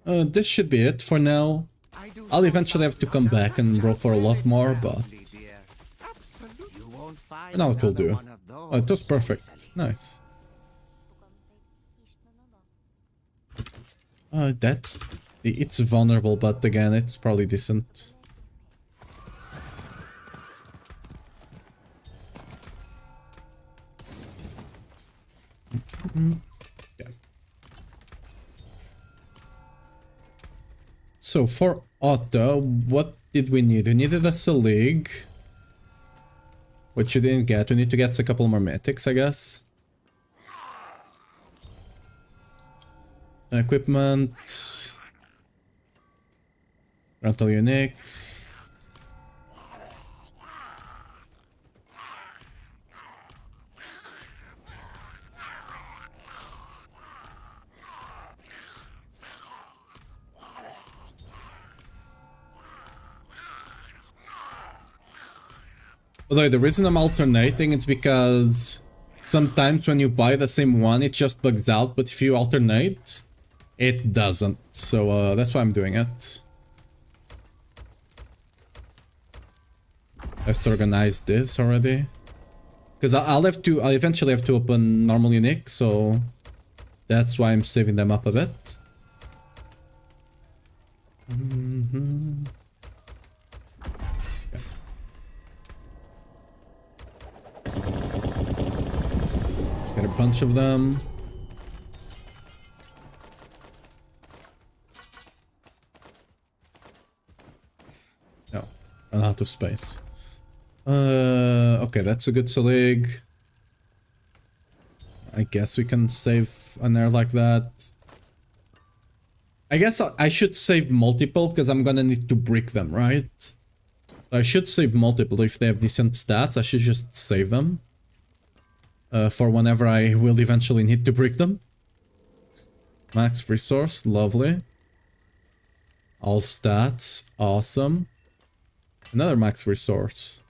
This should be it for now. I do I'll so eventually have to love come you. back and roll for a lot more, but Proudly, dear. Absolutely. You won't find now it will another do. one of those Oh, it was so perfect. easily. Nice. That's... It's vulnerable, but again, it's probably decent. Yeah. So for Otto, what did we need? We needed a Selig, which you didn't get. We need to get a couple more mythics, I guess. Equipment. Rental Unix. Although the reason I'm alternating is because sometimes when you buy the same one, it just bugs out, but if you alternate, it doesn't. So that's why I'm doing it. Let's organize this already. Because I'll eventually have to open normal Unix, so that's why I'm saving them up a bit. Get a bunch of them. No, run out of space. Okay, that's a good Selig. I guess we can save an air like that. I guess I should save multiple because I'm gonna need to brick them, right? I should save multiple if they have decent stats. I should just save them. For whenever I will eventually need to brick them. Max resource, lovely. All stats, awesome. Another max resource.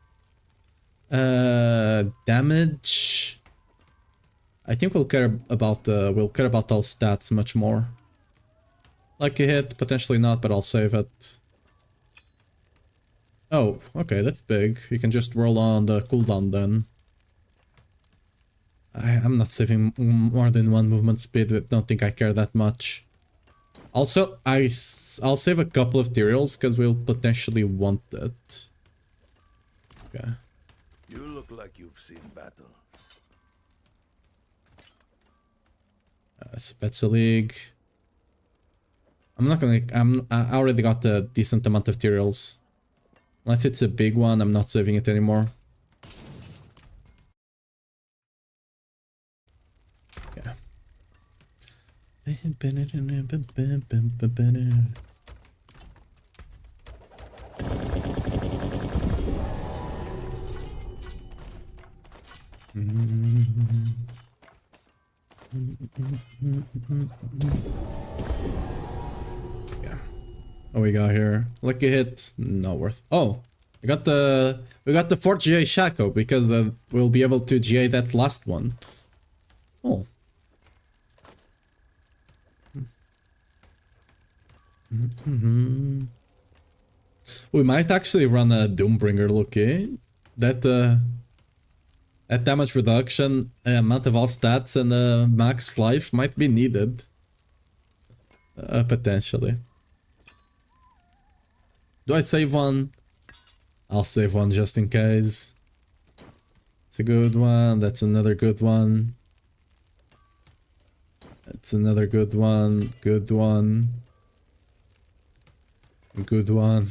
Damage. I think we'll care about all stats much more. Like a hit, potentially not, but I'll save it. Oh, okay, that's big. You can just roll on the cooldown then. I'm not saving more than one movement speed, but don't think I care that much. Also, I'll save a couple of materials because we'll potentially want it. Okay. You look like you've seen battle. Spetsa League. I'm not gonna... I already got a decent amount of materials. Unless it's a big one, I'm not saving it anymore. Yeah. Yeah. What we got here? Lucky hit, not worth. Oh, we got the 4th GA Shaco because we'll be able to GA that last one. Oh. We might actually run a Doombringer, Lucky. That damage reduction, amount of all stats, and max life might be needed. Potentially. Do I save one? I'll save one just in case. It's a good one. That's another good one. That's another good one. Good one. Good one.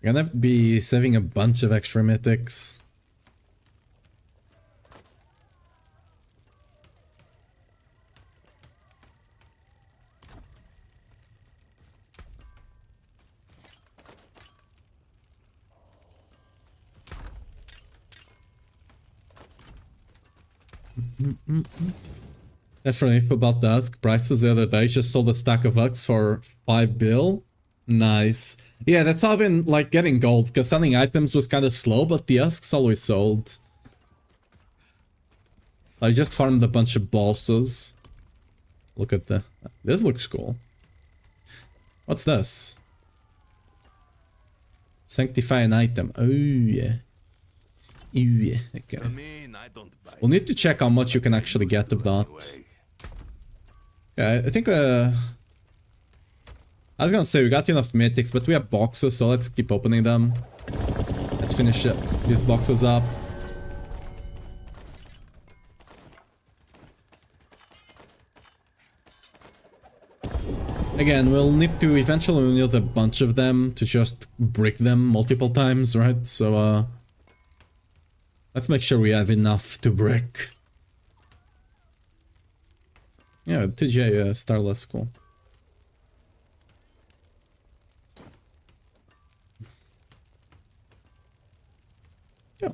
I'm gonna be saving a bunch of extra mythics. That's for info about the Husk prices the other day. Just sold a stack of Husks for 5 bill. Nice. Yeah, that's how I've been like getting gold, because selling items was kind of slow, but the Husks always sold. I just farmed a bunch of bosses. Look at the... This looks cool. What's this? Sanctify an item. Oh, yeah. Ooh, yeah. Okay. I mean, I don't buy We'll need to check how much you can actually get of that. anyway. Okay, I think, I was gonna say we got enough mythics, but we have boxes, so let's keep opening them. Let's finish these boxes up. Again, we'll need to eventually need a bunch of them to just brick them multiple times, right? So, let's make sure we have enough to brick. Yeah, TJ Starless, cool. Yeah.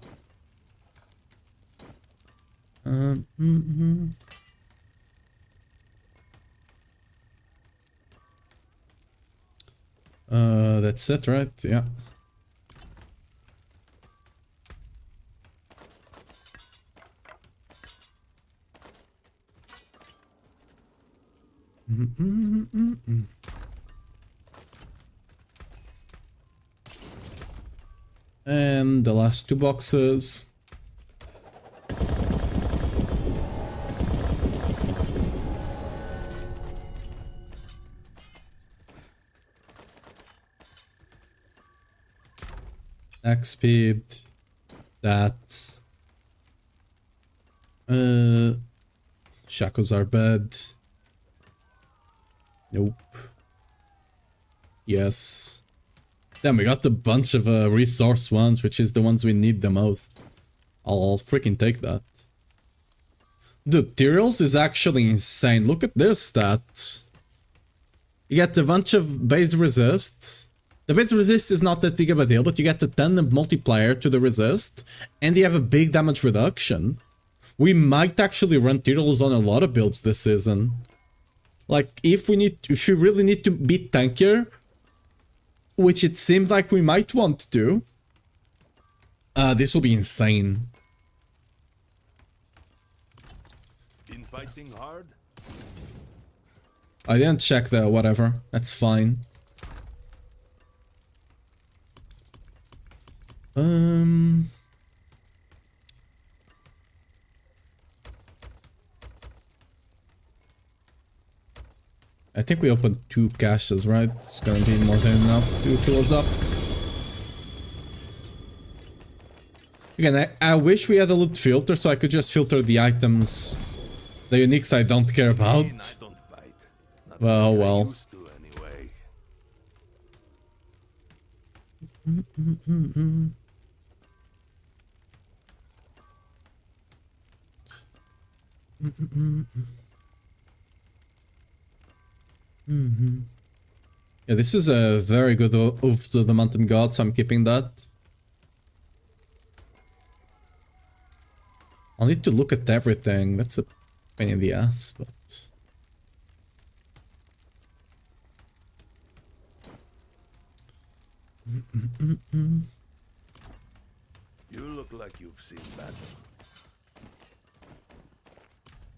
That's it, right? Yeah. And the last 2 boxes. Axe speed. That's... Shackles are bad. Nope. Yes. Damn, we got a bunch of resource ones, which is the ones we need the most. I'll freaking take that. Dude, Tyrells is actually insane. Look at their stats. You get a bunch of base resist. The base resist is not that big of a deal, but you get the 10 multiplier to the resist, and you have a big damage reduction. We might actually run Tyrells on a lot of builds this season. Like, if we really need to beat tankier, which it seems like we might want to, this will be insane. Been fighting hard? I didn't check the whatever. That's fine. I think we opened 2 caches, right? It's gonna be more than enough to fill us up. Again, I wish we had a loot filter so I could just filter the items. The uniques I don't care I mean, about. I don't bite. Not Well, like I well. used to anyway. Yeah, this is a very good Oath to the Mountain God, so I'm keeping that. I'll need to look at everything. That's a pain in the ass, but... You look like you've seen battle.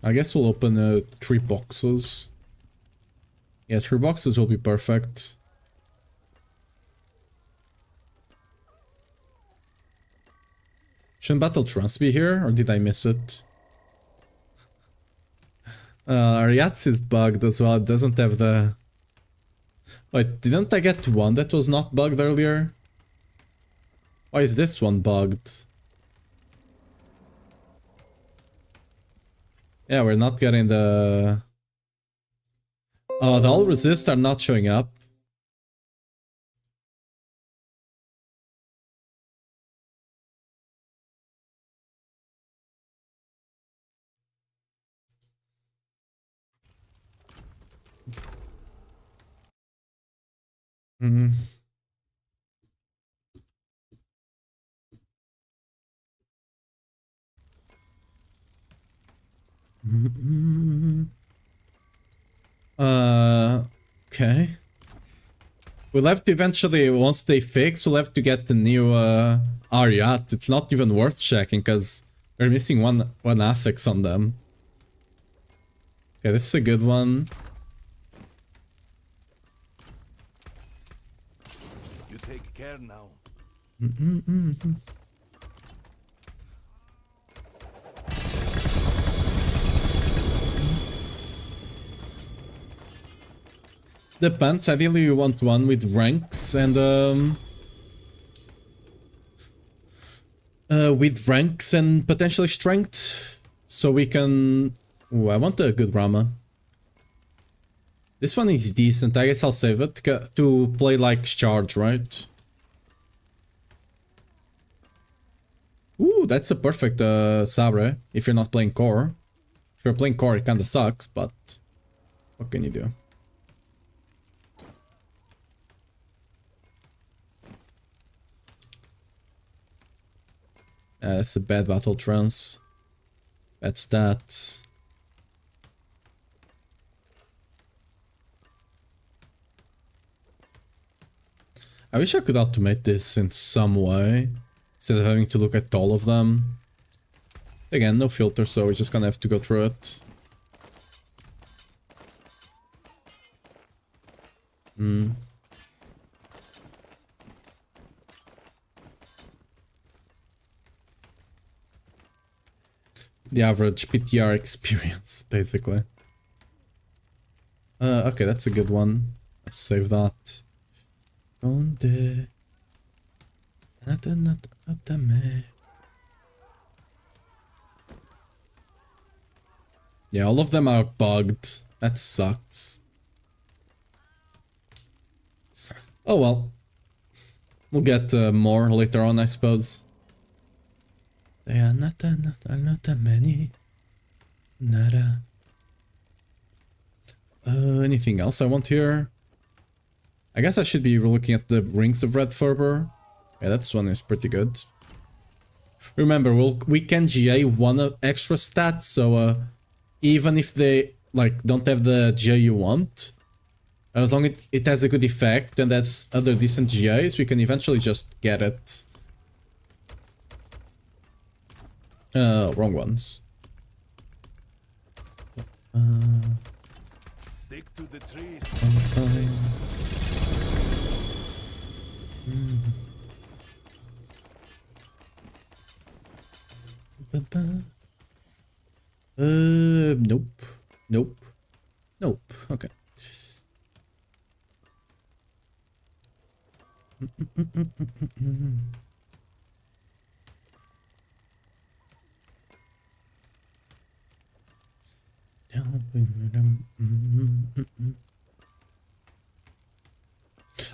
I guess we'll open 3 boxes. Yeah, 3 boxes will be perfect. Shouldn't Battle Trance be here, or did I miss it? Ariats is bugged as well, it doesn't have the... Wait, didn't I get one that was not bugged earlier? Why is this one bugged? Yeah, we're not getting the... the all resist are not showing up. Mm-hmm. Okay. We'll have to eventually, once they fix, we'll have to get the new Ariat. It's not even worth checking because we're missing one affix on them. Okay, this is a good one. You take care now. Depends. Ideally, you want one with ranks and potentially strength, so we can. Ooh, I want a good Rama. This one is decent. I guess I'll save it to play like charge, right? Ooh, that's a perfect Sabre if you're not playing core. If you're playing core, it kinda sucks, but what can you do? That's a bad battle trance. Bad stats. I wish I could automate this in some way, instead of having to look at all of them. Again, no filter, so we're just gonna have to go through it. The average PTR experience, basically. Okay, that's a good one. Let's save that. Yeah, all of them are bugged. That sucks. Oh well. We'll get more later on, I suppose. They are not many. Nada. Anything else I want here? I guess I should be looking at the Rings of Red Fervor. Yeah, that one is pretty good. Remember, we can GA one extra stat, so even if they like don't have the GA you want, as long as it has a good effect and that's other decent GAs, we can eventually just get it. Wrong ones. Stick to the trees. Nope. Nope. Nope. Okay.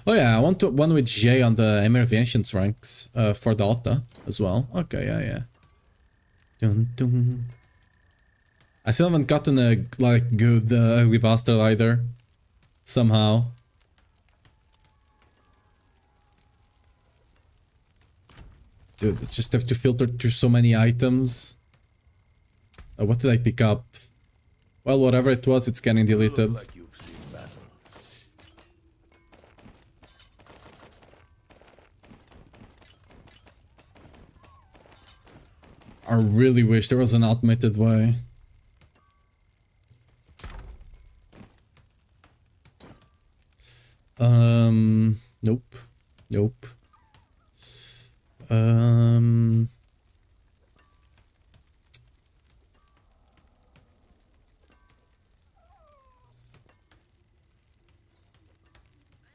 Oh yeah, I want one with J on the Emir of the Ancients ranks for the Otta as well. Okay, yeah. Dun, dun. I still haven't gotten a like good ugly bastard either. Somehow. Dude, I just have to filter through so many items. What did I pick up? Well, whatever it was, it's getting deleted. Like you've seen battle. I really wish there was an automated way. Nope. Nope.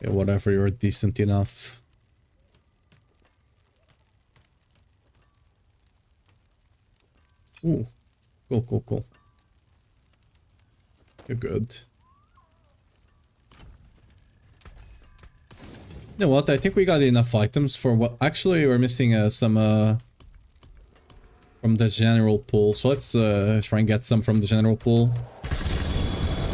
Yeah, whatever, you're decent enough. Ooh. Cool. You're good. You know what? I think we got enough items for what. Actually, we're missing some from the general pool. So let's try and get some from the general pool.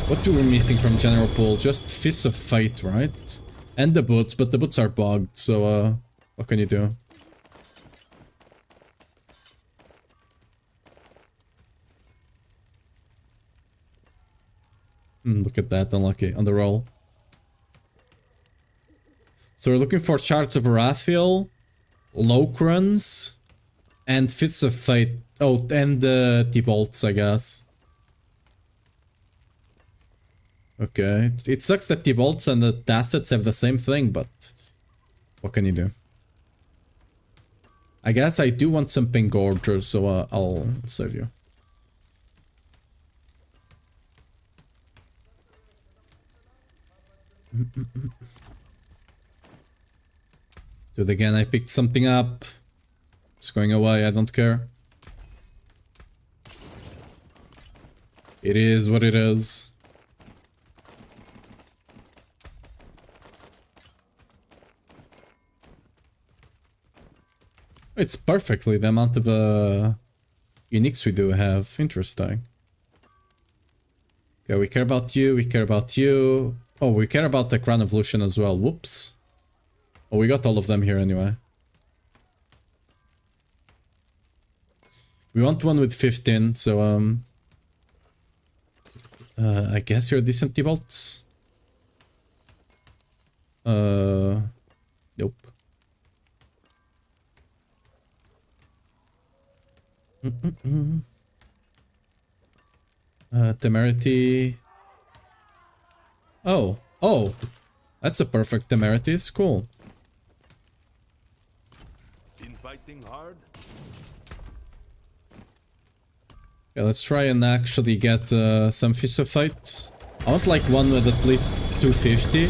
What do we missing from general pool? Just Fists of Fate, right? And the boots, but the boots are bugged. So what can you do? Look at that, unlucky on the roll. So we're looking for Shards of Arathiel, Locrons, and Fits of Fate. Oh, and T-Bolts, I guess. Okay. It sucks that T-Bolts and the Tacets have the same thing, but what can you do? I guess I do want some Pingorgers, so I'll save you. Do it again, I picked something up. It's going away, I don't care. It is what it is. It's perfectly the amount of uniques we do have. Interesting. Okay, we care about you, we care about you. Oh, we care about the Crown Evolution as well. Whoops. Oh, we got all of them here anyway. We want one with 15, so I guess you're decent T-Bolts. Nope. Temerity. Oh, that's a perfect Temerity. It's cool. In fighting hard, Yeah, let's try and actually get some Fist of Fight. I want like one with at least 250.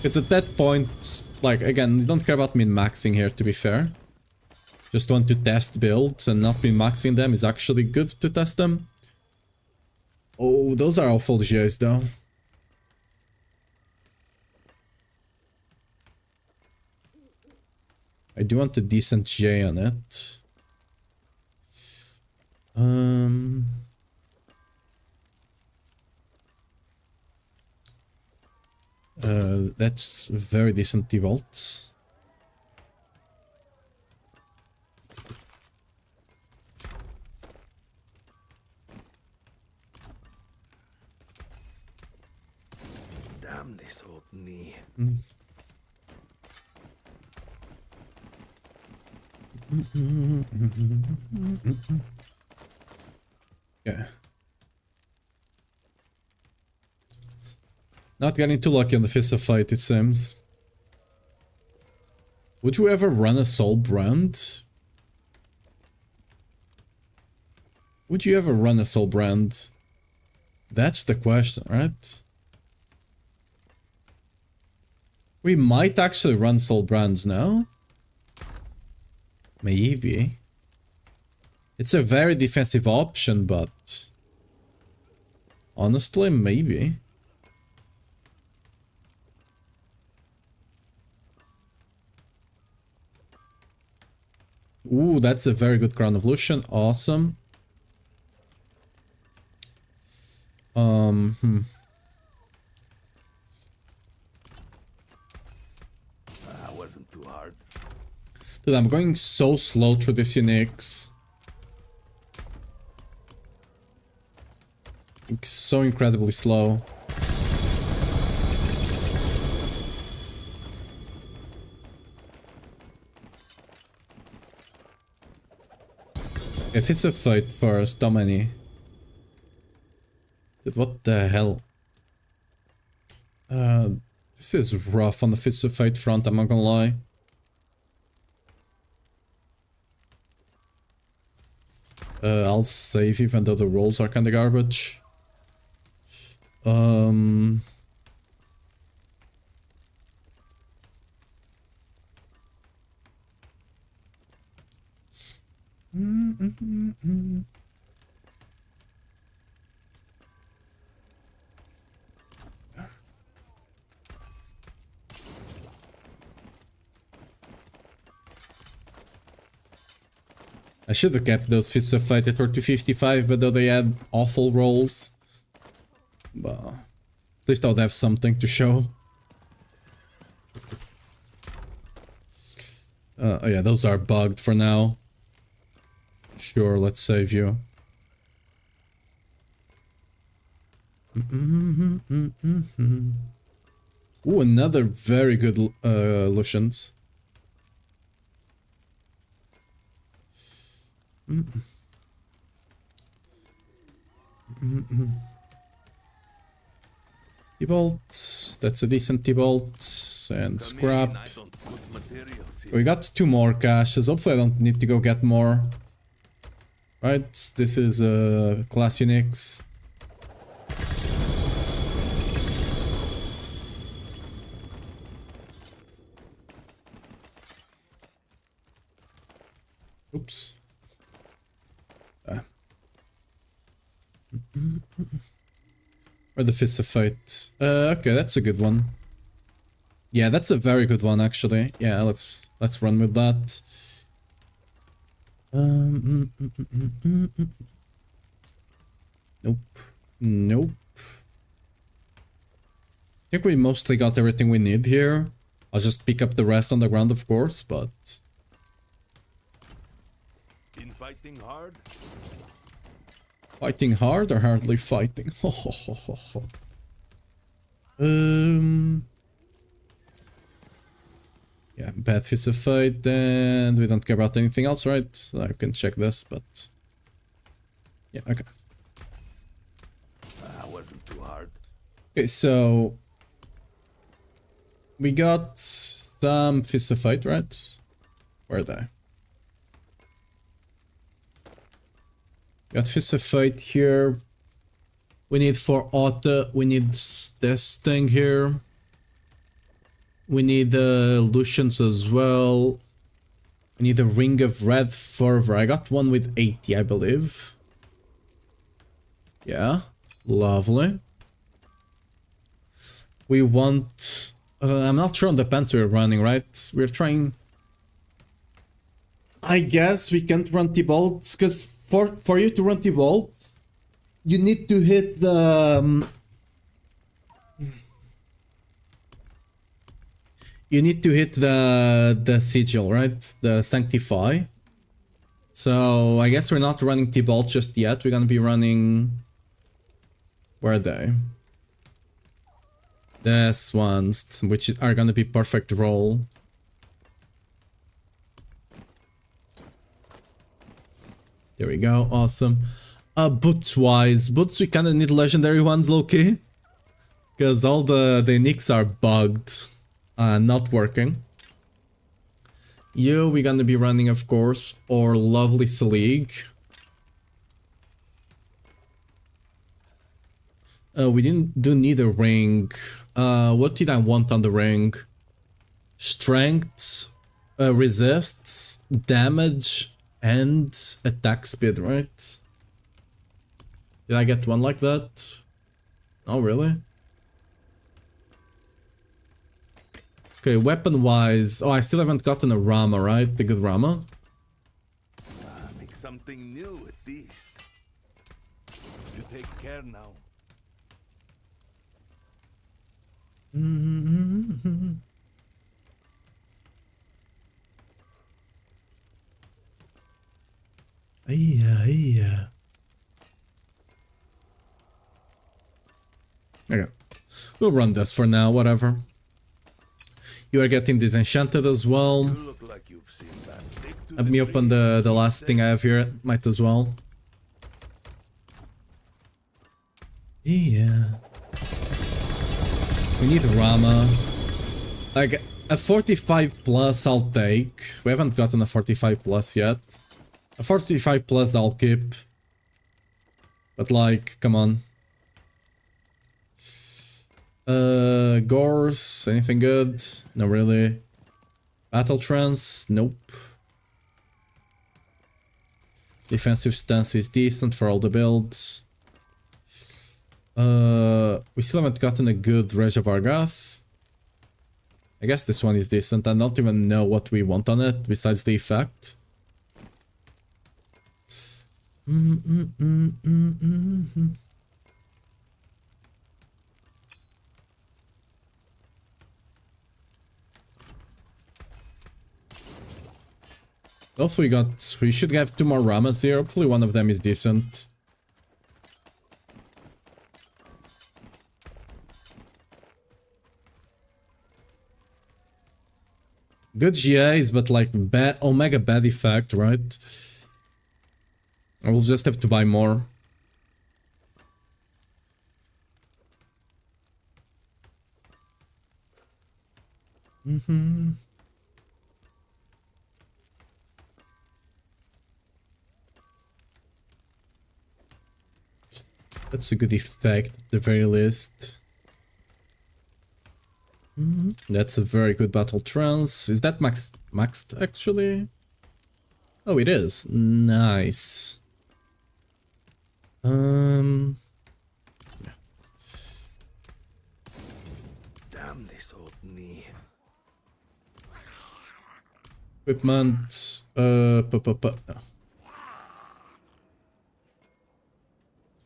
It's at that point, like, again, you don't care about min-maxing here, to be fair. Just want to test builds, and not min-maxing them is actually good to test them. Oh, those are awful GIs though. I do want a decent J on it. That's very decent T-Volts. damn this old knee. Yeah. Not getting too lucky on the Fist of Fight, it seems. Would you ever run a Soul Brand? Would you ever run a Soul Brand? That's the question, right? We might actually run Soul Brands now. Maybe. It's a very defensive option, but honestly, maybe. Ooh, that's a very good Crown Evolution. Awesome. Wasn't too hard. Dude, I'm going so slow through this uniques. It's so incredibly slow. If it's a fight first, how many? Dude, what the hell? This is rough on the Fist of Fate front, I'm not gonna lie. I'll save even though the rolls are kinda garbage. I should have kept those Fists of Fight at 255, but though they had awful rolls. But at least I'll have something to show. Oh yeah, those are bugged for now. Sure, let's save you. Ooh, another very good Lucians. T-bolt, that's a decent T-bolt, and scrap. I don't put materials here. We got 2 more caches, hopefully I don't need to go get more. Right, this is class Unix. Oops. Or the Fist of Fight. Okay, that's a good one. Yeah, that's a very good one actually. Yeah, let's run with that. Nope. Nope. I think we mostly got everything we need here. I'll just pick up the rest on the ground, of course, but... In fighting hard, Fighting hard or hardly fighting? Ho ho ho ho ho. Yeah, bad Fist of Fight, and we don't care about anything else, right? I can check this, but... Yeah, okay. wasn't too hard. Okay, so... We got some Fist of Fight, right? Where are they? Got Fist of Fight here. We need for auto, we need this thing here. We need Lucians as well. We need a Ring of Red Fervor. I got one with 80, I believe. Yeah, lovely. We want... I'm not sure on the pants we're running, right? We're trying... I guess we can't run T-bolts, because for you to run T-bolt, you need to hit the... You need to hit the sigil, right? The Sanctify. So I guess we're not running T-bolt just yet. We're gonna be running... Where are they? This ones, which are gonna be perfect roll. There we go, awesome. Boots wise, boots we kinda need legendary ones, low-key. Because all the nicks are bugged. Not working. You, we're gonna be running, of course, our lovely Selig. We do need a ring. What did I want on the ring? Strength, resists, damage, and attack speed, right? Did I get one like that? Oh, really? Okay, weapon-wise... Oh, I still haven't gotten a Rama, right? The good Rama? Make something new with these. You take care now. Yeah. Okay. We'll run this for now, whatever. You are getting disenchanted as well. You look like you've seen that. Stick to Let the me open tree. the last thing I have here. Might as well. Yeah. We need Rama. Like, a 45 plus I'll take. We haven't gotten a 45 plus yet. A 45 plus I'll keep. But like, come on. Gores, anything good? No, really. Battle trance? Nope. Defensive stance is decent for all the builds. We still haven't gotten a good Reg of Argath. I guess this one is decent. I don't even know what we want on it besides the effect. Hopefully we should have 2 more Ramas here. Hopefully one of them is decent. Good GAs, but like bad Omega bad effect, right? I will just have to buy more. That's a good effect at the very least. That's a very good battle trance. Is that maxed actually? Oh, it is. Nice. Damn this old knee. Equipment.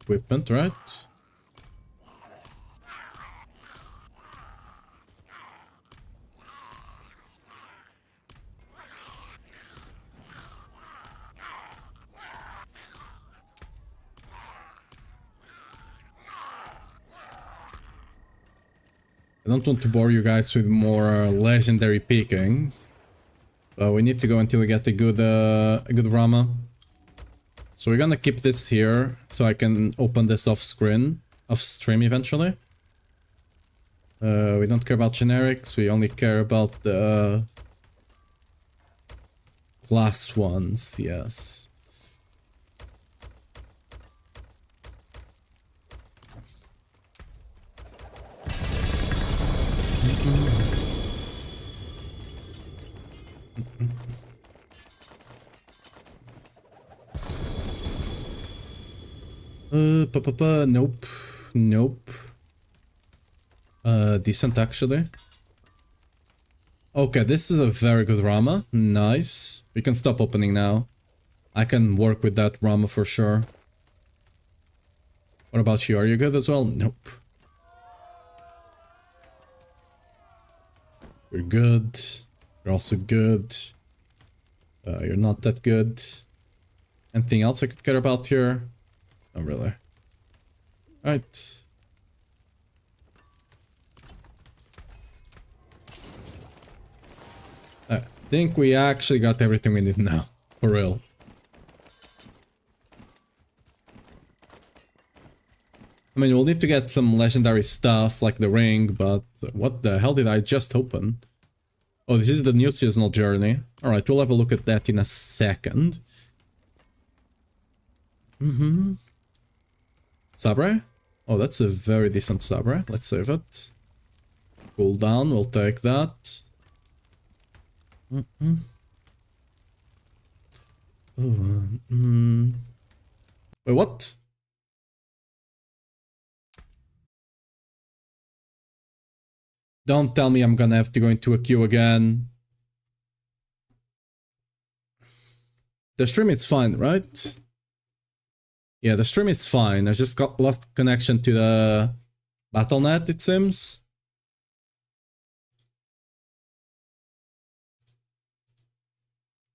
Equipment, right? I don't want to bore you guys with more legendary pickings, but we need to go until we get a good Rama. So we're gonna keep this here so I can open this off stream eventually. We don't care about generics, we only care about the class ones, yes. Nope. Nope. Decent actually. Okay, this is a very good Rama. Nice. We can stop opening now. I can work with that Rama for sure. What about you? Are you good as well? Nope. You're good. You're also good. You're not that good. Anything else I could care about here? Not really. Alright. I think we actually got everything we need now. For real. I mean, we'll need to get some legendary stuff like the ring, but what the hell did I just open? Oh, this is the new seasonal journey. Alright, we'll have a look at that in a second. Sabre? Oh, that's a very decent Sabre. Let's save it. Cool down, we'll take that. Wait, what? Don't tell me I'm gonna have to go into a queue again. The stream is fine, right? Yeah, the stream is fine. I just got lost connection to the BattleNet, it seems.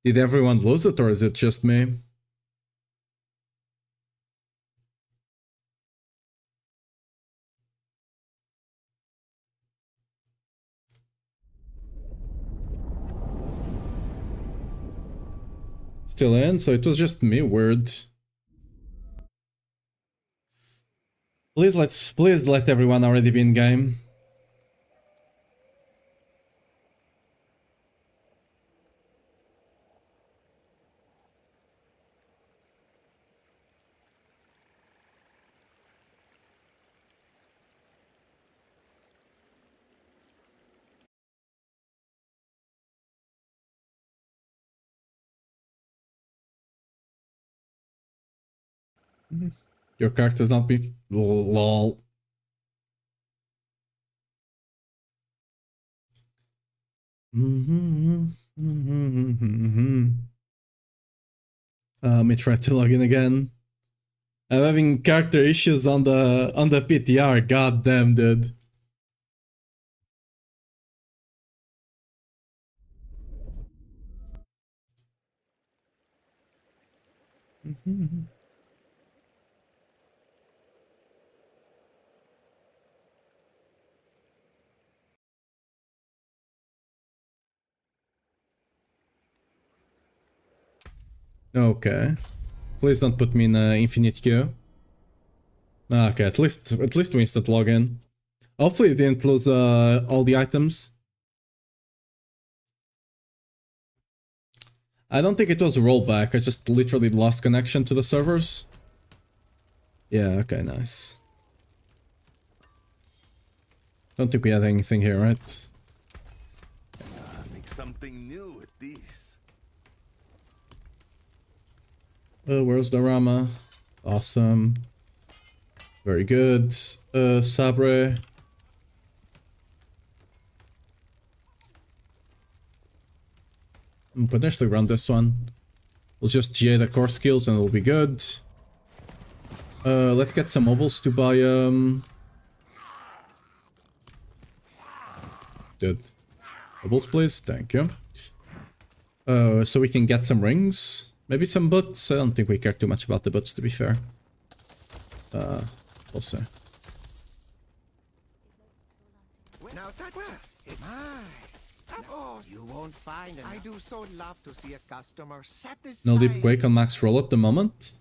Did everyone lose it or is it just me? Still in, so it was just me, weird. Please let everyone already be in game. Your character's not be lol. Let me try to log in again. I'm having character issues on the PTR. God damn, dude. Okay. Please don't put me in an infinite queue. Okay, at least we instant login. Hopefully it didn't lose all the items. I don't think it was a rollback, I just literally lost connection to the servers. Yeah, okay, nice. Don't think we had anything here, right? Make something new with these. Where's the Rama? Awesome. Very good. Sabre. Potentially run this one. We'll just GA the core skills and it'll be good. Let's get some mobiles to buy Good. Mobiles please, thank you. So we can get some rings. Maybe some boots. I don't think we care too much about the boots, to be fair. We'll see. Now that is my. Oh, you won't find it. I do so love to see a customer satisfied. No deep quake on max roll at the moment.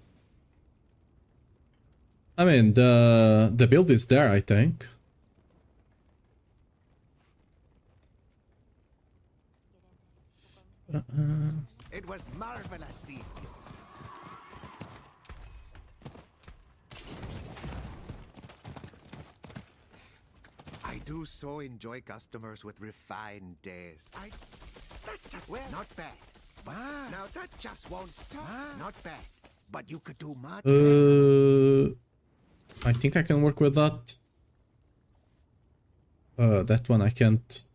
I mean, the build is there, I think. It was marvelous seeing you. I do so enjoy customers with refined tastes. That's just not bad. Now that just won't stop. Not bad. But you could do much better. I think I can work with that. That one I can't.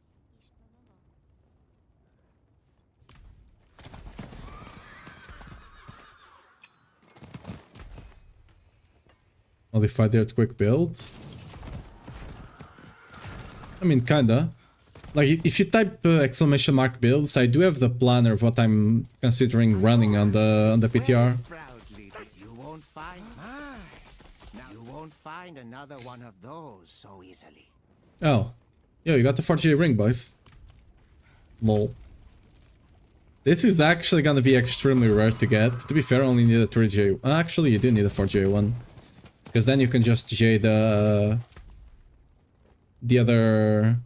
Modify the earthquake build. I mean, kinda. Like, if you type exclamation mark builds, I do have the planner of what I'm considering running on the PTR. Proudly, you won't find now you won't find another one of those so easily. Oh. Yo, you got the 4G ring, boys. Lol. This is actually gonna be extremely rare to get. To be fair, I only need a 3J. Actually, you do need a 4J one. Because then you can just J the other...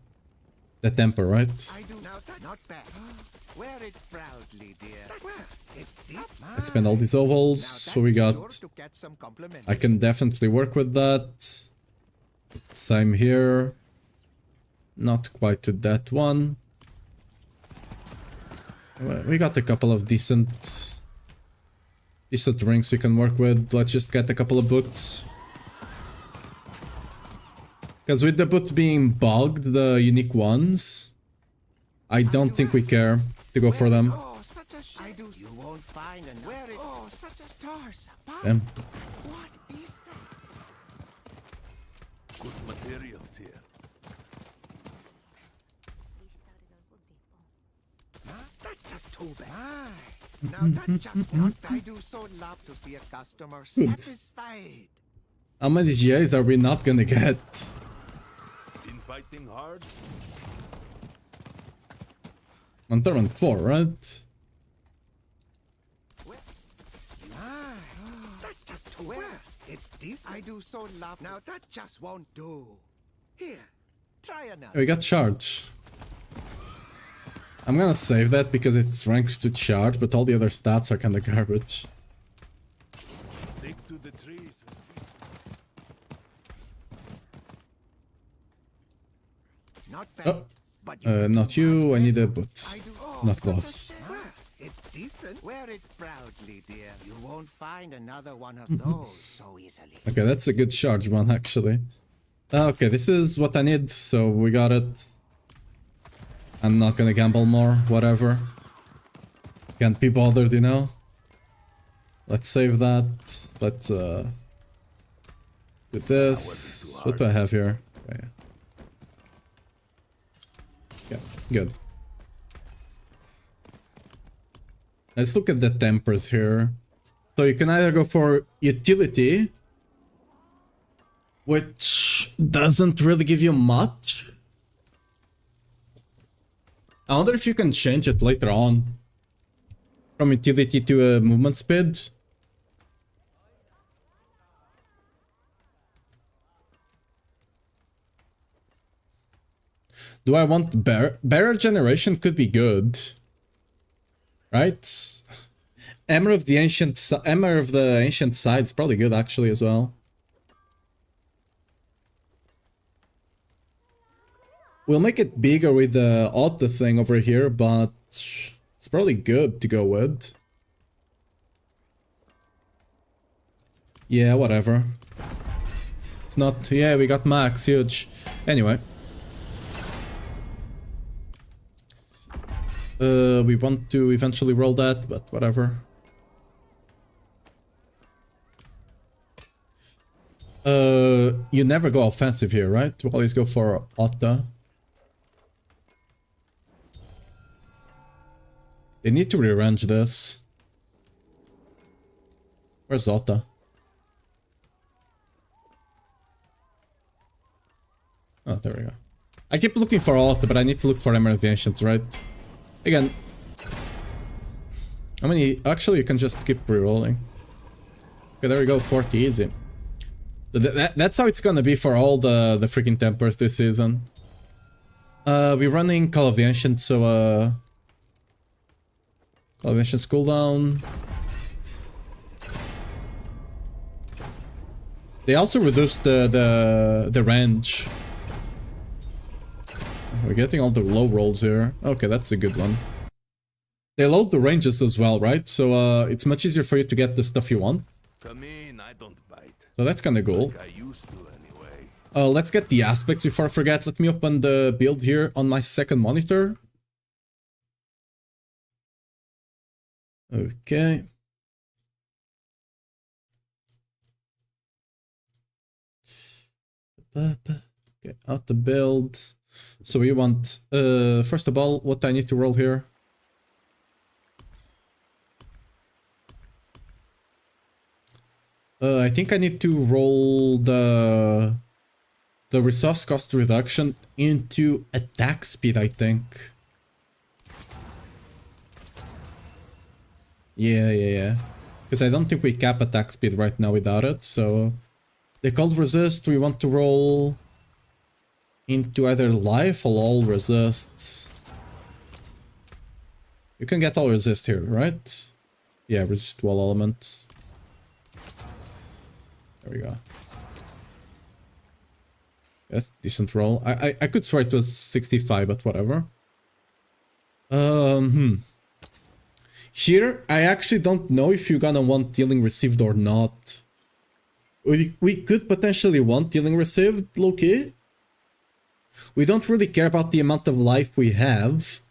the temper, right? I do now that not bad. Wear it proudly, dear. It's deep. Let's spend all these ovals. So we got... I can definitely work with that. Same here. Not quite to that one. We got a couple of decent rings we can work with. Let's just get a couple of boots. Because with the boots being bugged, the unique ones, I don't think we care to go for them. Oh, such a I do. You won't find an wear it. Oh, such a stars. Damn. What is that? Good materials here. That's just too bad. Now that's just not bad. I do so love to see a customer satisfied. How many GAs are we not gonna get? Been fighting hard? On turn 4, right? That's just too bad. It's this. I do so love. Now that just won't do. Here, try another. We got charge. I'm gonna save that because it's ranks to charge, but all the other stats are kinda garbage. Stick to the trees. Not bad. But Not you. I need a boots, I do. not gloves. It's decent. Wear it proudly, dear. You won't find another one of those so easily. Okay, that's a good charge one, actually. Okay, this is what I need, so we got it. I'm not gonna gamble more, whatever. Can't be bothered, you know? Let's save that. Let's, do this. What do I have here? Oh, yeah. Yeah, good. Let's look at the tempers here. So you can either go for utility, which doesn't really give you much. I wonder if you can change it later on. From utility to movement speed. Do I want barrier generation? Could be good, right? Emmer of the ancient side is probably good actually as well. We'll make it bigger with the auto thing over here, but it's probably good to go with. Yeah, whatever. It's not... Yeah, we got max, huge. Anyway. We want to eventually roll that, but whatever. You never go offensive here, right? You always go for auto. They need to rearrange this. Where's Otto? Oh, there we go. I keep looking for Otto, but I need to look for Emerald of the Ancients, right? Again. How many? Actually, you can just keep rerolling. Okay, there we go, 40 easy. That's how it's gonna be for all the freaking tempers this season. We're running Call of the Ancients, so Call of the Ancients cooldown. They also reduced the range. We're getting all the low rolls here. Okay, that's a good one. They load the ranges as well, right? So it's much easier for you to get the stuff you want. Come in, I don't bite. So that's kind of cool. Like I used to anyway. Let's get the aspects before I forget. Let me open the build here on my second monitor. Okay. Okay, out the build. So we want, first of all, what I need to roll here. I think I need to roll the resource cost reduction into attack speed, I think. Yeah. Because I don't think we cap attack speed right now without it, so... The cold resist, we want to roll into either life or all resists. You can get all resist here, right? Yeah, resist wall elements. There we go. That's decent roll. I could swear it was 65, but whatever. Here, I actually don't know if you're gonna want dealing received or not. We could potentially want dealing received, low-key. We don't really care about the amount of life we have.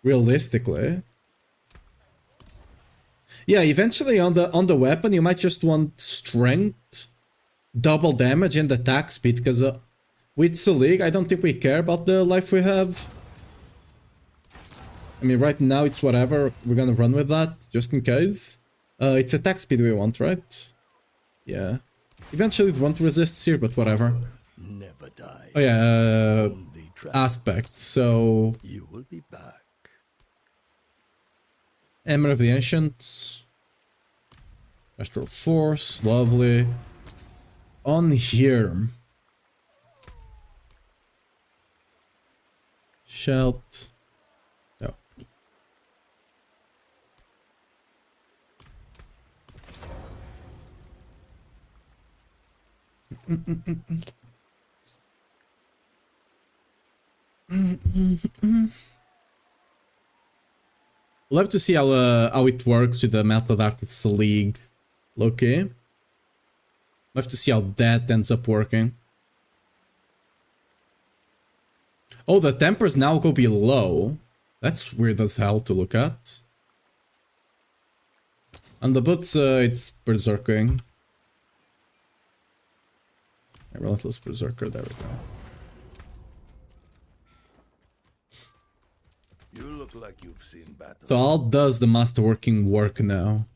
Realistically. Yeah, eventually on the weapon you might just want strength, double damage and attack speed, because with Selig I don't think we care about the life we have. I mean, right now it's whatever, we're gonna run with that, just in case. It's attack speed we want, right? Yeah. Eventually it won't resist here, but whatever. Never die. Oh yeah, Only try. aspect, so... You will be back. Ember of the Ancients. Astral Force, lovely. On here. Shout. No. Love to see how it works with the method art of Selig. Okay. Love to see how that ends up working. Oh, the tempers now go below. That's weird as hell to look at. On the boots, it's berserking. Relentless Berserker, there we go. You look like you've seen battle. So how does the masterworking work now?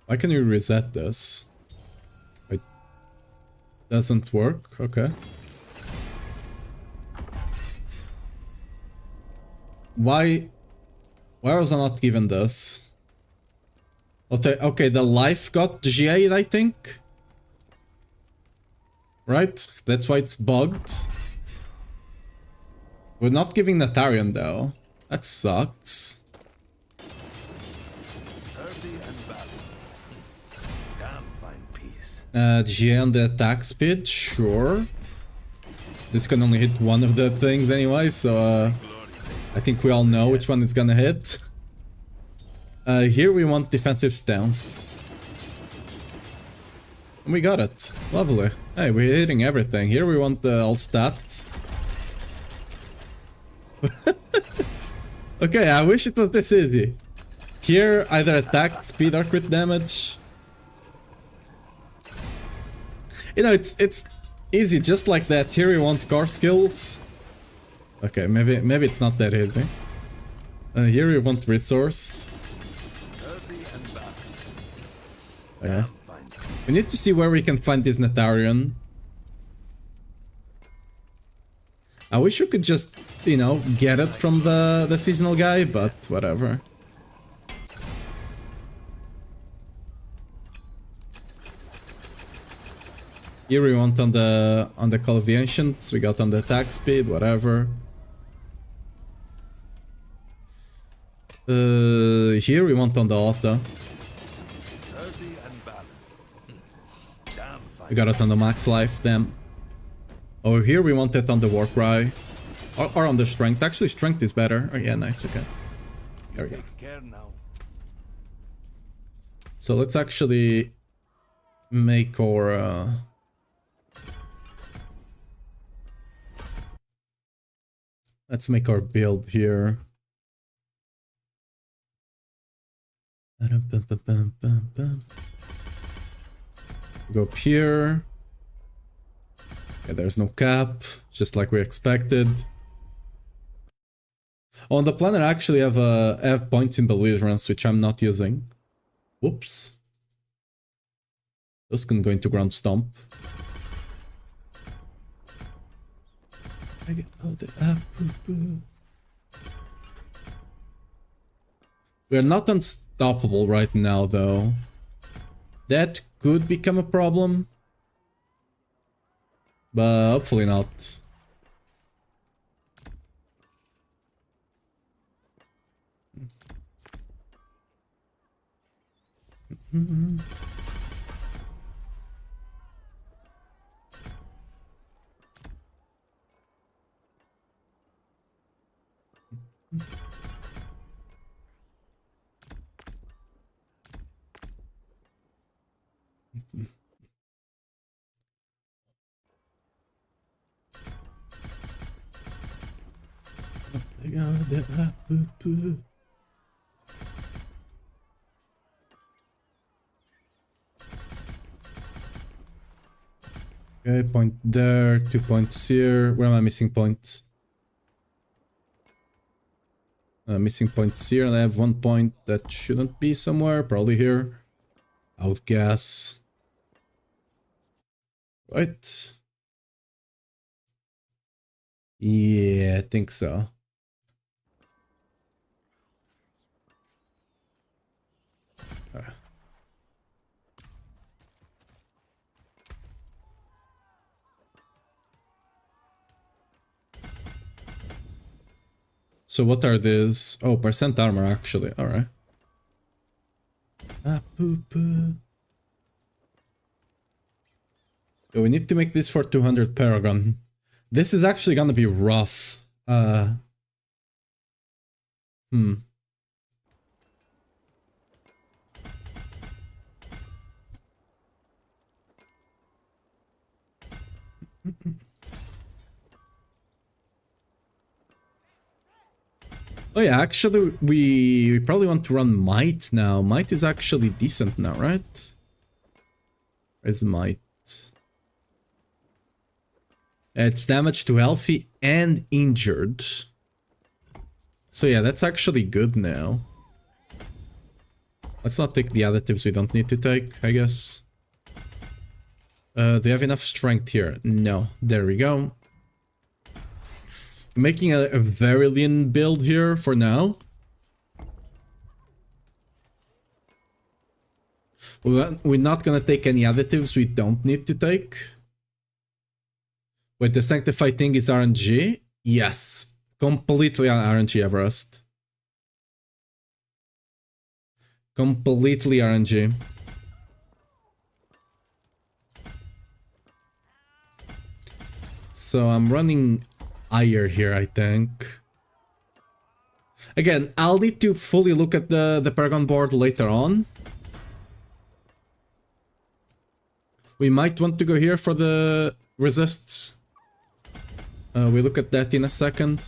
Why can you reset this? It doesn't work? Okay. Why was I not given this? Okay, the life got GA'd, I think. Right? That's why it's bugged. We're not giving Natarian though. That sucks. Sturdy and balanced. Damn fine piece. GA on the attack speed, sure. This can only hit one of the things anyway, so I think we all know which one is gonna hit. Here we want defensive stance. And we got it. Lovely. Hey, we're hitting everything. Here we want the all stats. Okay, I wish it was this easy. Here, either attack, speed, or crit damage. You know, it's easy just like that. Here we want core skills. Okay, maybe it's not that easy. Here we want resource. Sturdy and balanced. Yeah. Fine. We need to see where we can find this Natarian. I wish we could just, you know, get it from the seasonal guy, but whatever. Here we want on the Call of the Ancients, we got on the attack speed, whatever. Here we want on the auto. Sturdy and balanced. Damn fine. We got it on the max life, damn. Oh, here we want it on the war cry. Or on the strength. Actually, strength is better. Oh yeah, nice, okay. There we go. Take care now. So let's actually make our let's make our build here. Go up here. Yeah, there's no cap, just like we expected. On the planner, I actually have points in belligerence, which I'm not using. Whoops. Those can go into ground stomp. We're not unstoppable right now, though. That could become a problem. But hopefully not. Okay, point there, 2 points here. Where am I missing points? Missing points here, and I have 1 point that shouldn't be somewhere, probably here. I would guess. Right? Yeah, I think so. So what are these? Oh, percent armor actually. Alright. So we need to make this for 200 Paragon. This is actually gonna be rough. Oh yeah, actually we probably want to run Might now. Might is actually decent now, right? Where's Might? It's damage to healthy and injured. So yeah, that's actually good now. Let's not take the additives we don't need to take, I guess. Do you have enough strength here? No. There we go. making a very lean build here for now. We're not gonna take any additives we don't need to take. Wait, the sanctified thing is RNG? Yes. Completely RNG, Everest. Completely RNG. So I'm running Ire here, I think. Again, I'll need to fully look at the Paragon board later on. We might want to go here for the resists. We look at that in a second.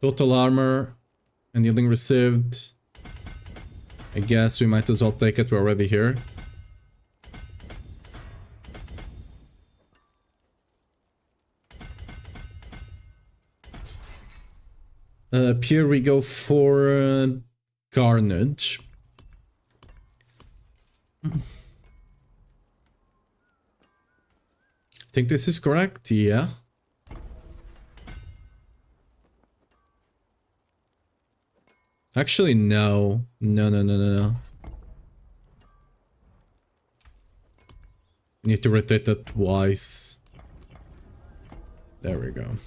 Total armor and healing received. I guess we might as well take it, we're already here. Here we go for Carnage. Think this is correct? Yeah. Actually, no. No. Need to rotate that twice. There we go.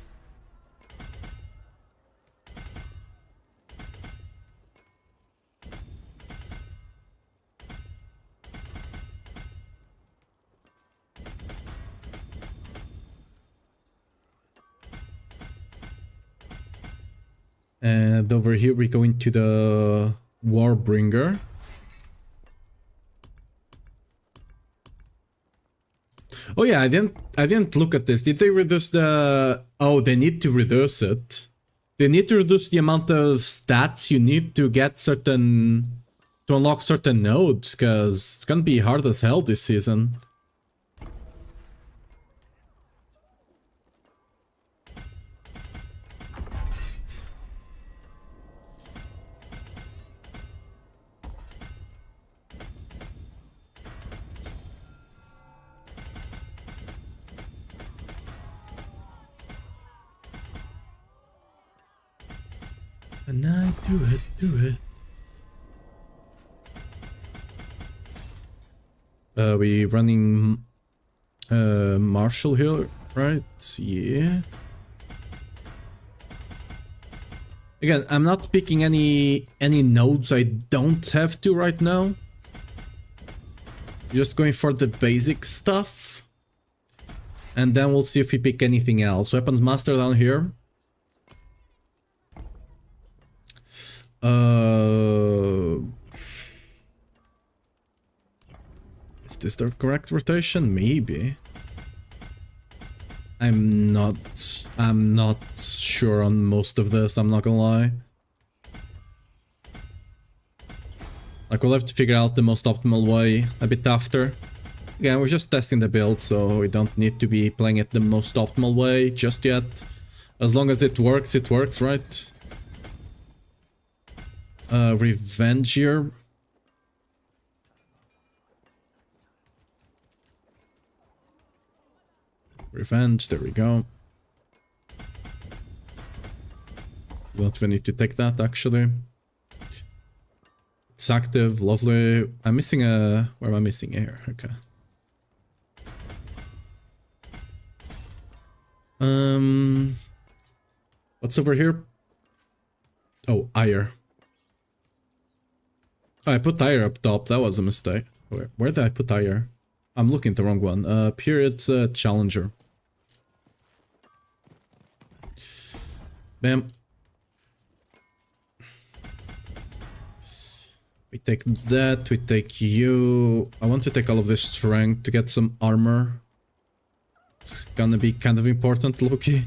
And over here we go into the Warbringer. Oh yeah, I didn't look at this. Did they reduce the... Oh, they need to reduce it. They need to reduce the amount of stats you need to get certain... to unlock certain nodes, because it's gonna be hard as hell this season. And I do it. We running Marshall here, right? Yeah. Again, I'm not picking any nodes I don't have to right now. Just going for the basic stuff. And then we'll see if we pick anything else. Weapons Master down here. Is this the correct rotation? Maybe. I'm not sure on most of this, I'm not gonna lie. Like, we'll have to figure out the most optimal way a bit after. Again, we're just testing the build, so we don't need to be playing it the most optimal way just yet. As long as it works, right? Revenge here. Revenge, there we go. We don't even need to take that, actually. It's active, lovely. I'm missing a... Where am I missing here? Okay. What's over here? Oh, Ire. Oh, I put Ire up top. That was a mistake. Where did I put Ire? I'm looking at the wrong one. Period Challenger. Bam. We take that. We take you. I want to take all of this strength to get some armor. It's gonna be kind of important, Loki.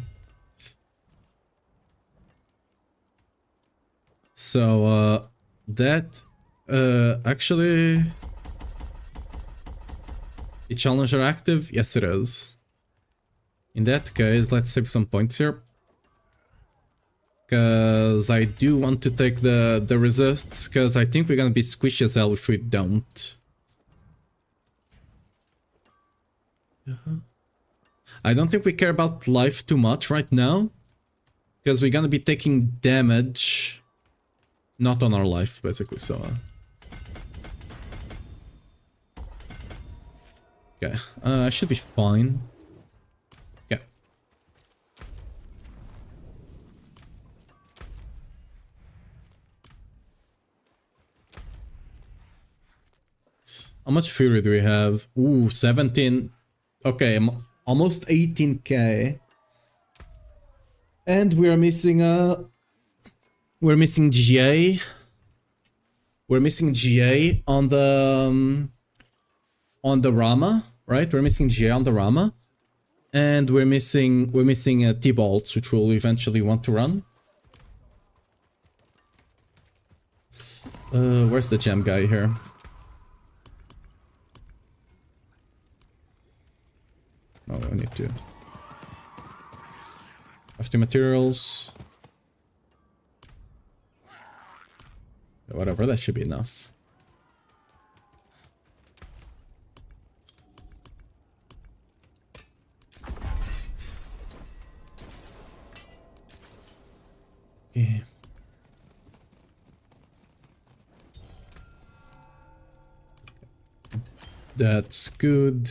So, that... actually... Is Challenger active? Yes, it is. In that case, let's save some points here. Because I do want to take the resists, because I think we're gonna be squishy as hell if we don't. I don't think we care about life too much right now, because we're gonna be taking damage, not on our life, basically. So, okay, I should be fine. Yeah. How much fury do we have? Ooh, 17. Okay, I'm almost 18k. And we're missing GA. We're missing GA on the Rama, right? We're missing GA on the Rama. And we're missing T-bolts, which we'll eventually want to run. Where's the gem guy here? No, I need to. After materials. Yeah, whatever, that should be enough. Yeah. That's good.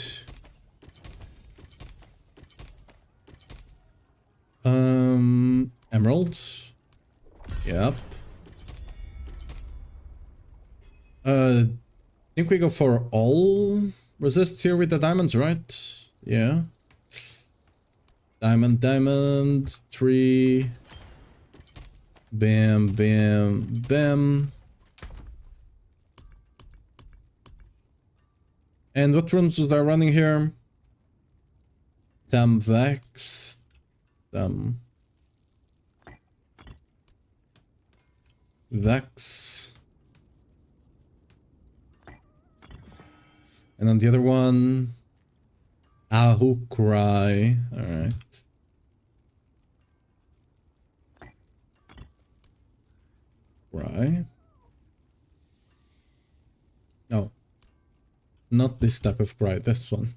Emerald. Yep. Think we go for all resists here with the diamonds, right? Yeah. Diamond, 3. Bam, bam, bam. And what runes are running here? Vex. Vex. And then the other one, Ahu Cry. Alright. Cry. No. Not this type of cry, this one.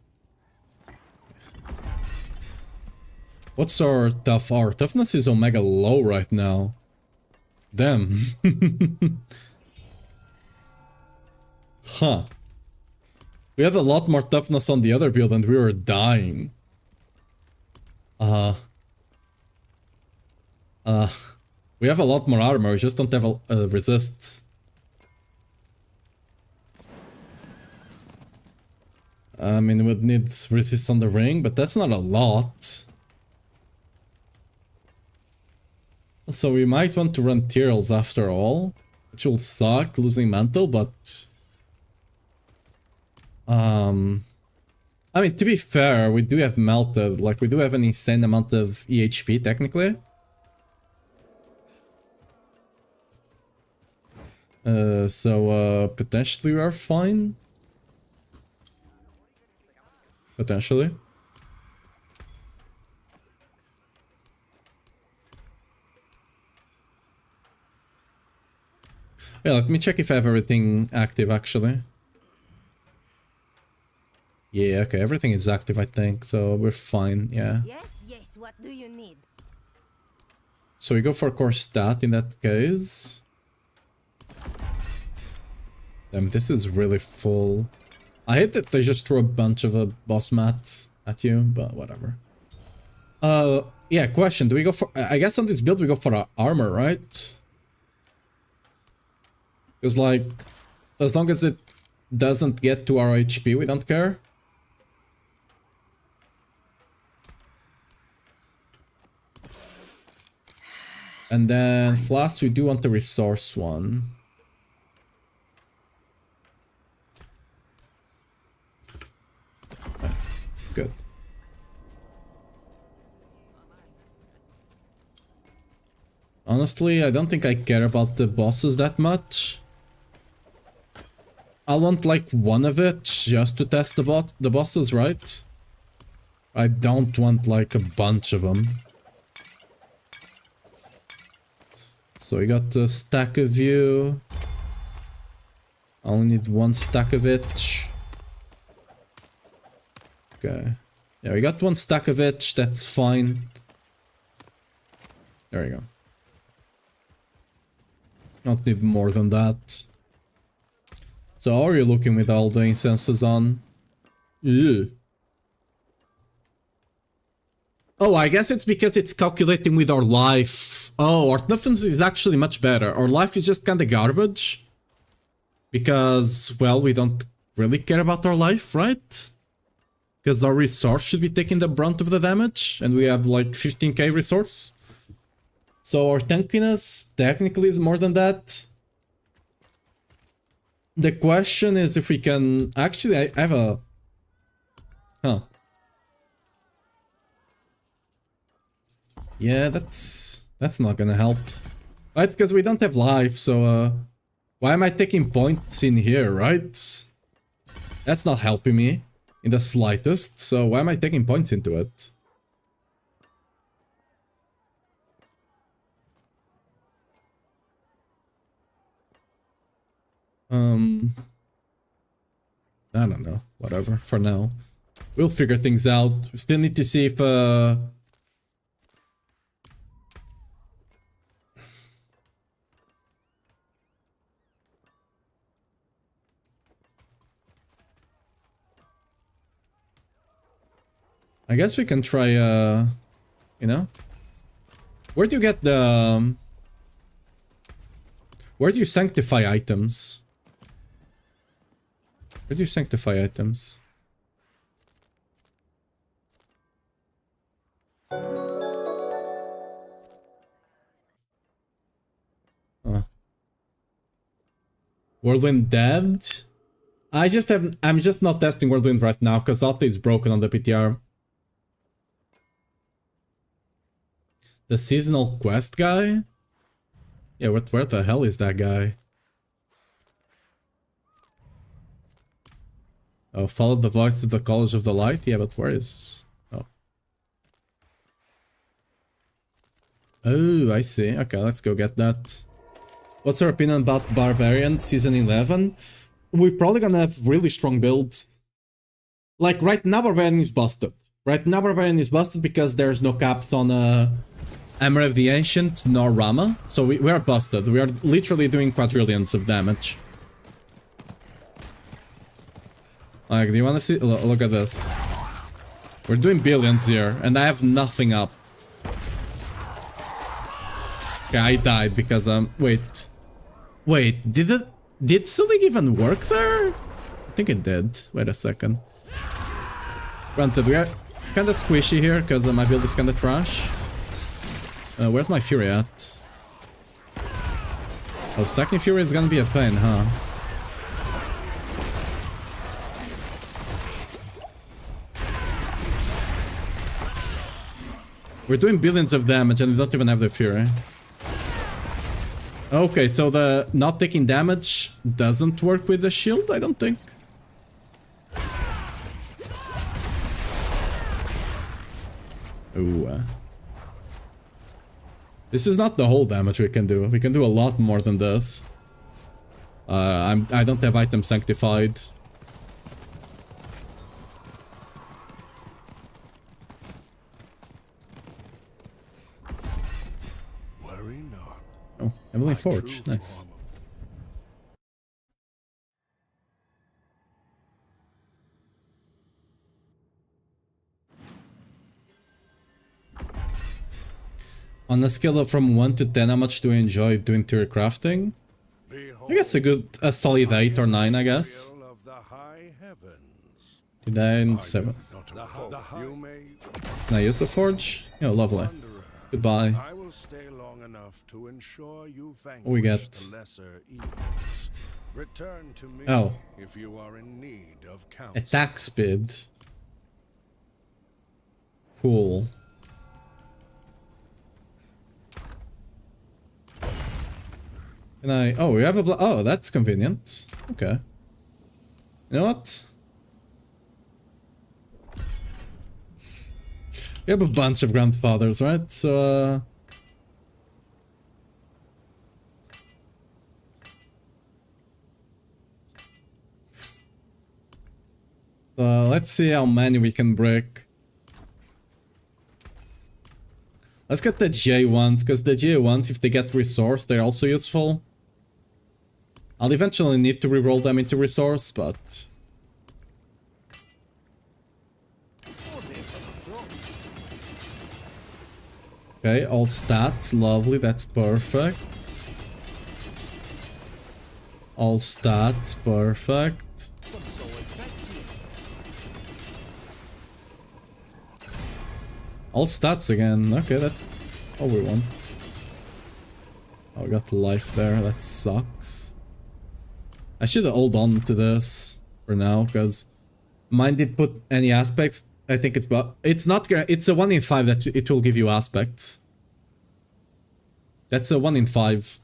What's our tough? Our toughness is omega low right now. Damn. Huh. We had a lot more toughness on the other build and we were dying. We have a lot more armor, we just don't have resists. I mean, we would need resist on the ring, but that's not a lot. So we might want to run Tyrells after all, which will suck, losing Mantle, but... I mean, to be fair, we do have Melted, like, we do have an insane amount of EHP, technically. So, potentially we are fine. Potentially. Yeah, let me check if I have everything active, actually. Yeah, okay, everything is active, I think, so we're fine, yeah. Yes, what do you need? So we go for core stat in that case. Damn, this is really full. I hate that they just throw a bunch of boss mats at you, but whatever. Yeah, question, do we go for... I guess on this build we go for armor, right? Because, like, as long as it doesn't get to our HP, we don't care. And then Flask, we do want the resource one. Okay, good. Honestly, I don't think I care about the bosses that much. I want like one of it just to test the bosses, right? I don't want like a bunch of them. So we got a stack of you. I only need one stack of it. Okay. Yeah, we got 1 stack of it. That's fine. There we go. Don't need more than that. So how are you looking with all the incenses on? Ew. Oh, I guess it's because it's calculating with our life. Oh, our toughness is actually much better. Our life is just kinda garbage. Because, well, we don't really care about our life, right? Because our resource should be taking the brunt of the damage. And we have like 15k resource. So our tankiness technically is more than that. The question is if we can... Actually, I have a... Huh. Yeah, that's not gonna help. Right, because we don't have life, so why am I taking points in here, right? That's not helping me in the slightest, so why am I taking points into it? I don't know, whatever, for now. We'll figure things out. We still need to see if I guess we can try, you know? Where do you get the... Where do you sanctify items? Where do you sanctify items? Whirlwind dead? I'm just not testing Whirlwind right now, because auto is broken on the PTR. The seasonal quest guy? Yeah, where the hell is that guy? Oh, follow the voice to the College of the Light? Yeah, but where is... Oh. Oh, I see. Okay, let's go get that. What's your opinion about Barbarian Season 11? We're probably gonna have really strong builds. Like, right now Barbarian is busted. Right now Barbarian is busted because there's no caps on Hammer of the Ancient nor Rama. So we are busted. We are literally doing quadrillions of damage. Like, do you wanna see? Look at this. We're doing billions here, and I have nothing up. Okay, I died because, wait. Wait, did Sulig even work there? I think it did. Wait a second. Granted, we are kinda squishy here, because my build is kinda trash. Where's my Fury at? Oh, stacking Fury is gonna be a pain, huh? We're doing billions of damage and we don't even have the Fury. Okay, so the not taking damage doesn't work with the shield, I don't think. Ooh. This is not the whole damage we can do. We can do a lot more than this. I don't have item sanctified. Worry not. Oh, Heavenly Forge. Nice. On a scale of from 1 to 10, how much do you enjoy doing tier crafting? I guess a solid 8 or 9, I guess. 9, 7. Can I use the forge? Yeah, lovely. Goodbye. What we get? Oh. Attack speed. Cool. Can I... Oh, we have a... Oh, that's convenient. Okay. You know what? We have a bunch of grandfathers, right? So, let's see how many we can break. Let's get the J ones, because the J ones, if they get resource, they're also useful. I'll eventually need to reroll them into resource, but... Okay, all stats, lovely, that's perfect. All stats, perfect. All stats again, okay, that's all we want. Oh, we got life there, that sucks. I should hold on to this for now, because mine did put any aspects. I think it's not gonna, it's a 1 in 5 that it will give you aspects. That's a 1 in 5.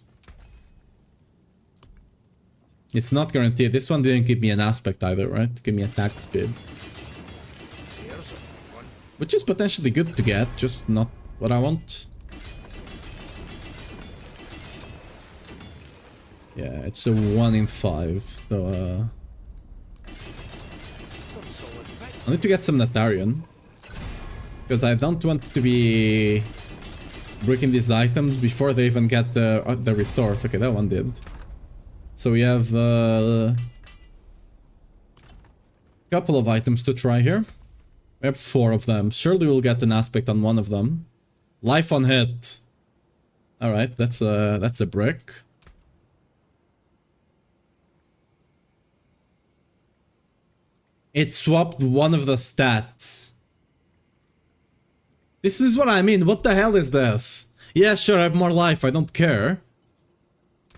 It's not guaranteed. This one didn't give me an aspect either, right? Give me attack speed. Which is potentially good to get, just not what I want. Yeah, it's a 1 in 5, so I need to get some Natarian. Because I don't want to be breaking these items before they even get the resource. Okay, that one did. So we have a couple of items to try here. We have 4 of them. Surely we'll get an aspect on one of them. Life on hit. Alright, that's a brick. It swapped one of the stats. This is what I mean. What the hell is this? Yeah, sure, I have more life. I don't care.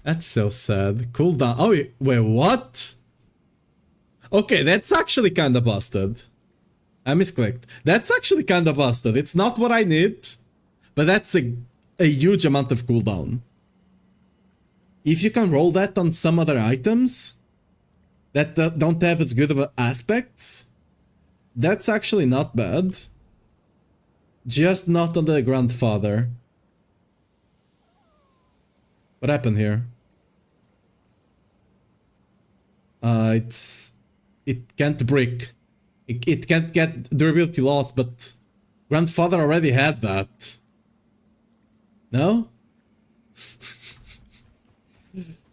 That's so sad. Cooldown. Oh, wait, what? Okay, that's actually kind of busted. I misclicked. That's actually kind of busted. It's not what I need, but that's a huge amount of cooldown. If you can roll that on some other items that don't have as good of aspects, that's actually not bad. Just not on the grandfather. What happened here? It can't break. It can't get durability loss, but grandfather already had that. No?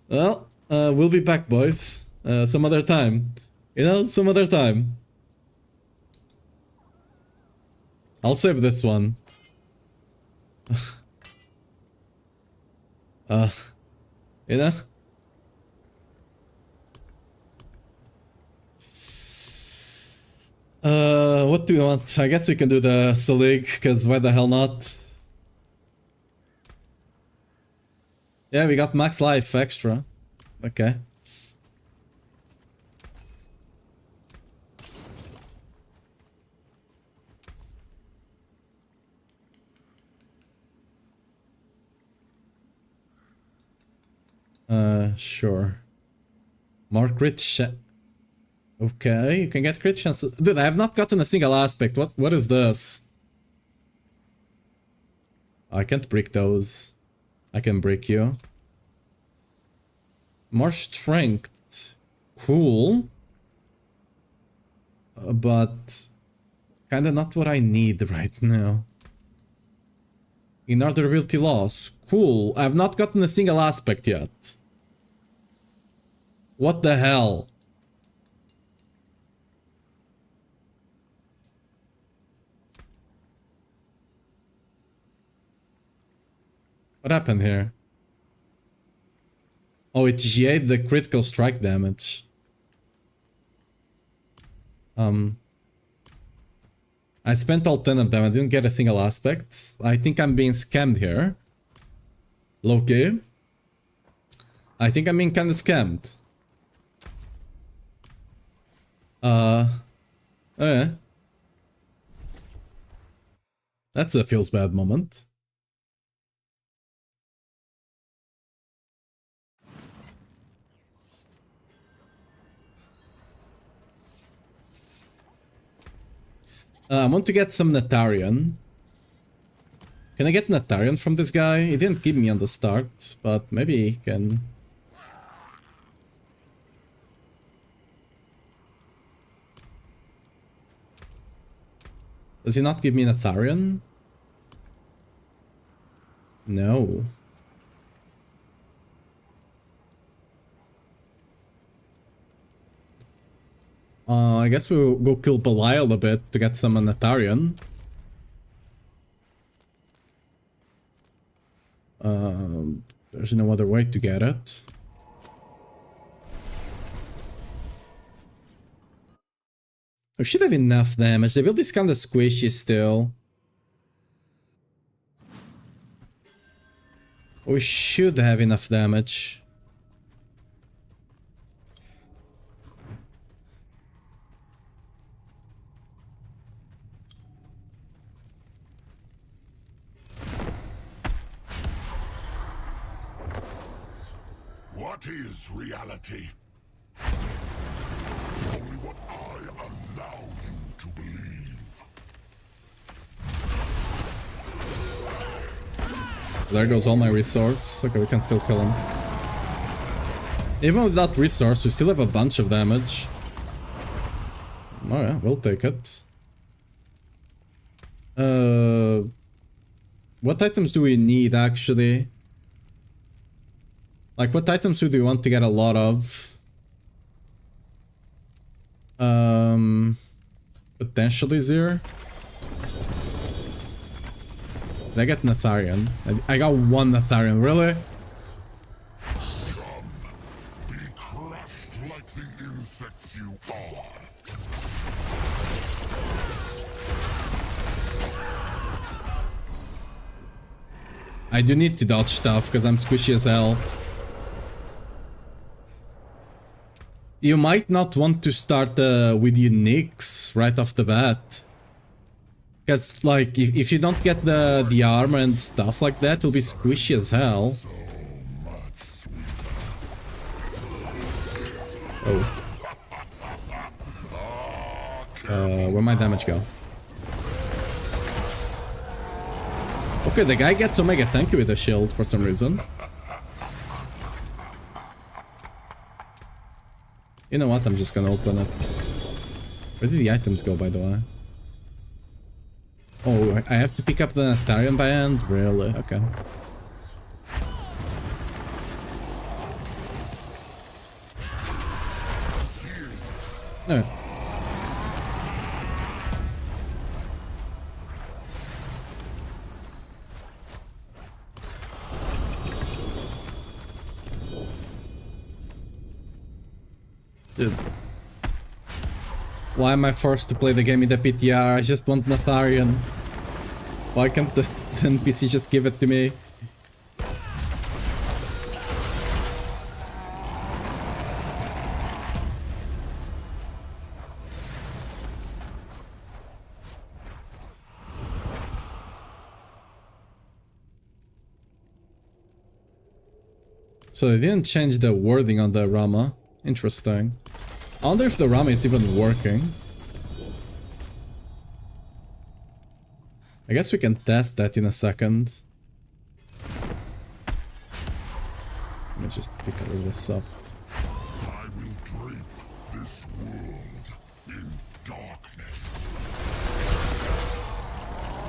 Well, we'll be back, boys. Some other time. You know, some other time. I'll save this one. You know? What do we want? I guess we can do the Selig, because why the hell not? Yeah, we got max life extra. Okay. Sure. More crit shot. Okay, you can get crit chances. Dude, I have not gotten a single aspect. What is this? I can't break those. I can break you. More strength. Cool. But kinda not what I need right now. Inner durability loss. Cool. I have not gotten a single aspect yet. What the hell? What happened here? Oh, it GA'd the critical strike damage. I spent all 10 of them. I didn't get a single aspect. I think I'm being scammed here. Loki. I think I'm being kind of scammed. Yeah. That's a feels bad moment. I want to get some Natarian. Can I get Natarian from this guy? He didn't give me on the start, but maybe he can. Does he not give me Natarian? No. I guess we'll go kill Belial a bit to get some Anatarian. There's no other way to get it. We should have enough damage. The build is kind of squishy still. We should have enough damage. What is reality? Only what I allow you to believe. There goes all my resource. Okay, we can still kill him. Even with that resource, we still have a bunch of damage. Oh yeah, we'll take it. What items do we need actually? Like, what items do we want to get a lot of? Potentially Zir. Did I get Natharian? I got one Natharian, really? Be crushed like the insects you are. I do need to dodge stuff because I'm squishy as hell. You might not want to start with uniques right off the bat. Because, like, if you don't get the armor and stuff like that, it'll be squishy as hell. Oh. Where'd my damage go? Okay, the guy gets Omega Thank You with a shield for some reason. You know what? I'm just gonna open it. Where did the items go, by the way? Oh, I have to pick up the Natarian by hand? Really? Okay. No. Dude. Why am I forced to play the game in the PTR? I just want Natharian. Why can't the NPC just give it to me? So they didn't change the wording on the Rama. Interesting. I wonder if the Rama is even working. I guess we can test that in a second. Let me just pick all of this up. I will drape this world in darkness.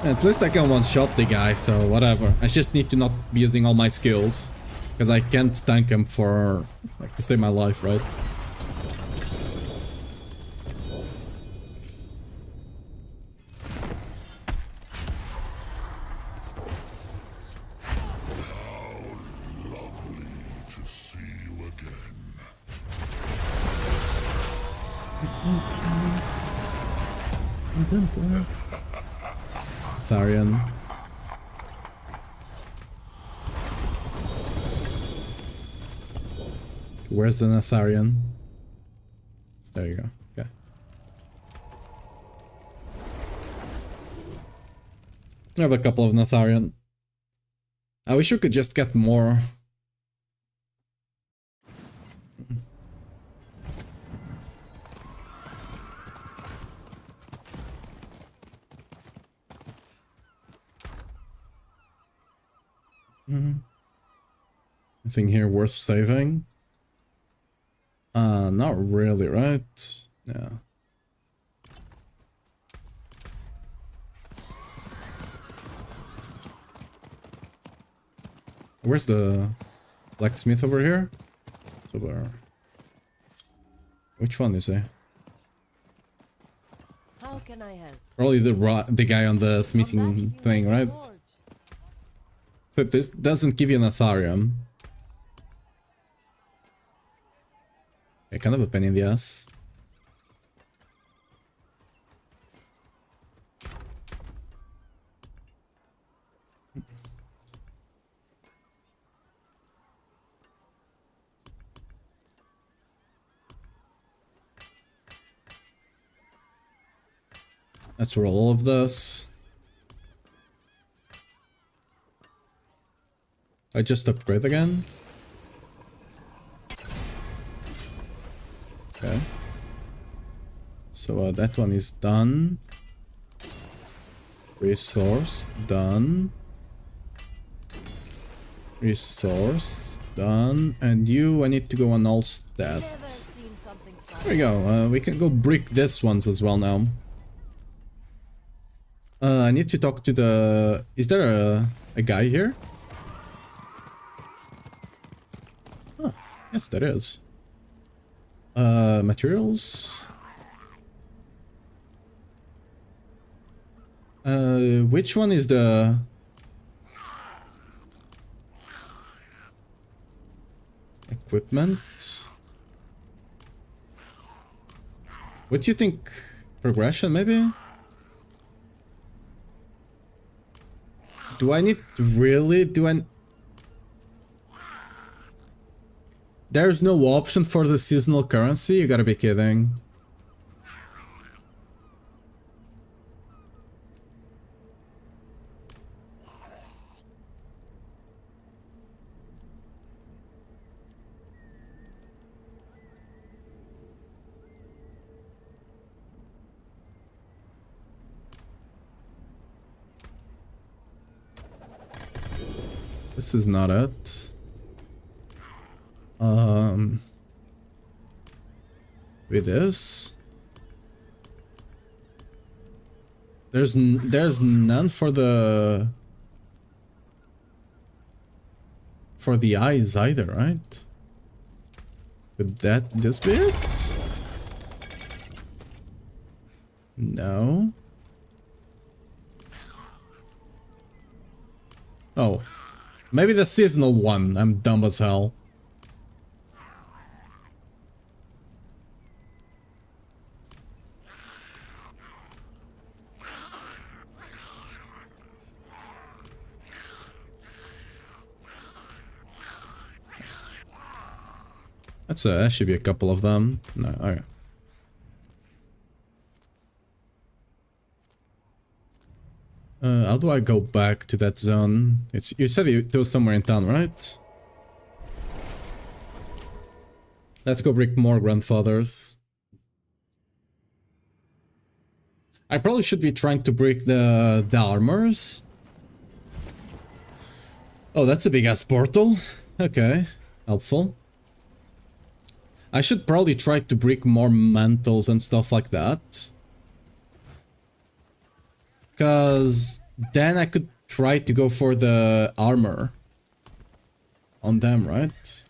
At least I can one-shot the guy, so whatever. I just need to not be using all my skills. Because I can't tank him for, like, to save my life, right? Tharian. Where's the Natharian? There you go. Okay. I have a couple of Natharian. I wish we could just get more. Anything here worth saving? Not really, right? Yeah. Where's the blacksmith over here? So where? Which one is he? How can I help? Probably the guy on the smithing thing, right? So this doesn't give you an Atharium. Okay, kind of a pain in the ass. Let's roll all of this. I just upgrade again. Okay. So that one is done. Resource done. Resource done. And you, I need to go on all stats. There we go. We can go brick this ones as well now. I need to talk to the... Is there a guy here? Oh, yes, there is. Materials. Which one is the... Equipment? What do you think? Progression, maybe? Do I need to really do an... There's no option for the seasonal currency? You gotta be kidding. This is not it. With this, there's none for the eyes either, right? Would this be it? No. Oh. Maybe the seasonal one. I'm dumb as hell. That should be a couple of them. No, okay. How do I go back to that zone? You said it was somewhere in town, right? Let's go brick more grandfathers. I probably should be trying to break the armors. Oh, that's a big ass portal. Okay, helpful. I should probably try to brick more mantles and stuff like that. Because then I could try to go for the armor on them, right?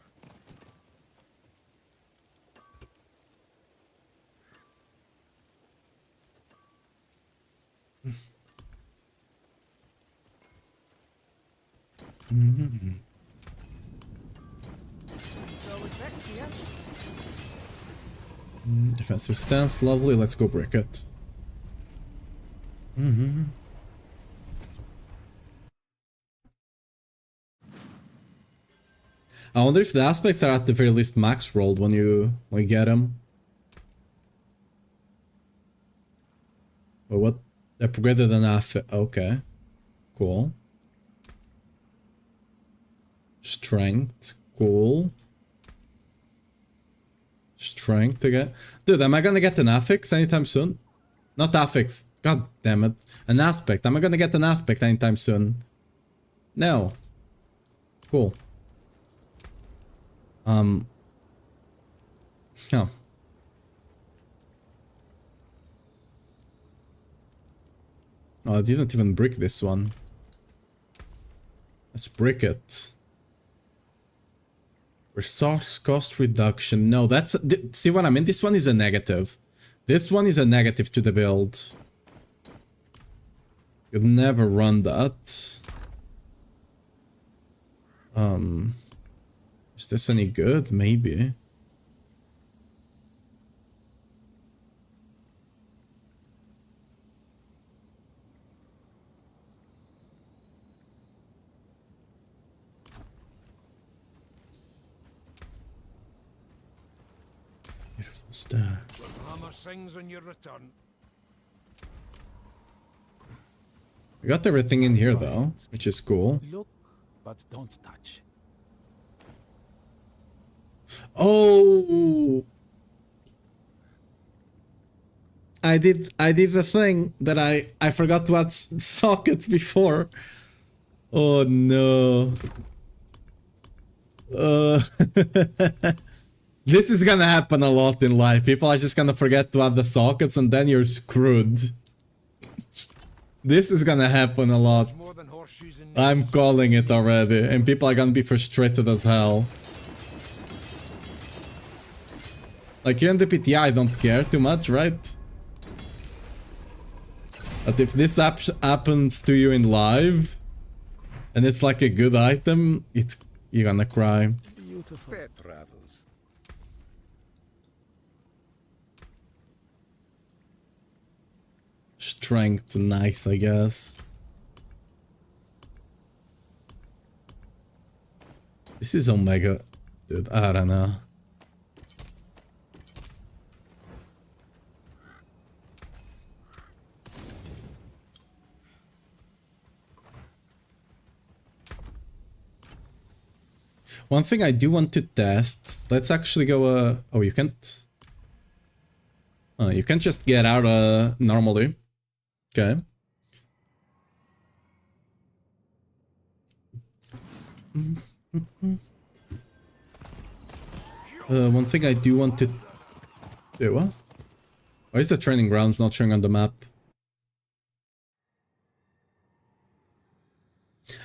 Defensive stance, lovely. Let's go break it. I wonder if the aspects are at the very least max rolled when you get them. But what? Upgraded an affect. Okay, cool. Strength, cool. Strength again. Dude, am I gonna get an affix anytime soon? Not affix. God damn it. An aspect. Am I gonna get an aspect anytime soon? No. Cool. Oh. Oh, I didn't even brick this one. Let's brick it. Resource cost reduction. No, that's... See what I mean? This one is a negative. This one is a negative to the build. You'd never run that. Is this any good? Maybe. Beautiful star. Hammer sings on your return. We got everything in here though, which is cool. Look, but don't touch. Oh, I did the thing that I forgot to add sockets before. Oh no. This is gonna happen a lot in life. People are just gonna forget to add the sockets and then you're screwed. This is gonna happen a lot. More than horseshoes and I'm calling it already, and people are gonna be frustrated as hell. Like, here in the PTR, I don't care too much, right? But if this happens to you in live, and it's like a good item, you're gonna cry. beautiful. Fair travels. Strength, nice, I guess. This is Omega. Dude, I don't know. One thing I do want to test, let's actually go, oh, you can't... Oh, you can't just get out, normally. Okay. One thing I do want to... Wait, what? Why is the training grounds not showing on the map?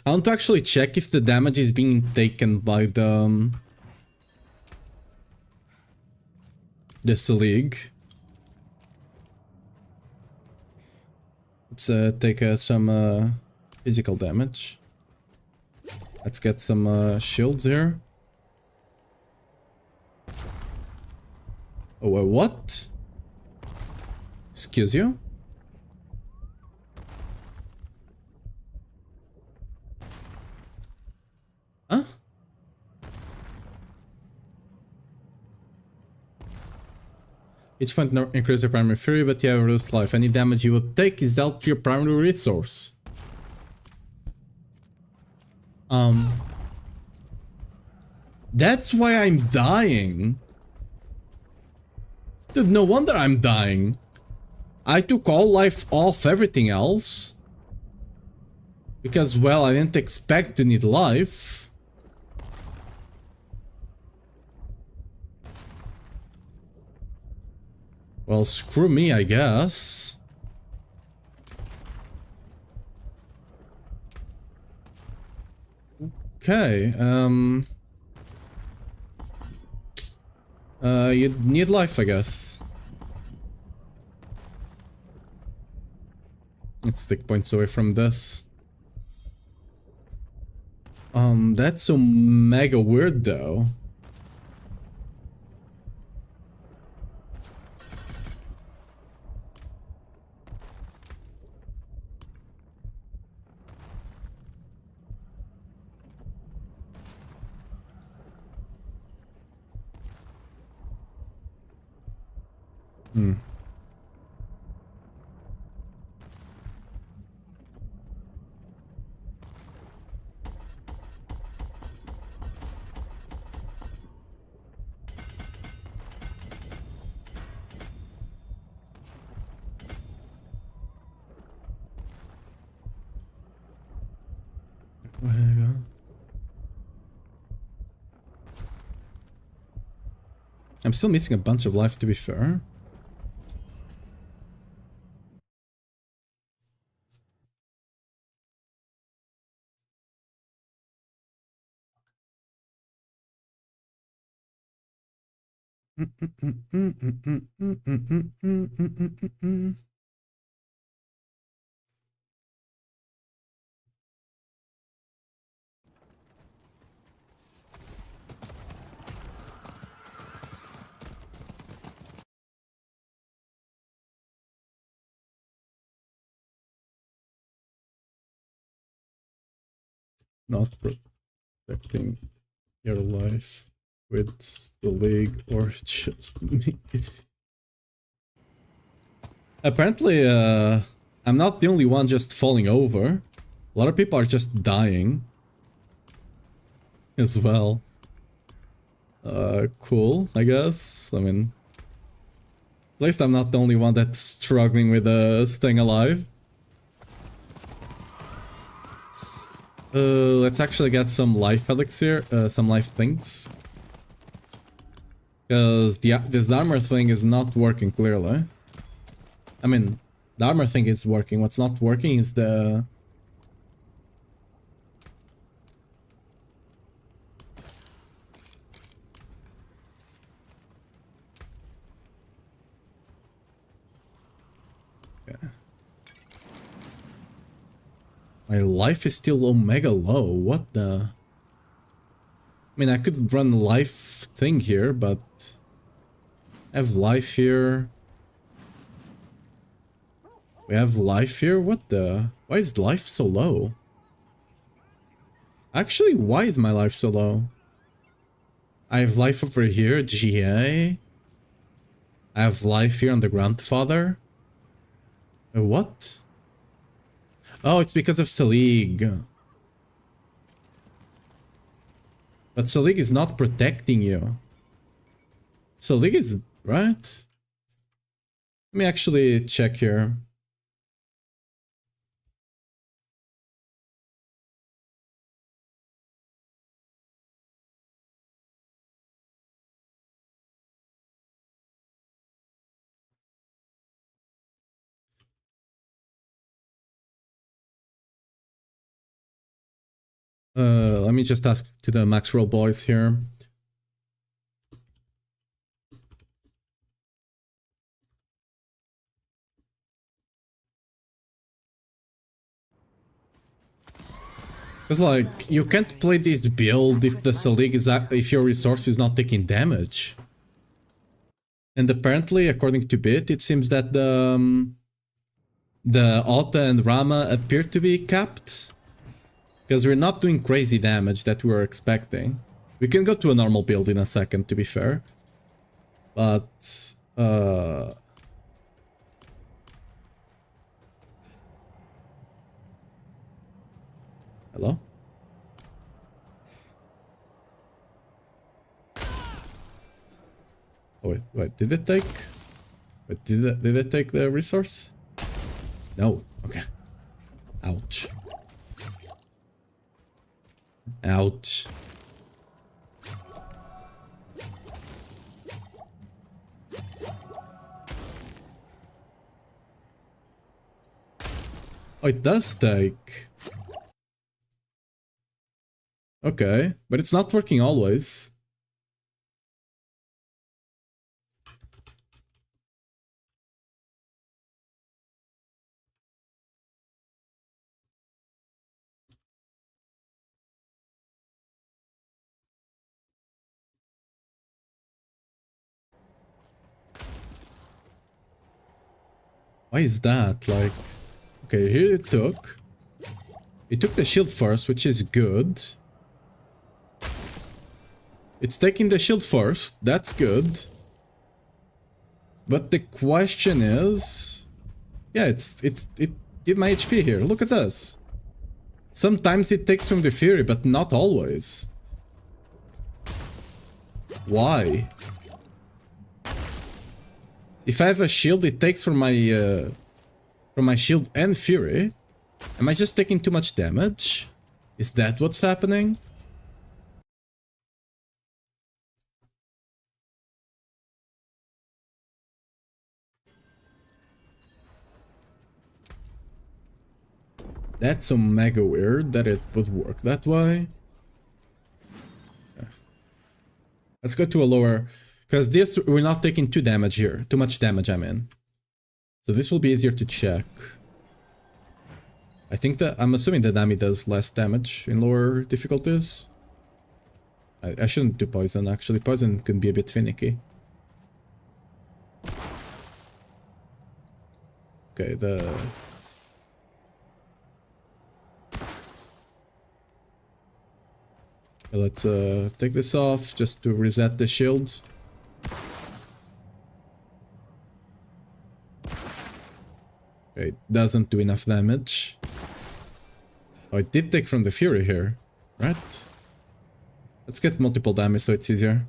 I want to actually check if the damage is being taken by the this league. Let's take some physical damage. Let's get some shields here. Oh, what? Excuse you? Huh? Each point increases your primary fury, but you have reduced life. Any damage you would take is dealt to your primary resource. That's why I'm dying. Dude, no wonder I'm dying. I took all life off everything else. Because, well, I didn't expect to need life. Well, screw me, I guess. Okay, you need life, I guess. Let's take points away from this. That's so mega weird, though. I'm still missing a bunch of life, to be fair. Not protecting your life with the league or just me. Apparently, I'm not the only one just falling over. A lot of people are just dying as well. Cool, I guess. I mean, at least I'm not the only one that's struggling with staying alive. Let's actually get some life elixir, some life things. Because this armor thing is not working clearly. I mean, the armor thing is working. What's not working is the... Okay. My life is still omega low. What the... I mean, I could run life thing here, but... I have life here. We have life here? What the... Why is life so low? Actually, why is my life so low? I have life over here, GA. I have life here on the grandfather. What? Oh, it's because of Selig. But Selig is not protecting you. Selig is... right? Let me actually check here. Let me just ask to the max roll boys here. Because like, you can't play this build if the Selig is if your resource is not taking damage. And apparently, according to Bit, it seems that the Alta and Rama appear to be capped. Because we're not doing crazy damage that we were expecting. We can go to a normal build in a second, to be fair. But... Hello? Oh, wait, did it take... Wait, did it take the resource? No, okay. Ouch. Ouch. Oh, it does take. Okay, but it's not working always. Why is that? Like, okay, here it took. It took the shield first, which is good. It's taking the shield first, that's good. But the question is... Yeah, it did my HP here, look at this. Sometimes it takes from the Fury, but not always. Why? If I have a shield, it takes from my shield and Fury. Am I just taking too much damage? Is that what's happening? That's so mega weird that it would work that way. Yeah. Let's go to a lower... Because this, we're not taking too much damage, I mean. So this will be easier to check. I think that, I'm assuming that Nami does less damage in lower difficulties. I shouldn't do poison, actually. Poison can be a bit finicky. Okay, let's take this off just to reset the shield. Okay, it doesn't do enough damage. Oh, it did take from the Fury here, right? Let's get multiple damage so it's easier.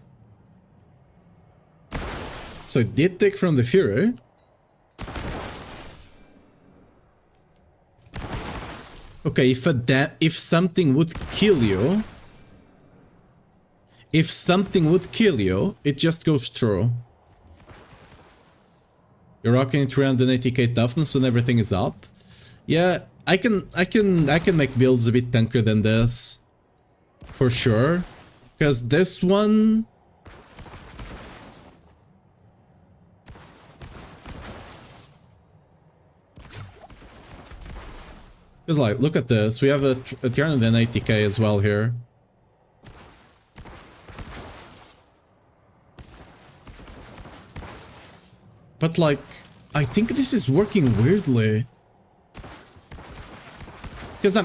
So it did take from the Fury. Okay, if something would kill you... If something would kill you, it just goes through. You're rocking 380k toughness when everything is up. Yeah, I can make builds a bit tankier than this. For sure. Because this one... Because like, look at this. We have a 380k as well here. But like, I think this is working weirdly. Because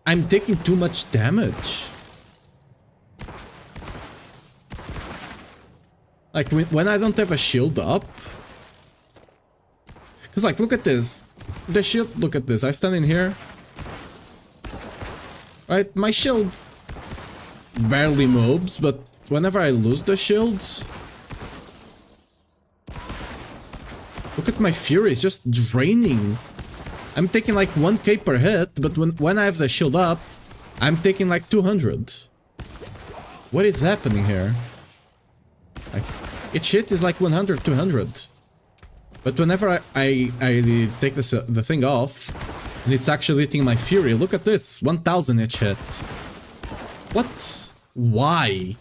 I'm taking too much damage. Like when I don't have a shield up. Because like, look at this. The shield, look at this. I stand in here. Right, my shield barely moves, but whenever I lose the shields... Look at my Fury, it's just draining. I'm taking like 1k per hit, but when I have the shield up, I'm taking like 200. What is happening here? Like, each hit is like 100, 200. But whenever I take the thing off, and it's actually hitting my Fury, look at this, 1000 each hit. What? Why?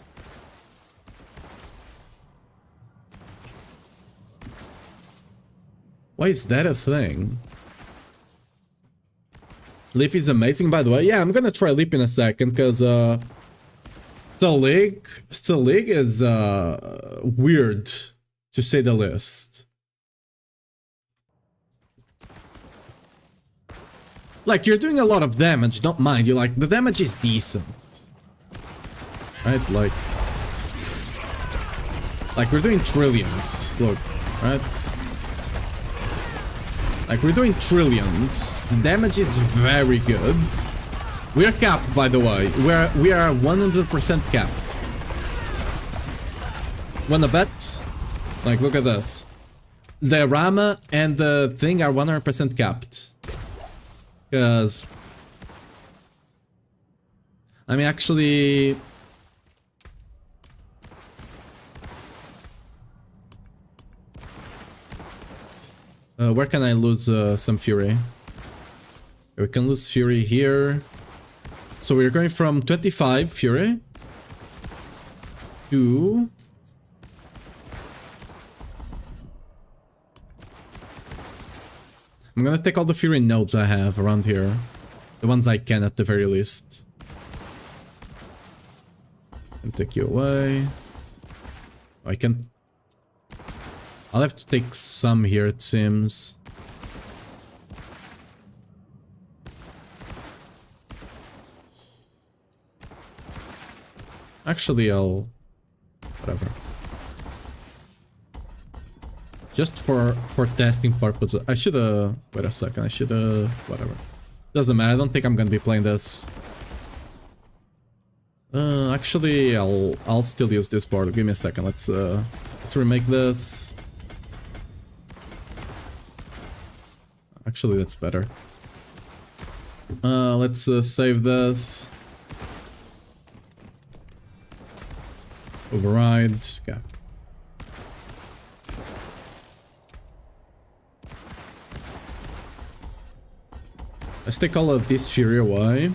Why is that a thing? Leap is amazing, by the way. Yeah, I'm gonna try Leap in a second, because Still League is weird, to say the least. Like, you're doing a lot of damage, don't mind. You're like, the damage is decent. Right, like we're doing trillions, look, right? Like, we're doing trillions. The damage is very good. We are capped, by the way. We are 100% capped. Wanna bet? Like, look at this. The Rama and the thing are 100% capped. Because... I mean, actually... where can I lose some Fury? We can lose Fury here. So we're going from 25 Fury to... I'm gonna take all the Fury nodes I have around here. The ones I can at the very least. And take you away. I can... I'll have to take some here, it seems. Actually, I'll... whatever. Just for testing purposes. I should've... wait a second, I should've... whatever. Doesn't matter, I don't think I'm gonna be playing this. Actually, I'll still use this board. Give me a second, let's remake this. Actually, that's better. Let's save this. Override. Yeah. Let's take all of this Fury away.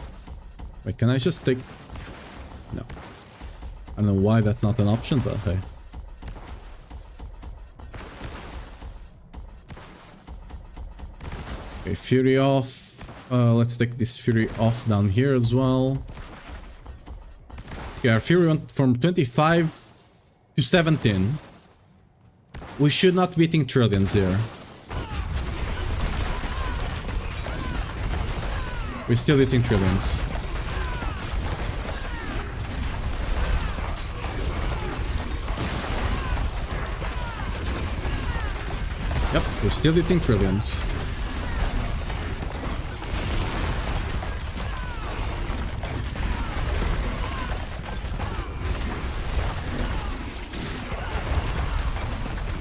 Wait, can I just take... No. I don't know why that's not an option, but hey. Okay, Fury off. Let's take this Fury off down here as well. Yeah, our Fury went from 25 to 17. We should not be hitting trillions here. We're still hitting trillions. Yep, we're still hitting trillions.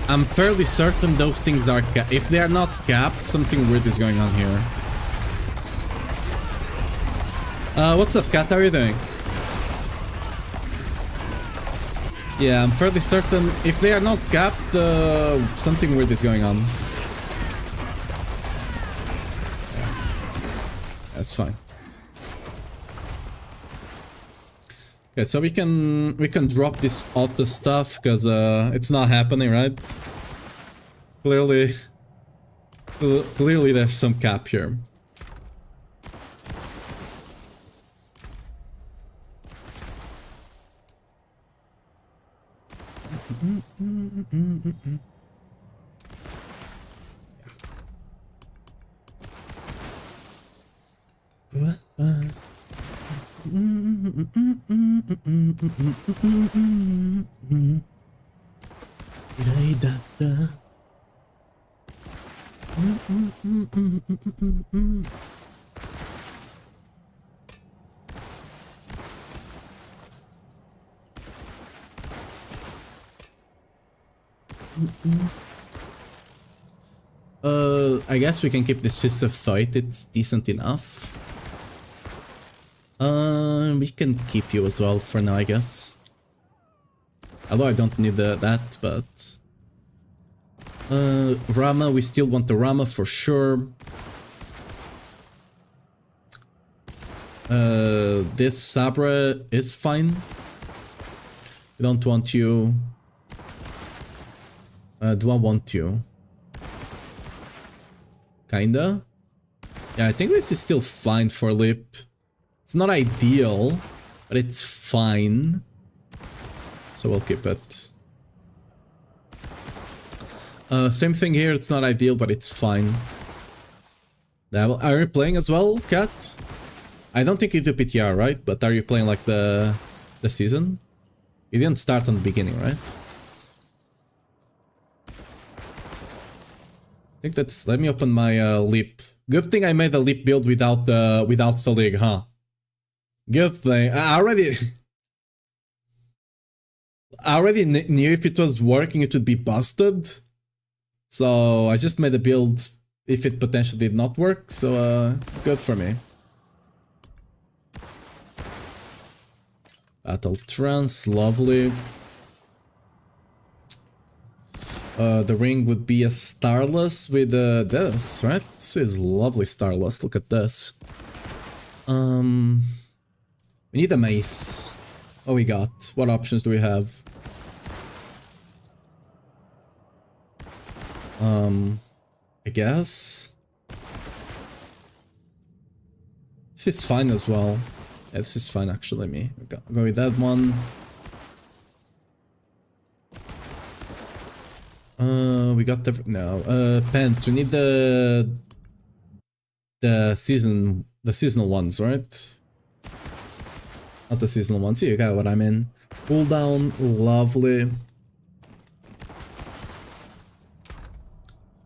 I'm fairly certain those things are capped. If they are not capped, something weird is going on here. What's up, Kat? How are you doing? Yeah, I'm fairly certain if they are not capped, something weird is going on. That's fine. Okay, so we can drop this auto stuff because it's not happening, right? Clearly there's some cap here. I guess we can keep this Fist of Fight, it's decent enough. We can keep you as well for now, I guess. Although I don't need that, but... Rama, we still want the Rama for sure. This Sabra is fine. We don't want you. Do I want you? Kinda? Yeah, I think this is still fine for Lip. It's not ideal, but it's fine. So we'll keep it. Same thing here, it's not ideal, but it's fine. Now, are you playing as well, Kat? I don't think you do PTR, right? But are you playing like the season? You didn't start on the beginning, right? I think that's... Let me open my Leap. Good thing I made the Leap build without Salig, huh? Good thing. I already knew if it was working it would be busted. So I just made a build if it potentially did not work. So good for me. Battle Trance, lovely. The ring would be a Starless with this, right? This is lovely Starless, look at this. We need a mace. What we got? What options do we have? I guess. This is fine as well. Yeah, this is fine actually, me. Go with that one. We got the pants. We need the seasonal ones, right? Not the seasonal ones. You got what I mean. Cooldown, lovely.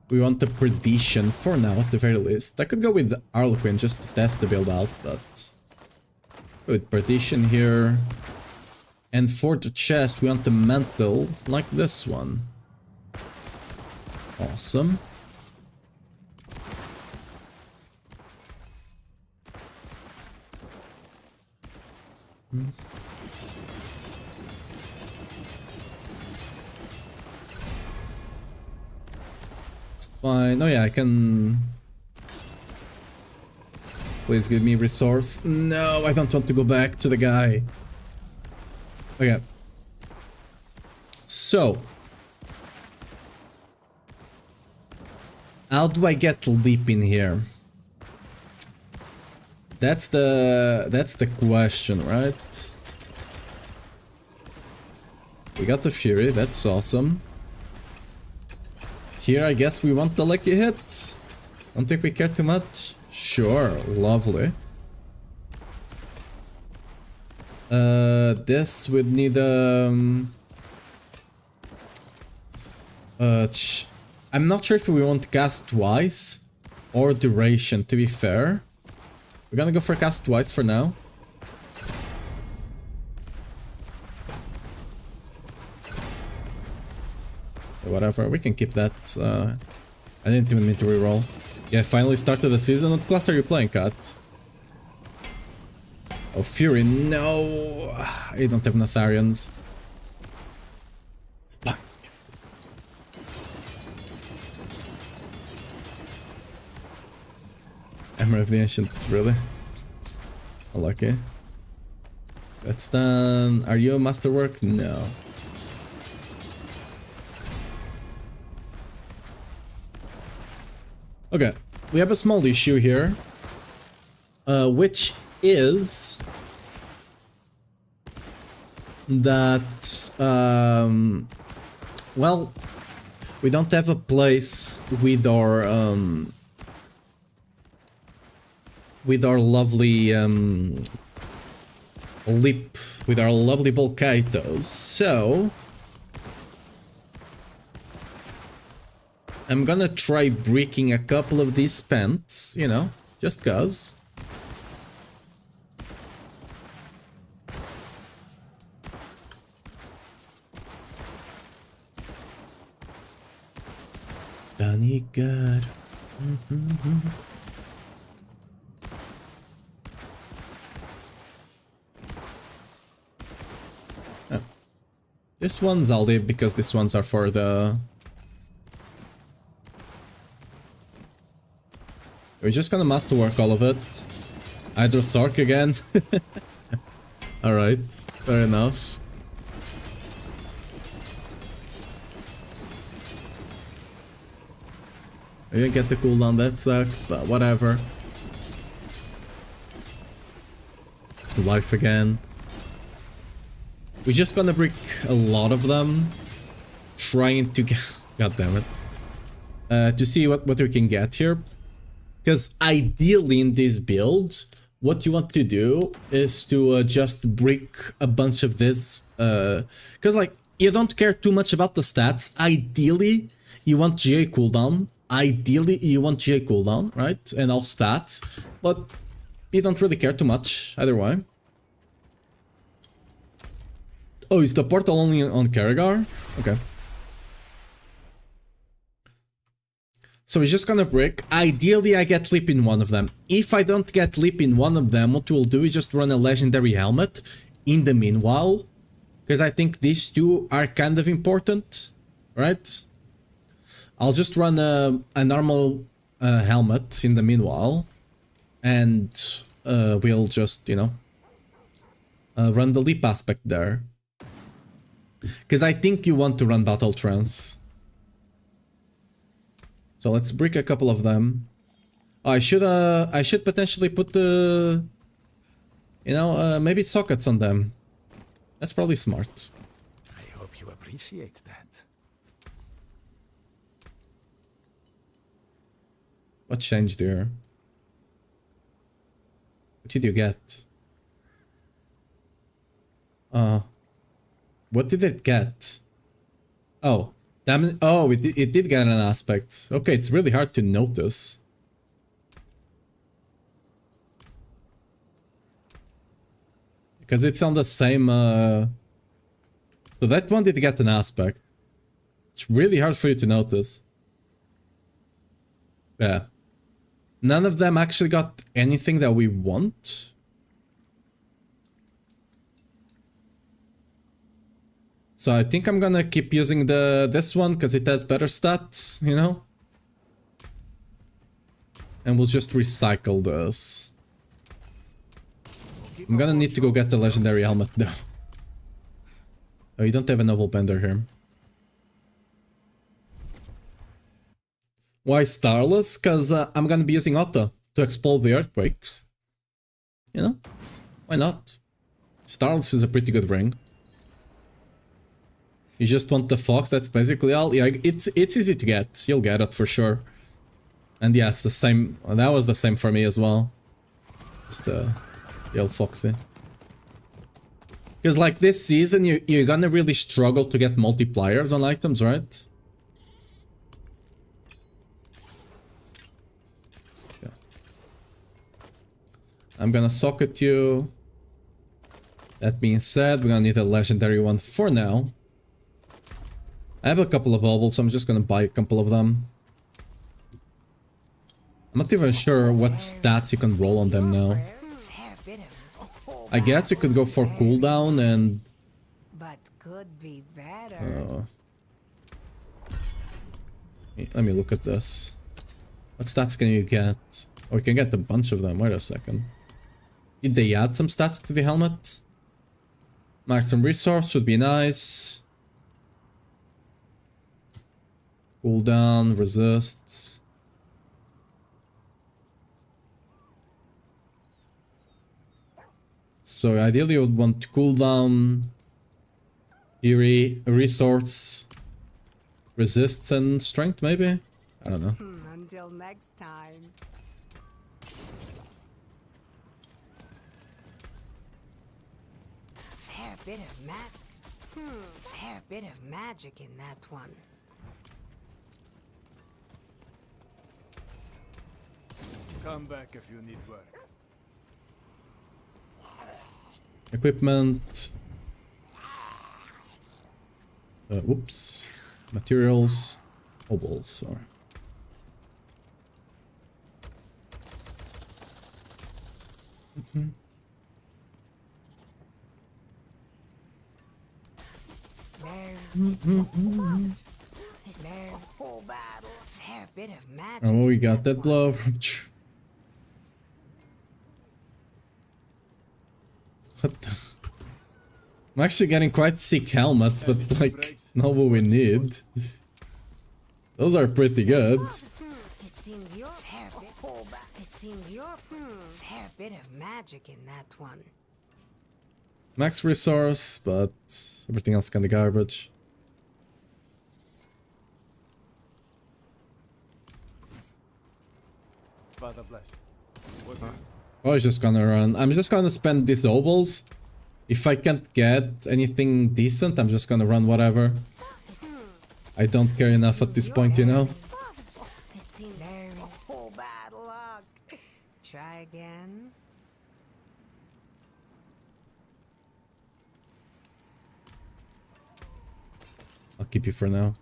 We want the Perdition for now, at the very least. I could go with Harlequin just to test the build out, but with Perdition here. And for the chest, we want the mantle like this one. Awesome. It's fine. Oh yeah, I can... Please give me resource. No, I don't want to go back to the guy. Okay. So... How do I get leap in here? That's the question, right? We got the Fury, that's awesome. Here I guess we want the lucky hit. Don't think we care too much. Sure, lovely. This would need I'm not sure if we want cast twice or duration, to be fair. We're gonna go for cast twice for now. Whatever, we can keep that. I didn't even need to reroll. Yeah, finally started the season. What class are you playing, Kat? Oh, Fury, no! I don't have Natharians. Fuck. Hammer of the Ancient, really? Unlucky. That's done. Are you a masterwork? No. Okay, we have a small issue here, which is that, well, we don't have a place with our lovely lip, with our lovely Volcaitos, so I'm gonna try breaking a couple of these pants, you know, just cause. Danny God. Oh. This one's I'll leave because these ones are for the... We're just gonna masterwork all of it. Hydro Sark again. Alright, fair enough. I didn't get the cooldown, that sucks, but whatever. Life again. We're just gonna break a lot of them. Trying to get... God damn it. To see what we can get here. Because ideally in this build, what you want to do is to just break a bunch of this. Because like, you don't care too much about the stats. Ideally, you want GA cooldown. Ideally, you want GA cooldown, right? And all stats. But you don't really care too much either way. Oh, is the portal only on Karagar? Okay. So we're just gonna break. Ideally, I get Leap in one of them. If I don't get Leap in one of them, what we'll do is just run a Legendary Helmet in the meanwhile. Because I think these two are kind of important, right? I'll just run a normal helmet in the meanwhile. And we'll just, you know, run the Leap aspect there. Because I think you want to run Battle Trance. So let's break a couple of them. Oh, I should potentially put the, you know, maybe sockets on them. That's probably smart. I hope you appreciate that. What changed here? What did you get? What did it get? Oh. Damn it. Oh, it did get an aspect. Okay, it's really hard to notice. Because it's on the same... So that one did get an aspect. It's really hard for you to notice. Yeah. None of them actually got anything that we want. So I think I'm gonna keep using this one because it has better stats, you know? And we'll just recycle this. I'm gonna need to go get the legendary helmet though. Oh, you don't have a noble bender here. Why Starless? Because I'm gonna be using Auto to explode the earthquakes. You know? Why not? Starless is a pretty good ring. You just want the Fox, that's basically all. Yeah, it's easy to get. You'll get it for sure. And yeah, it's the same. Well, that was the same for me as well. Just the old Foxy. Because like this season, you're gonna really struggle to get multipliers on items, right? Yeah. I'm gonna socket you. That being said, we're gonna need a legendary one for now. I have a couple of baubles, so I'm just gonna buy a couple of them. I'm not even sure what stats you can roll on them now. I guess you could go for cooldown and... But could be better. Let me look at this. What stats can you get? Oh, you can get a bunch of them. Wait a second. Did they add some stats to the helmet? Maximum resource would be nice. Cooldown, resist. So ideally you would want cooldown, fury, resource, resists and strength maybe? I don't know. Until next time. Fair bit of fair bit of magic in that one. Come back if you need work. Equipment. Whoops. Materials. Obols, sorry. Full battle. Fair bit of magic. Oh, we got that blow rupture. What the? I'm actually getting quite sick helmets, but like not what we need. Those are pretty good. It seems your fair bit. It seems your fair bit of magic in that one. Max resource, but everything else kinda garbage. Father bless. I was just gonna run. I'm just gonna spend these obols. If I can't get anything decent, I'm just gonna run whatever. I don't care enough at this point, you know? It seems very full bad luck. Try again. I'll keep you for now.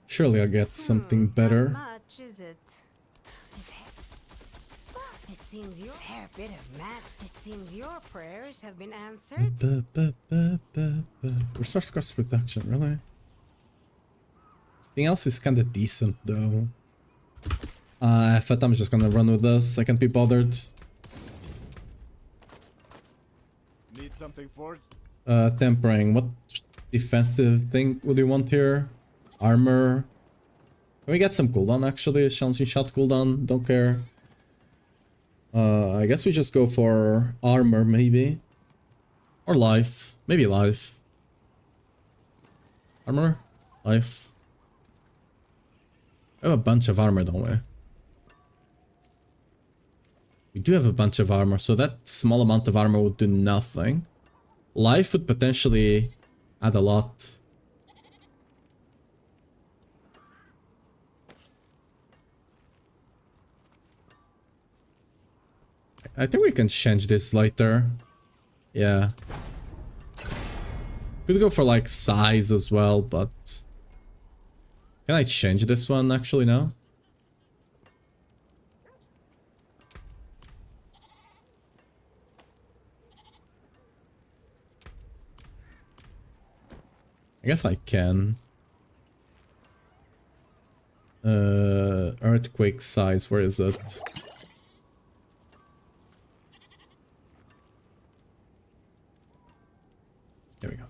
Surely I'll get something better. Much is it? It seems your fair bit of magic. It seems your prayers have been answered. Resource cost reduction, really? Everything else is kinda decent though. I thought I'm just gonna run with this. I can't be bothered. Need something forged? Tempering. What defensive thing would you want here? Armor. Can we get some cooldown actually? Challenging shot cooldown. Don't care. I guess we just go for armor maybe. Or life. Maybe life. Armor? Life. We have a bunch of armor, don't we? We do have a bunch of armor, so that small amount of armor would do nothing. Life would potentially add a lot. I think we can change this later. Yeah. Could go for like size as well, but... Can I change this one actually now? I guess I can. Earthquake size, where is it? There we go.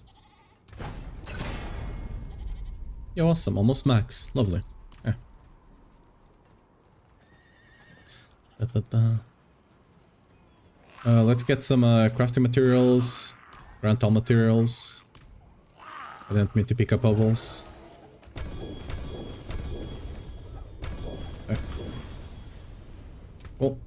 Yeah, awesome. Almost max. Lovely. Yeah. Let's get some crafting materials. Grant all materials. I didn't mean to pick up ovals. Okay. Cool.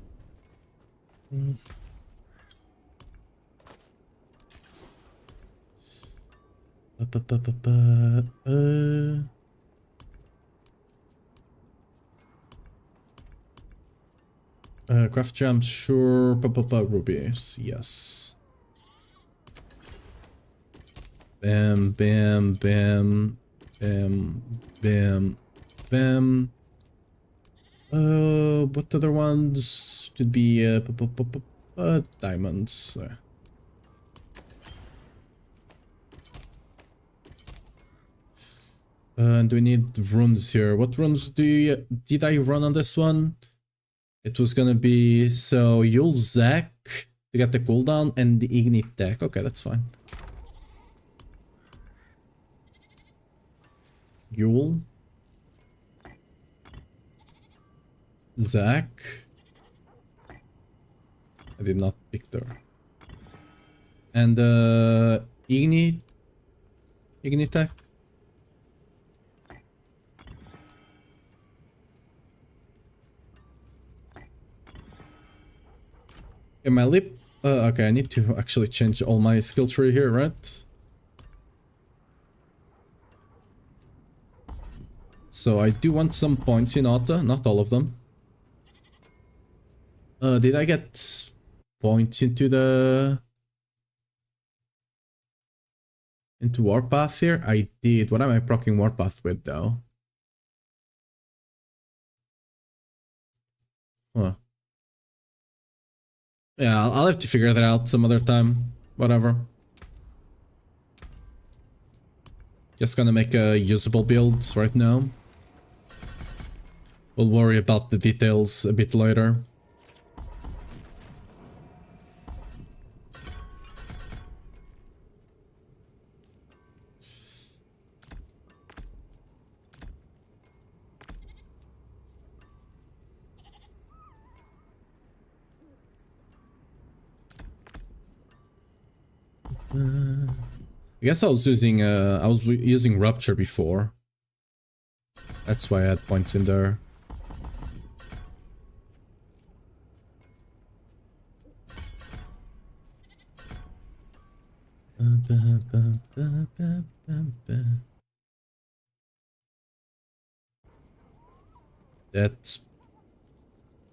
Craft gems, sure. Rubies, yes. Bam, bam, bam, bam, bam, bam. What other ones? Could be diamonds. And we need runes here. What runes did I run on this one? It was gonna be so Yule Zack to get the cooldown and the Ignite deck. Okay, that's fine. Yule, Zack. I did not pick there. And Ignite deck. In my lip. Okay, I need to actually change all my skill tree here, right? So I do want some points in auto, not all of them. Did I get points into Warpath here? I did. What am I proccing Warpath with though? Huh. Yeah, I'll have to figure that out some other time. Whatever. Just gonna make a usable build right now. We'll worry about the details a bit later. I guess I was using Rupture before. That's why I had points in there. That's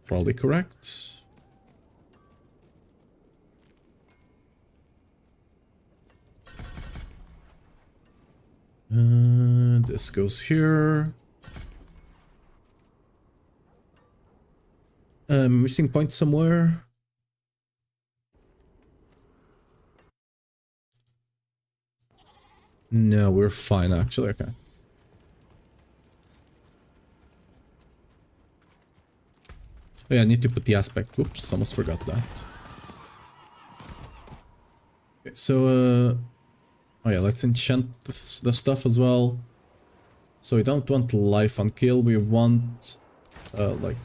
probably correct. This goes here. Missing point somewhere. No, we're fine actually. Okay. Oh yeah, I need to put the aspect. Whoops, almost forgot that. Okay, so oh yeah, let's enchant the stuff as well. So we don't want life on kill, we want like,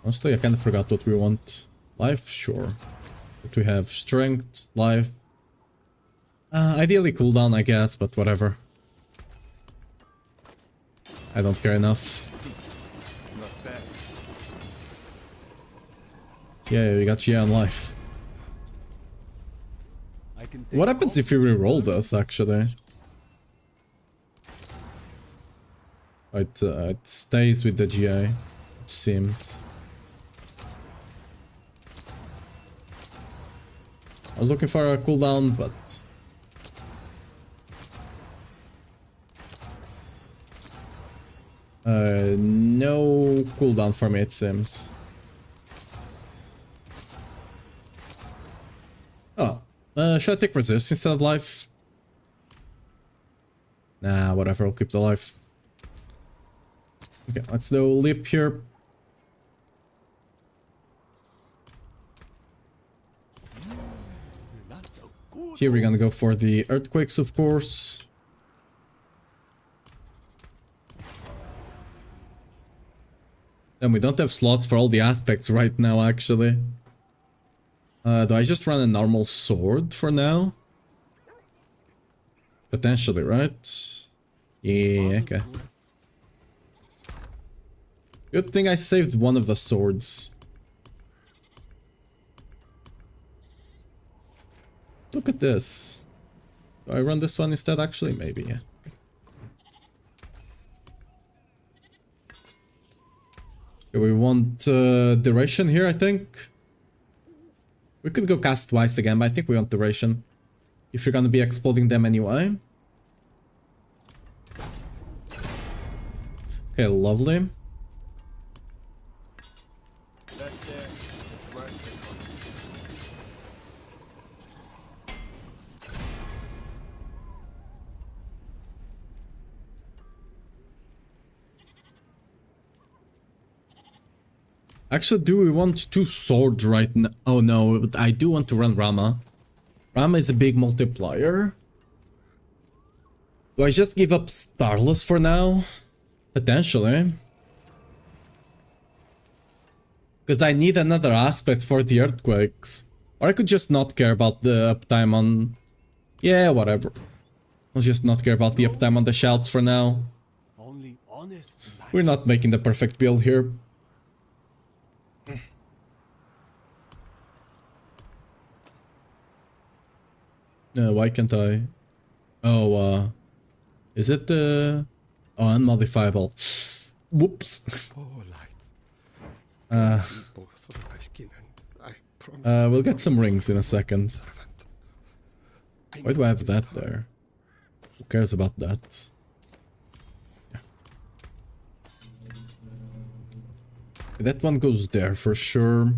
honestly I kind of forgot what we want. Life, sure. But we have strength, life. Ideally cooldown, I guess, but whatever. I don't care enough. Not bad. Yeah, we got Gia on life. What happens if we re-roll this, actually? It stays with the GA, it seems. I was looking for a cooldown, but... no cooldown for me, it seems. Oh. Should I take resist instead of life? Nah, whatever, I'll keep the life. Okay, let's do leap here. Here we're gonna go for the earthquakes, of course. And we don't have slots for all the aspects right now, actually. Do I just run a normal sword for now? Potentially, right? Yeah, okay. Good thing I saved one of the swords. Look at this. Do I run this one instead, actually? Maybe, yeah. Okay, we want duration here, I think. We could go cast twice again, but I think we want duration. If you're gonna be exploding them anyway. Okay, lovely. Actually, do we want two swords right now? Oh no, but I do want to run Rama. Rama is a big multiplier. Do I just give up Starless for now? Potentially. Because I need another aspect for the earthquakes. Or I could just not care about the uptime on... Yeah, whatever. I'll just not care about the uptime on the shouts for now. Only honest. We're not making the perfect build here. No, why can't I? Oh, is it oh, unmodifiable? Whoops. We'll get some rings in a second. Why do I have that there? Who cares about that? Yeah. That one goes there for sure.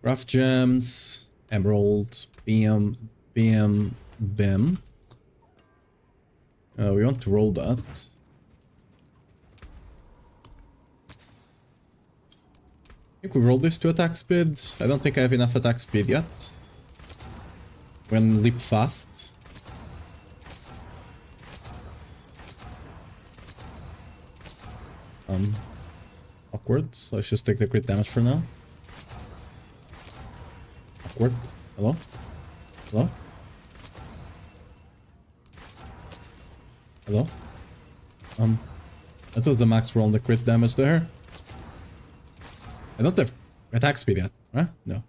Rough gems. Emerald, BM, BM, BIM. We want to roll that. I think we roll this to attack speed. I don't think I have enough attack speed yet. When leap fast. Awkward. So let's just take the crit damage for now. Awkward. Hello? Hello? Hello? That was the max roll on the crit damage there. I don't have attack speed yet, right? No.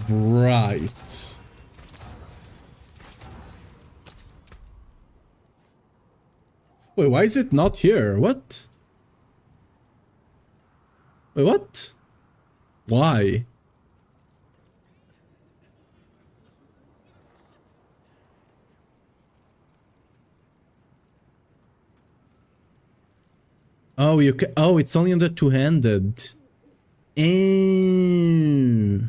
Right. Wait, why is it not here? What? Wait, what? Why? Oh, you can. Oh, it's only on the two-handed. Ew.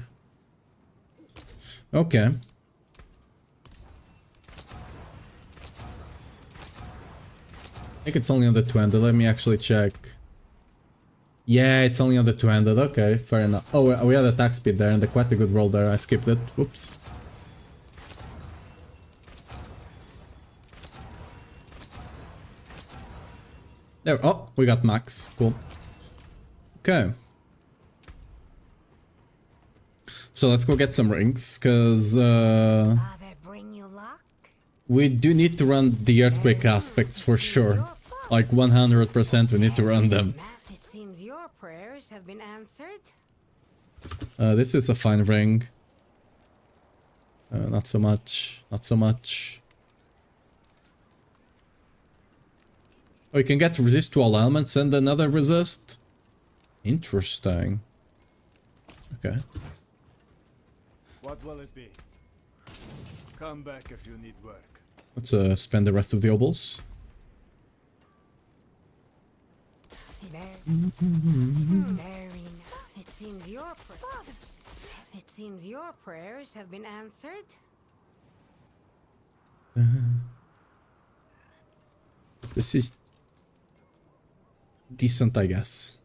Okay. I think it's only on the two-handed. Let me actually check. Yeah, it's only on the two-handed. Okay, fair enough. Oh, we had attack speed there and quite a good roll there. I skipped it. Whoops. There. Oh, we got max. Cool. Okay. So let's go get some rings, because we do need to run the earthquake aspects for sure. Like 100% we need to run them. It seems your prayers have been answered. This is a fine ring. Not so much. Not so much. Oh, you can get resist to all elements and another resist? Interesting. Okay. What will it be? Come back if you need work. Let's spend the rest of the obols. It seems your prayers have been answered. This is decent, I guess.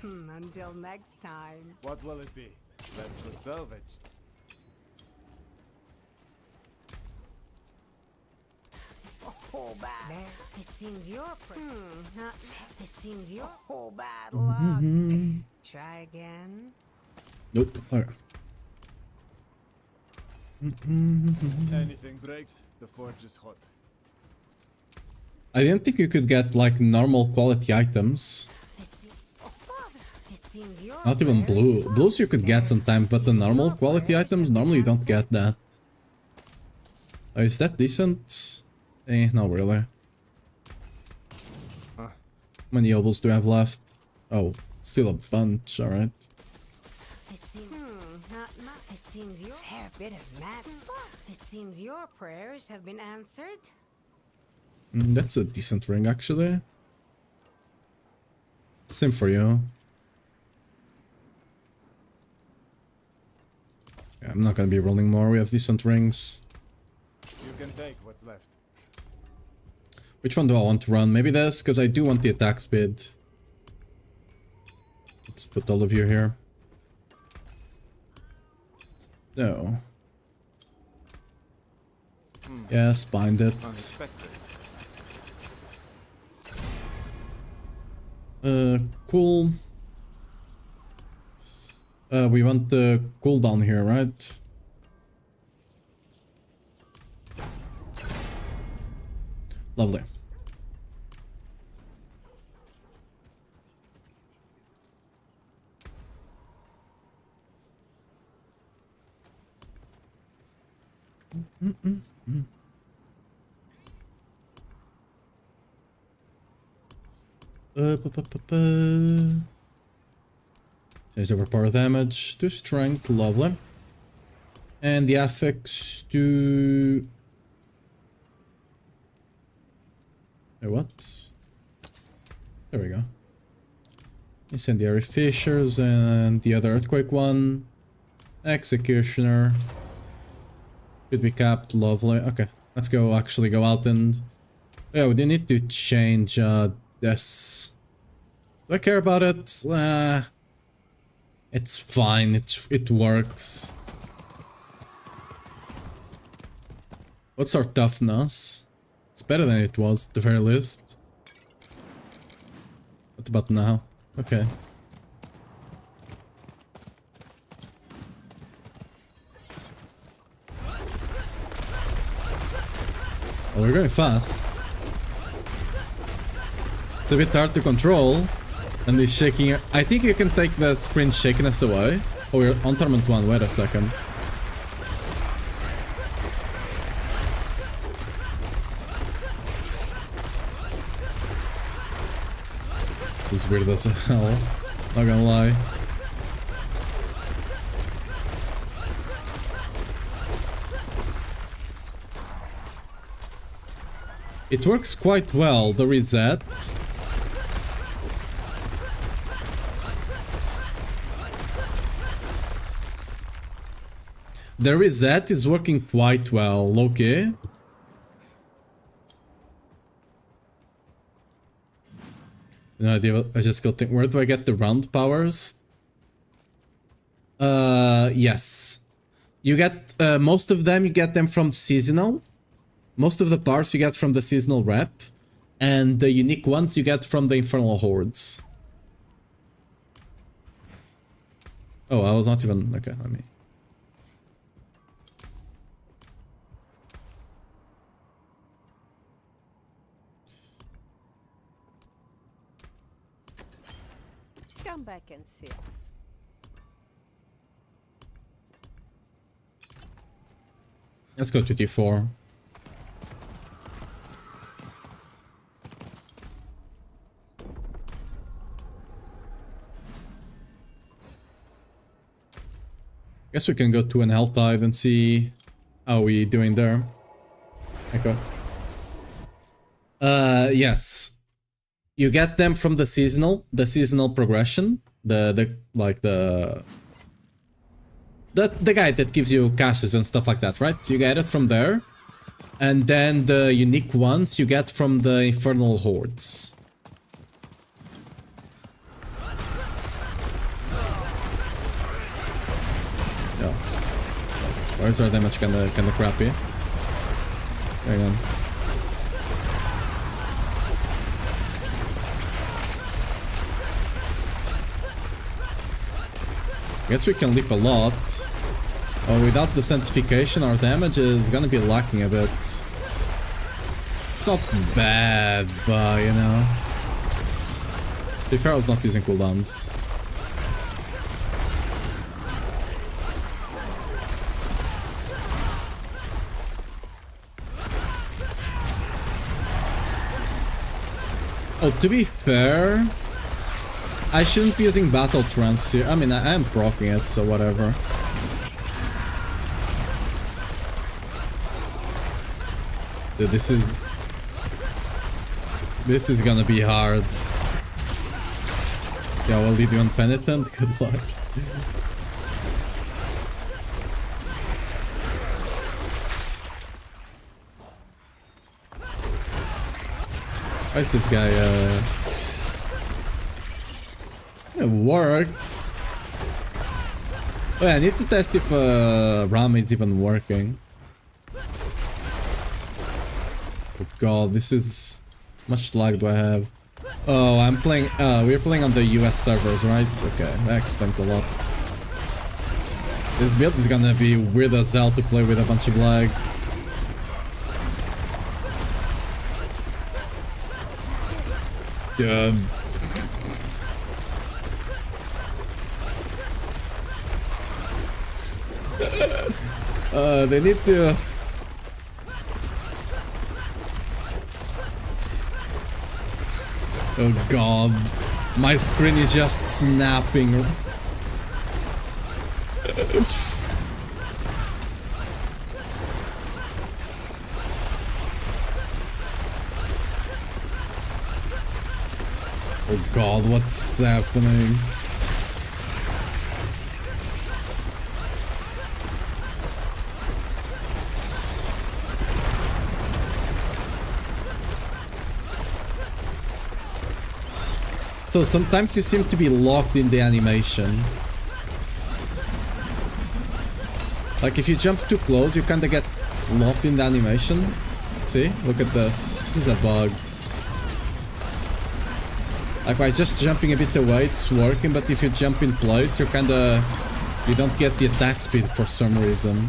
Until next time. What will it be? Let's go salvage. Oh, bad. It seems you're it seems you're bad luck. Try again. Nope. Okay. Anything breaks, the forge is hot. I didn't think you could get like normal quality items. It seems you're Not even blue. Blues you could get sometimes, but the normal quality items, normally you don't get that. Oh, is that decent? Eh, not really. How many obels do I have left? Oh, still a bunch, alright. It seems your fair bit of magic. It seems your prayers have been answered. That's a decent ring, actually. Same for you. Yeah, I'm not gonna be rolling more, we have decent rings. You can take what's left. Which one do I want to run? Maybe this, because I do want the attack speed. Let's put all of you here. No. Yes, bind it. Unexpected. Cool. We want the cooldown here, right? Lovely. Change overpower damage to strength, lovely. And the affix to... Wait, what? There we go. Incendiary fissures and the other earthquake one. Executioner. Could be capped, lovely. Okay, let's go actually go out and... Yeah, we do need to change this. Do I care about it? It's fine, it works. What's our toughness? It's better than it was, at the very least. What about now? Okay. Oh, we're going fast. It's a bit hard to control. And he's shaking. I think you can take the screen shakiness away. Oh, we're on Torment 1. Wait a second. This is weird as hell. Not gonna lie. It works quite well, the reset. The reset is working quite well, okay. No idea, I just got where do I get the round powers? Yes. You get, most of them, you get them from seasonal. Most of the powers you get from the seasonal rep. And the unique ones you get from the infernal hordes. Oh, I was not even, okay, let me... Come back and see us. Let's go to T4. Guess we can go to an Helltide and see how we doing there. Okay. Yes. You get them from the seasonal progression, the guide that gives you caches and stuff like that, right? You get it from there, and then the unique ones you get from the infernal hordes. Or is our damage kinda crappy? Hang on. Guess we can leap a lot. Oh, without the sanctification, our damage is gonna be lacking a bit. It's not bad, but you know. To be fair, I was not using cooldowns. Oh, to be fair, I shouldn't be using battle trance here. I mean, I am proccing it, so whatever. Dude, this is gonna be hard. Yeah, we'll leave you unpenitent. Good luck. Why is this guy, It worked. Oh yeah, I need to test if Ram is even working. Oh god, this is... Much lag do I have? Oh, I'm playing... we're playing on the US servers, right? Okay, that explains a lot. This build is gonna be weird as hell to play with a bunch of lag. Yeah. They need to... Oh god, my screen is just snapping. Oh god, what's happening? So sometimes you seem to be locked in the animation. Like if you jump too close, you kinda get locked in the animation. See? Look at this. This is a bug. Like by just jumping a bit away, it's working, but if you jump in place, you're kinda... You don't get the attack speed for some reason.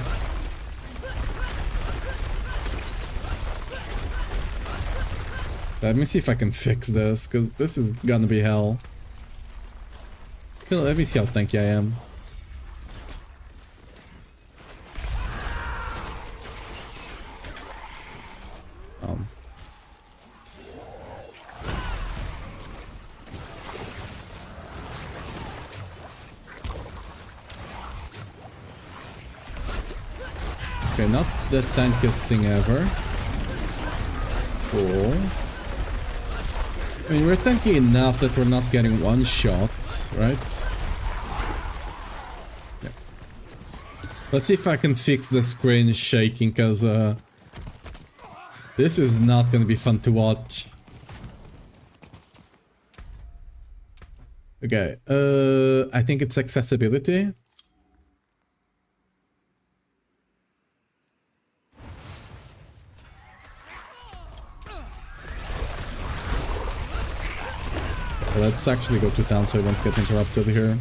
Let me see if I can fix this, because this is gonna be hell. Let me see how tanky I am. Okay, not the tankiest thing ever. Cool. I mean, we're tanky enough that we're not getting one shot, right? Yeah. Let's see if I can fix the screen shaking, because this is not gonna be fun to watch. Okay, I think it's accessibility. Let's actually go to town so I don't get interrupted here.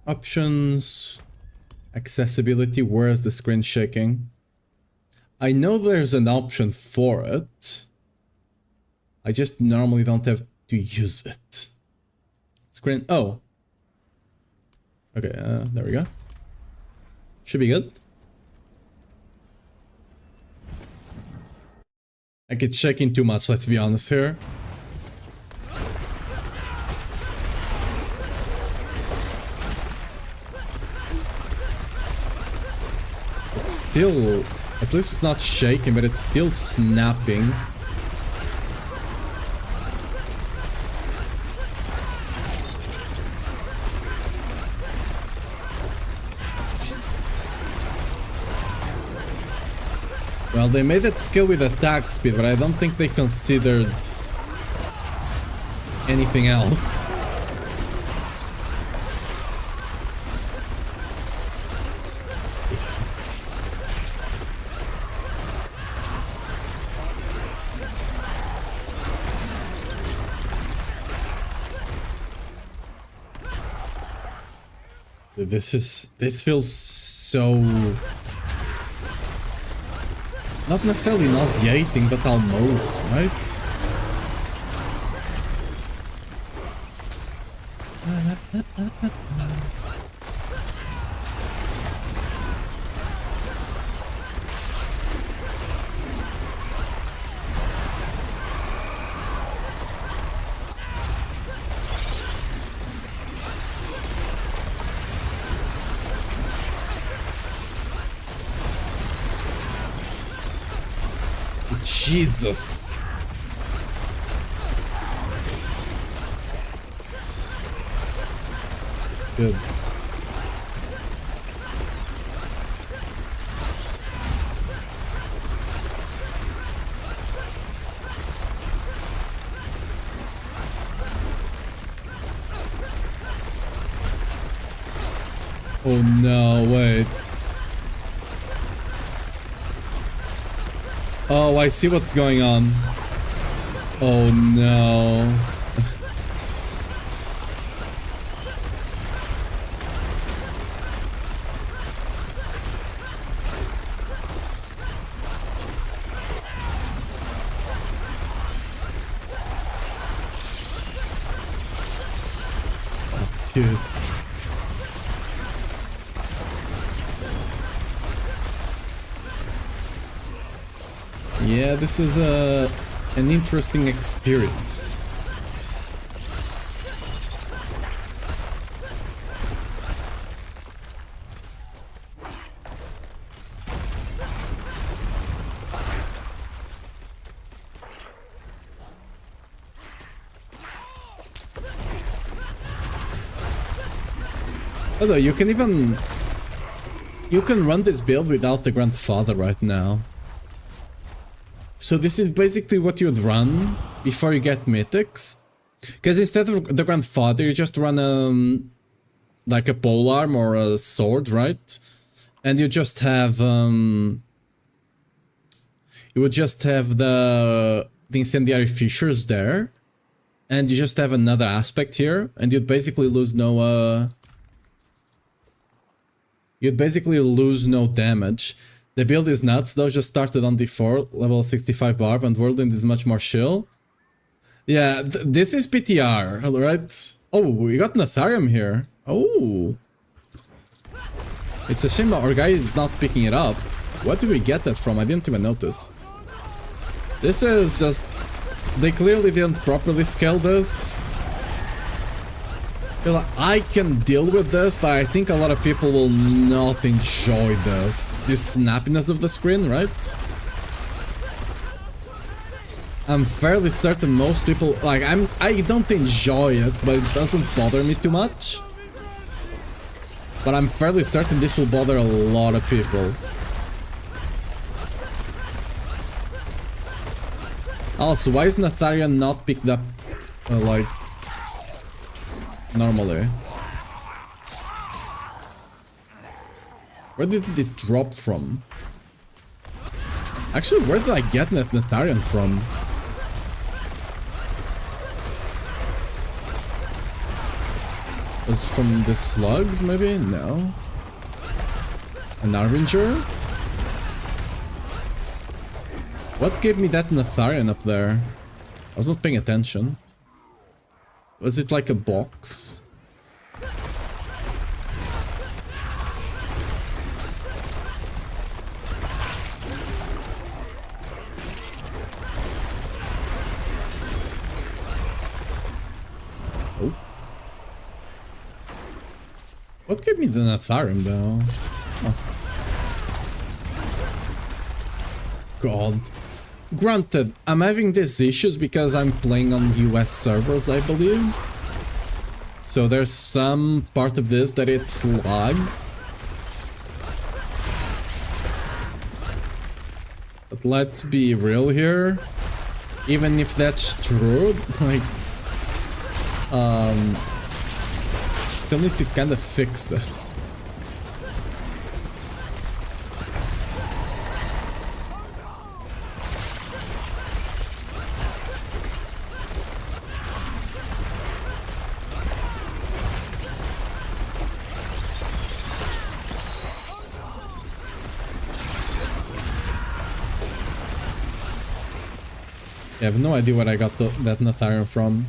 Options. Accessibility. Where's the screen shaking? I know there's an option for it. I just normally don't have to use it. Screen. Oh. Okay, there we go. Should be good. Like it's shaking too much, let's be honest here. It's still... At least it's not shaking, but it's still snapping. Well, they made it skill with attack speed, but I don't think they considered anything else. This feels so not necessarily nauseating, but almost, right? Jesus. Good. Oh no, wait. Oh, I see what's going on. Oh no. Oh, dude. Yeah, this is an interesting experience. Although you can run this build without the grandfather right now. So this is basically what you'd run before you get mythics. Because instead of the grandfather, you just run like a polearm or a sword, right? And you just have you would just have the incendiary fissures there. And you just have another aspect here, and you'd basically lose no damage. The build is nuts though, just started on D4, level 65 Barb, and Whirlwind is much more chill. Yeah, this is PTR, right? Oh, we got Natharium here. Oh. It's a shame that our guy is not picking it up. What did we get that from? I didn't even notice. This is just... They clearly didn't properly scale this. I can deal with this, but I think a lot of people will not enjoy this. This snappiness of the screen, right? I'm fairly certain most people... Like, I don't enjoy it, but it doesn't bother me too much. But I'm fairly certain this will bother a lot of people. Also, why is Natharian not picked up, like... normally? Where did it drop from? Actually, where did I get Natharian from? Was it from the slugs, maybe? No. An Arbinger? What gave me that Natharian up there? I was not paying attention. Was it like a box? Oh. What gave me the Natharium though? Oh. God. Granted, I'm having these issues because I'm playing on US servers, I believe. So there's some part of this that it's lag. But But let's be real here. Even if that's true, like, still need to kind of fix this. I have no idea where I got that nut iron from.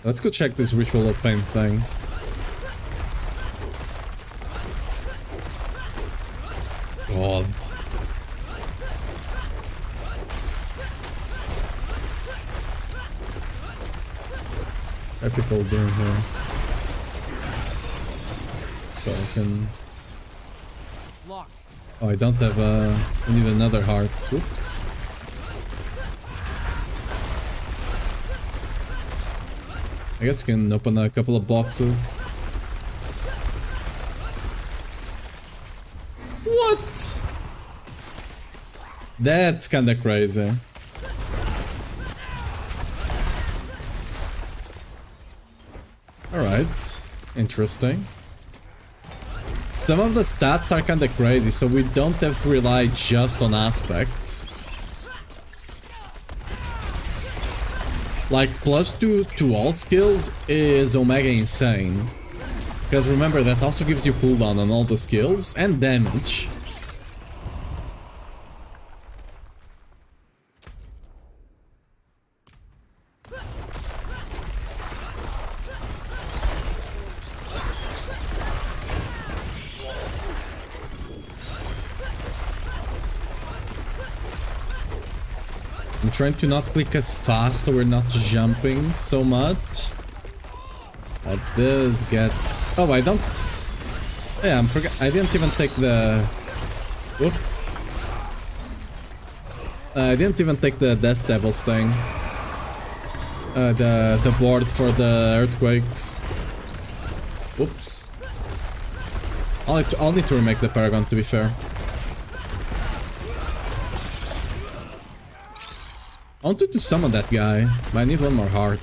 Let's go check this ritual of pain thing. God. What are people doing here? So I can... It's locked. Oh, I don't have I need another heart. Whoops. I guess you can open a couple of boxes. What? That's kinda crazy. Alright. Interesting. Some of the stats are kinda crazy, so we don't have to rely just on aspects. Like, +2 to all skills is omega insane. Because remember, that also gives you cooldown on all the skills and damage. I'm trying to not click as fast so we're not jumping so much. But this gets... Oh, I don't... Yeah, I didn't even take the... Oops. I didn't even take the Death Devils thing. The board for the earthquakes. Oops. I'll need to remake the Paragon, to be fair. I wanted to summon that guy, but I need one more heart.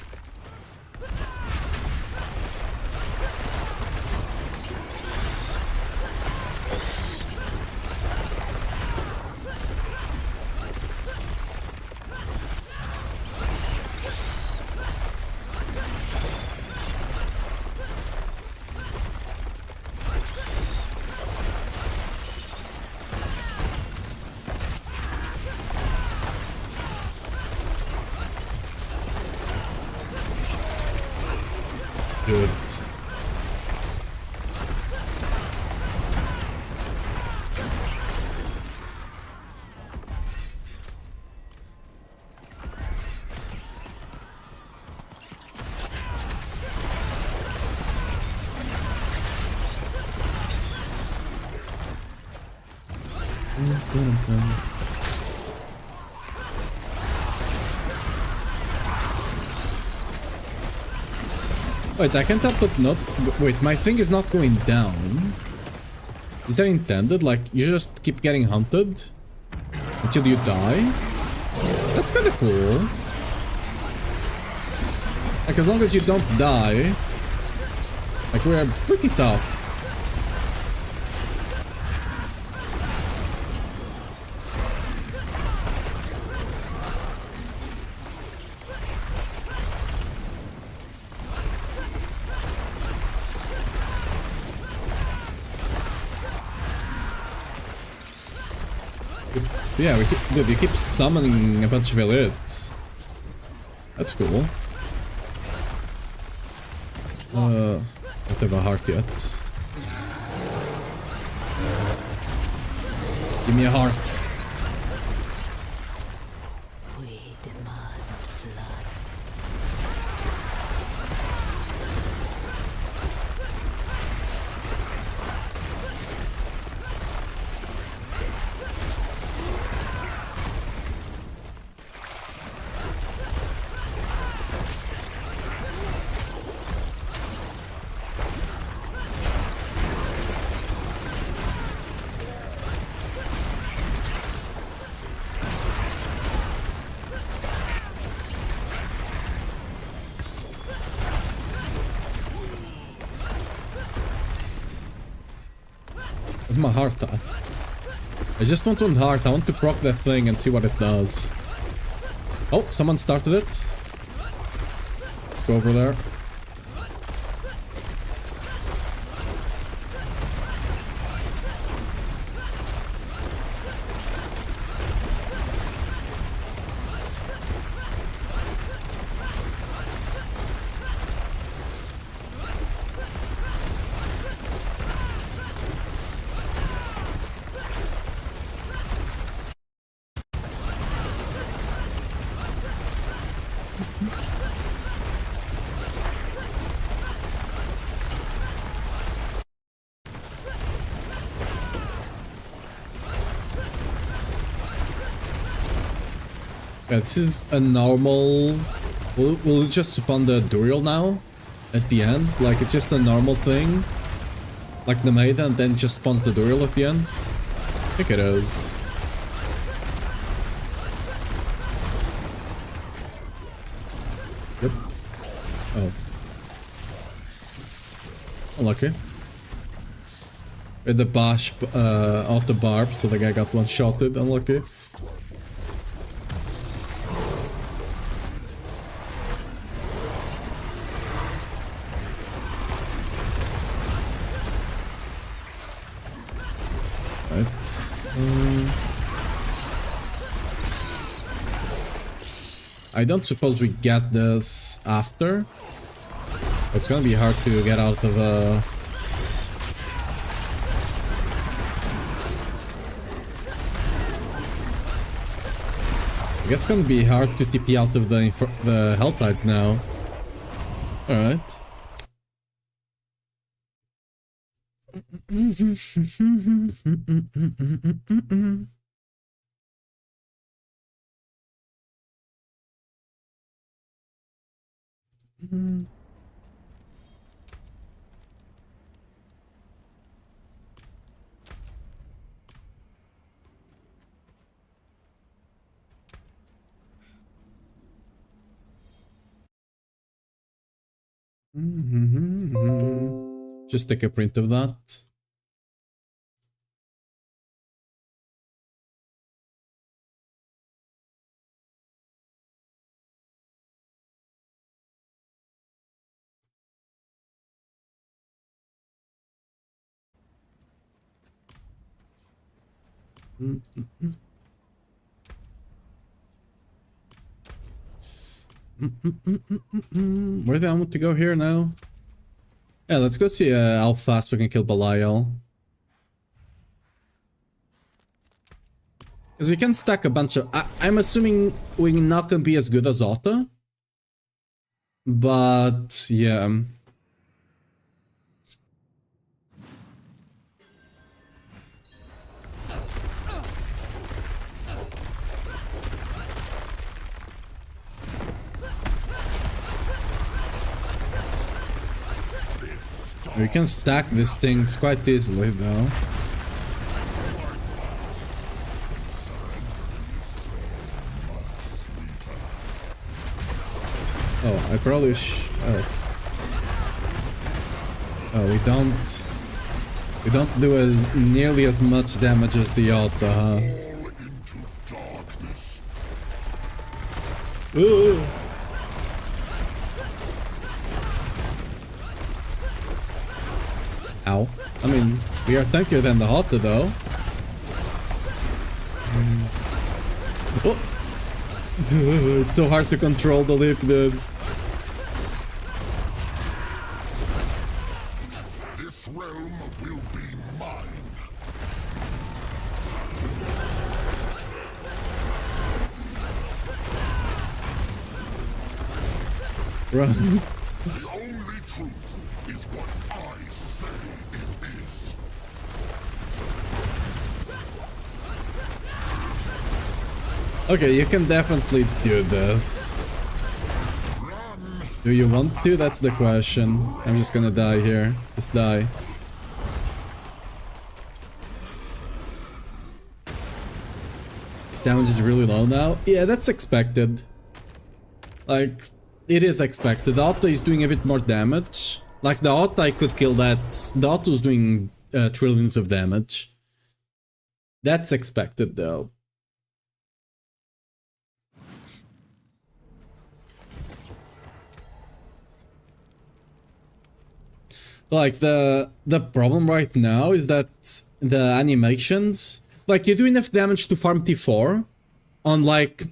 Good. Wait, I can't help but not... Wait, my thing is not going down. Is that intended? Like, you just keep getting hunted until you die? That's kinda cool. Like, as long as you don't die... Like, we're pretty tough. Yeah, dude, you keep summoning a bunch of elites. That's cool. Don't have a heart yet. Give me a heart. We demand blood. Where's my heart at? I just don't want heart. I want to proc that thing and see what it does. Oh, someone started it. Let's go over there. Yeah, this is a normal... We'll just spawn the Duriel now at the end. Like, it's just a normal thing. Like the Maiden, and then just spawns the Duriel at the end. I think it is. Yep. Oh. Unlucky. The bash out the Barb, so the guy got one-shotted. Unlucky. I don't suppose we get this after. It's gonna be hard to get out of it's gonna be hard to TP out of the health tides now. Alright. Just take a print of that. Where do I want to go here now? Yeah, let's go see how fast we can kill Belial. Because we can stack a bunch of... I'm assuming we're not going to be as good as Otto. But, yeah. We can stack these things quite easily, though. Oh, I probably oh, we don't do as nearly as much damage as the Alta, huh? Ooh. Ow. I mean, we are tankier than the Hotta, though. Oh. It's so hard to control the leap, dude. This realm will be mine. Run. The only truth is what I say it is. Okay, you can definitely do this. Do you want to? That's the question. I'm just gonna die here. Just die. Damage is really low now. Yeah, that's expected. Like, it is expected. The Auto is doing a bit more damage. Like, the Auto I could kill that. The Auto's doing trillions of damage. That's expected though. Like the problem right now is that the animations, like you do enough damage to farm T4 on like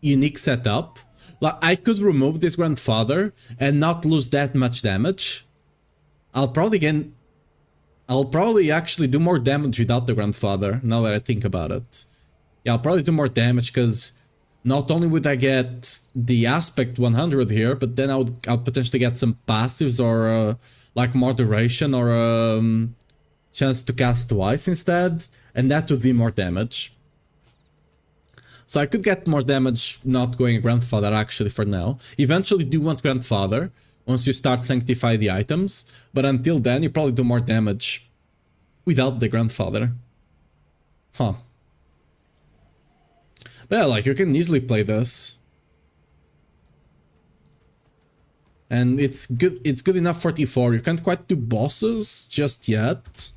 unique setup. Like I could remove this grandfather and not lose that much damage. I'll probably actually do more damage without the grandfather, now that I think about it. Yeah, I'll probably do more damage because not only would I get the aspect 100 here, but then I'll potentially get some passives or like more duration or chance to cast twice instead, and that would be more damage. So I could get more damage not going grandfather actually for now. Eventually do want grandfather once you start sanctify the items, but until then you probably do more damage without the grandfather. Huh. But yeah, like you can easily play this. And it's good enough for T4. You can't quite do bosses just yet.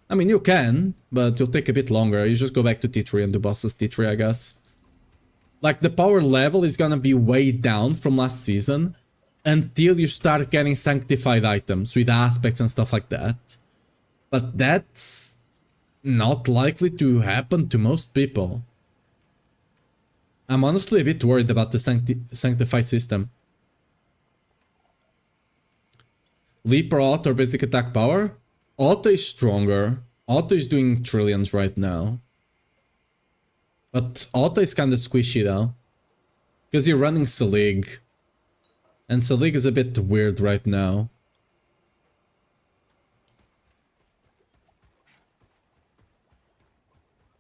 I mean, you can, but it'll take a bit longer. You just go back to T3 and do bosses T3, I guess. Like, the power level is gonna be way down from last season until you start getting sanctified items with aspects and stuff like that. But that's not likely to happen to most people. I'm honestly a bit worried about the sanctified system. Leap or auto or basic attack power? Auto is stronger. Auto is doing trillions right now. But auto is kinda squishy though. Because you're running Selig. And Selig is a bit weird right now.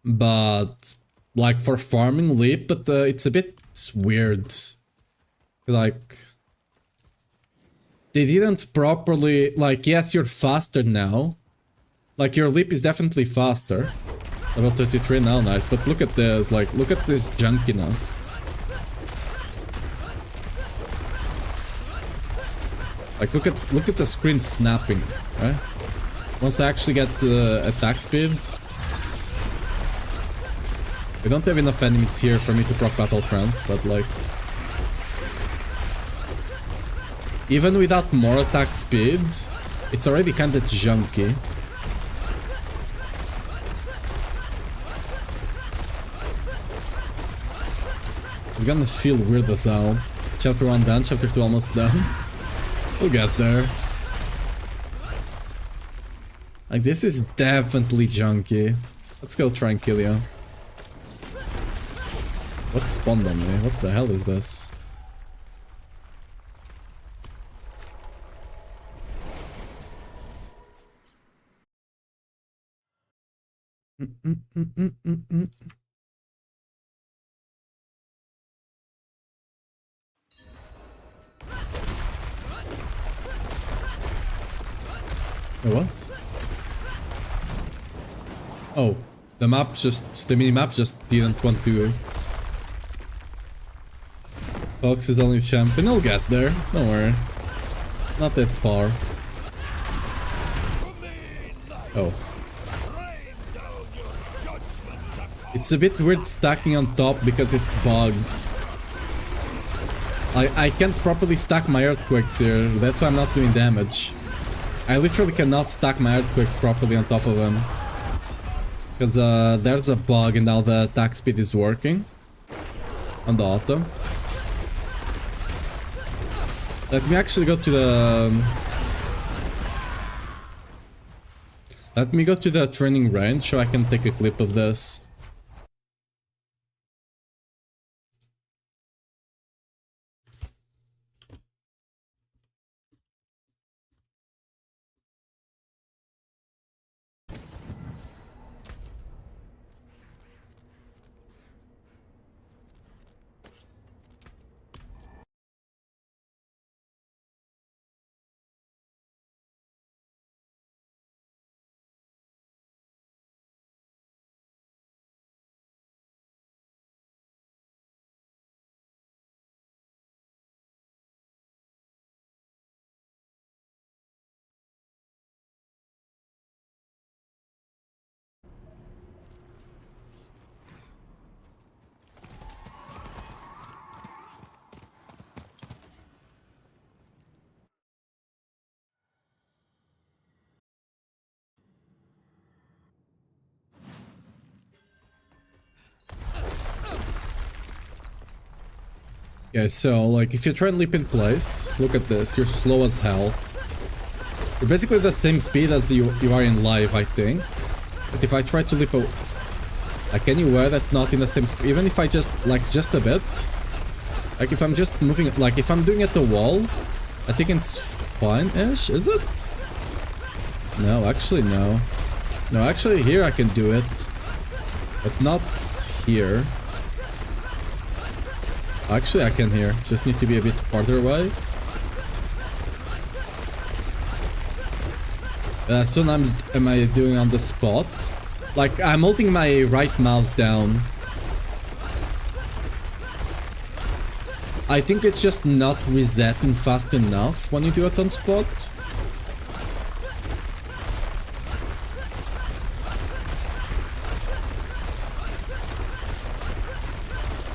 But like for farming leap, but it's a bit weird. Like they didn't properly, like, yes, you're faster now. Like your leap is definitely faster. Level 33 now, nice. But look at this, like, look at this junkiness. Like look at the screen snapping, right? Once I actually get attack speed. We don't have enough enemies here for me to proc battle trance, but like even without more attack speed, it's already kinda junky. It's gonna feel weird as hell. Chapter 1 done, chapter 2 almost done. We'll get there. Like, this is definitely junky. Let's go try and kill you. What spawned on me? What the hell is this? What? Oh, the mini-map just didn't want to. Fox is only champion, I'll get there, don't worry. Not that far. Oh. It's a bit weird stacking on top because it's bugged. I can't properly stack my earthquakes here, that's why I'm not doing damage. I literally cannot stack my earthquakes properly on top of them. Because there's a bug and now the attack speed is working. On the auto. Let me actually go to the... Let me go to the training range so I can take a clip of this. Yeah, so like if you try and leap in place, look at this, you're slow as hell. You're basically the same speed as you are in live, I think. But if I try to leap like anywhere that's not in the same speed, even if I just a bit, like if I'm just moving, like if I'm doing it the wall, I think it's fine-ish, is it? No, actually no. No, actually here I can do it, but not here. Actually I can here, just need to be a bit farther away. Soon am I doing on the spot? Like, I'm holding my right mouse down. I think it's just not resetting fast enough when you do it on spot.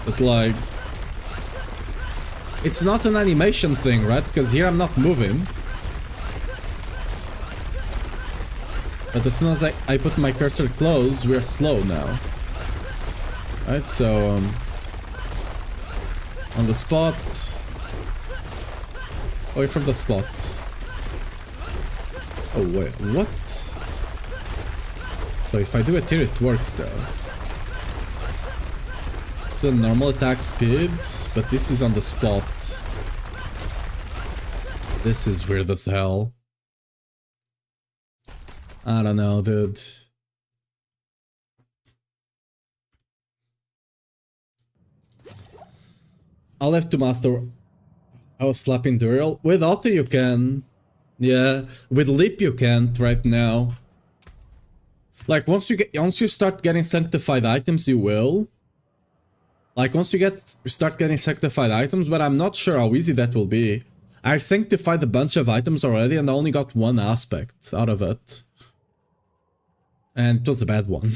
But like... It's not an animation thing, right? Because here I'm not moving. But as soon as I put my cursor close, we're slow now. Right, so on the spot. Away from the spot. Oh wait, what? So if I do it here, it works though. So normal attack speed, but this is on the spot. This is weird as hell. I don't know, dude. I'll have to master. I was slapping Dural. With auto you can. Yeah, with leap you can't right now. Like once you start getting sanctified items, you will. Like once you start getting sanctified items, but I'm not sure how easy that will be. I've sanctified a bunch of items already and I only got one aspect out of it. And it was a bad one.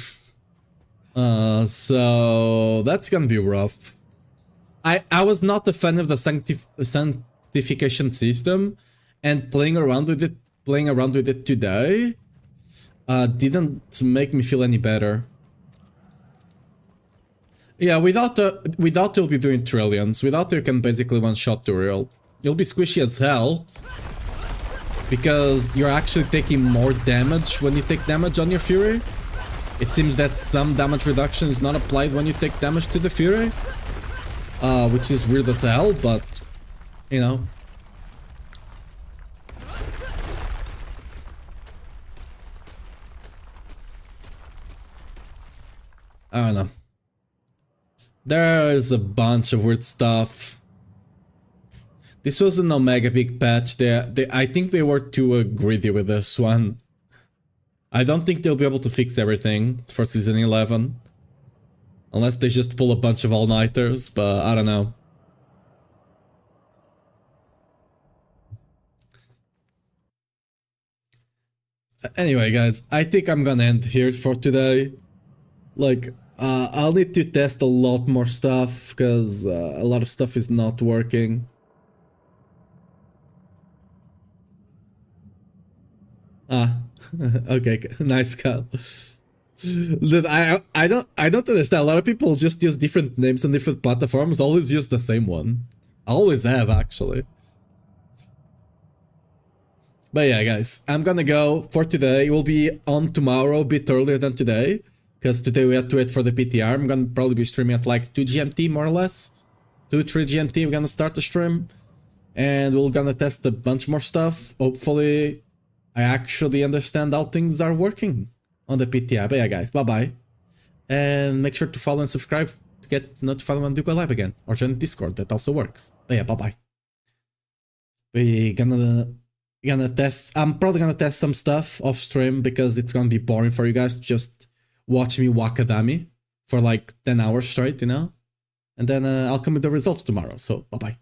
So that's gonna be rough. I was not a fan of the sanctification system, and playing around with it today didn't make me feel any better. Yeah, without you'll be doing trillions. Without you can basically one-shot Dural. You'll be squishy as hell. Because you're actually taking more damage when you take damage on your Fury. It seems that some damage reduction is not applied when you take damage to the Fury. Which is weird as hell, but, you know. I don't know. There's a bunch of weird stuff. This was an Omega big patch. I think they were too greedy with this one. I don't think they'll be able to fix everything for Season 11. Unless they just pull a bunch of all-nighters, but I don't know. Anyway, guys, I think I'm gonna end here for today. Like, I'll need to test a lot more stuff, because a lot of stuff is not working. Okay, nice cut. Dude, I don't understand. A lot of people just use different names on different platforms. Always use the same one. I always have, actually. But yeah, guys, I'm gonna go for today. We'll be on tomorrow a bit earlier than today, because today we had to wait for the PTR. I'm gonna probably be streaming at like 2 GMT, more or less. 2-3 GMT, we're gonna start the stream. And we're gonna test a bunch more stuff. Hopefully, I actually understand how things are working on the PTR. But yeah, guys, bye-bye. And make sure to follow and subscribe to get notified when I do go live again. Or join Discord, that also works. But yeah, bye-bye. We're gonna test... I'm probably gonna test some stuff off stream because it's gonna be boring for you guys to just watch me Wakadami for like 10 hours straight, you know? And then I'll come with the results tomorrow. So, bye-bye.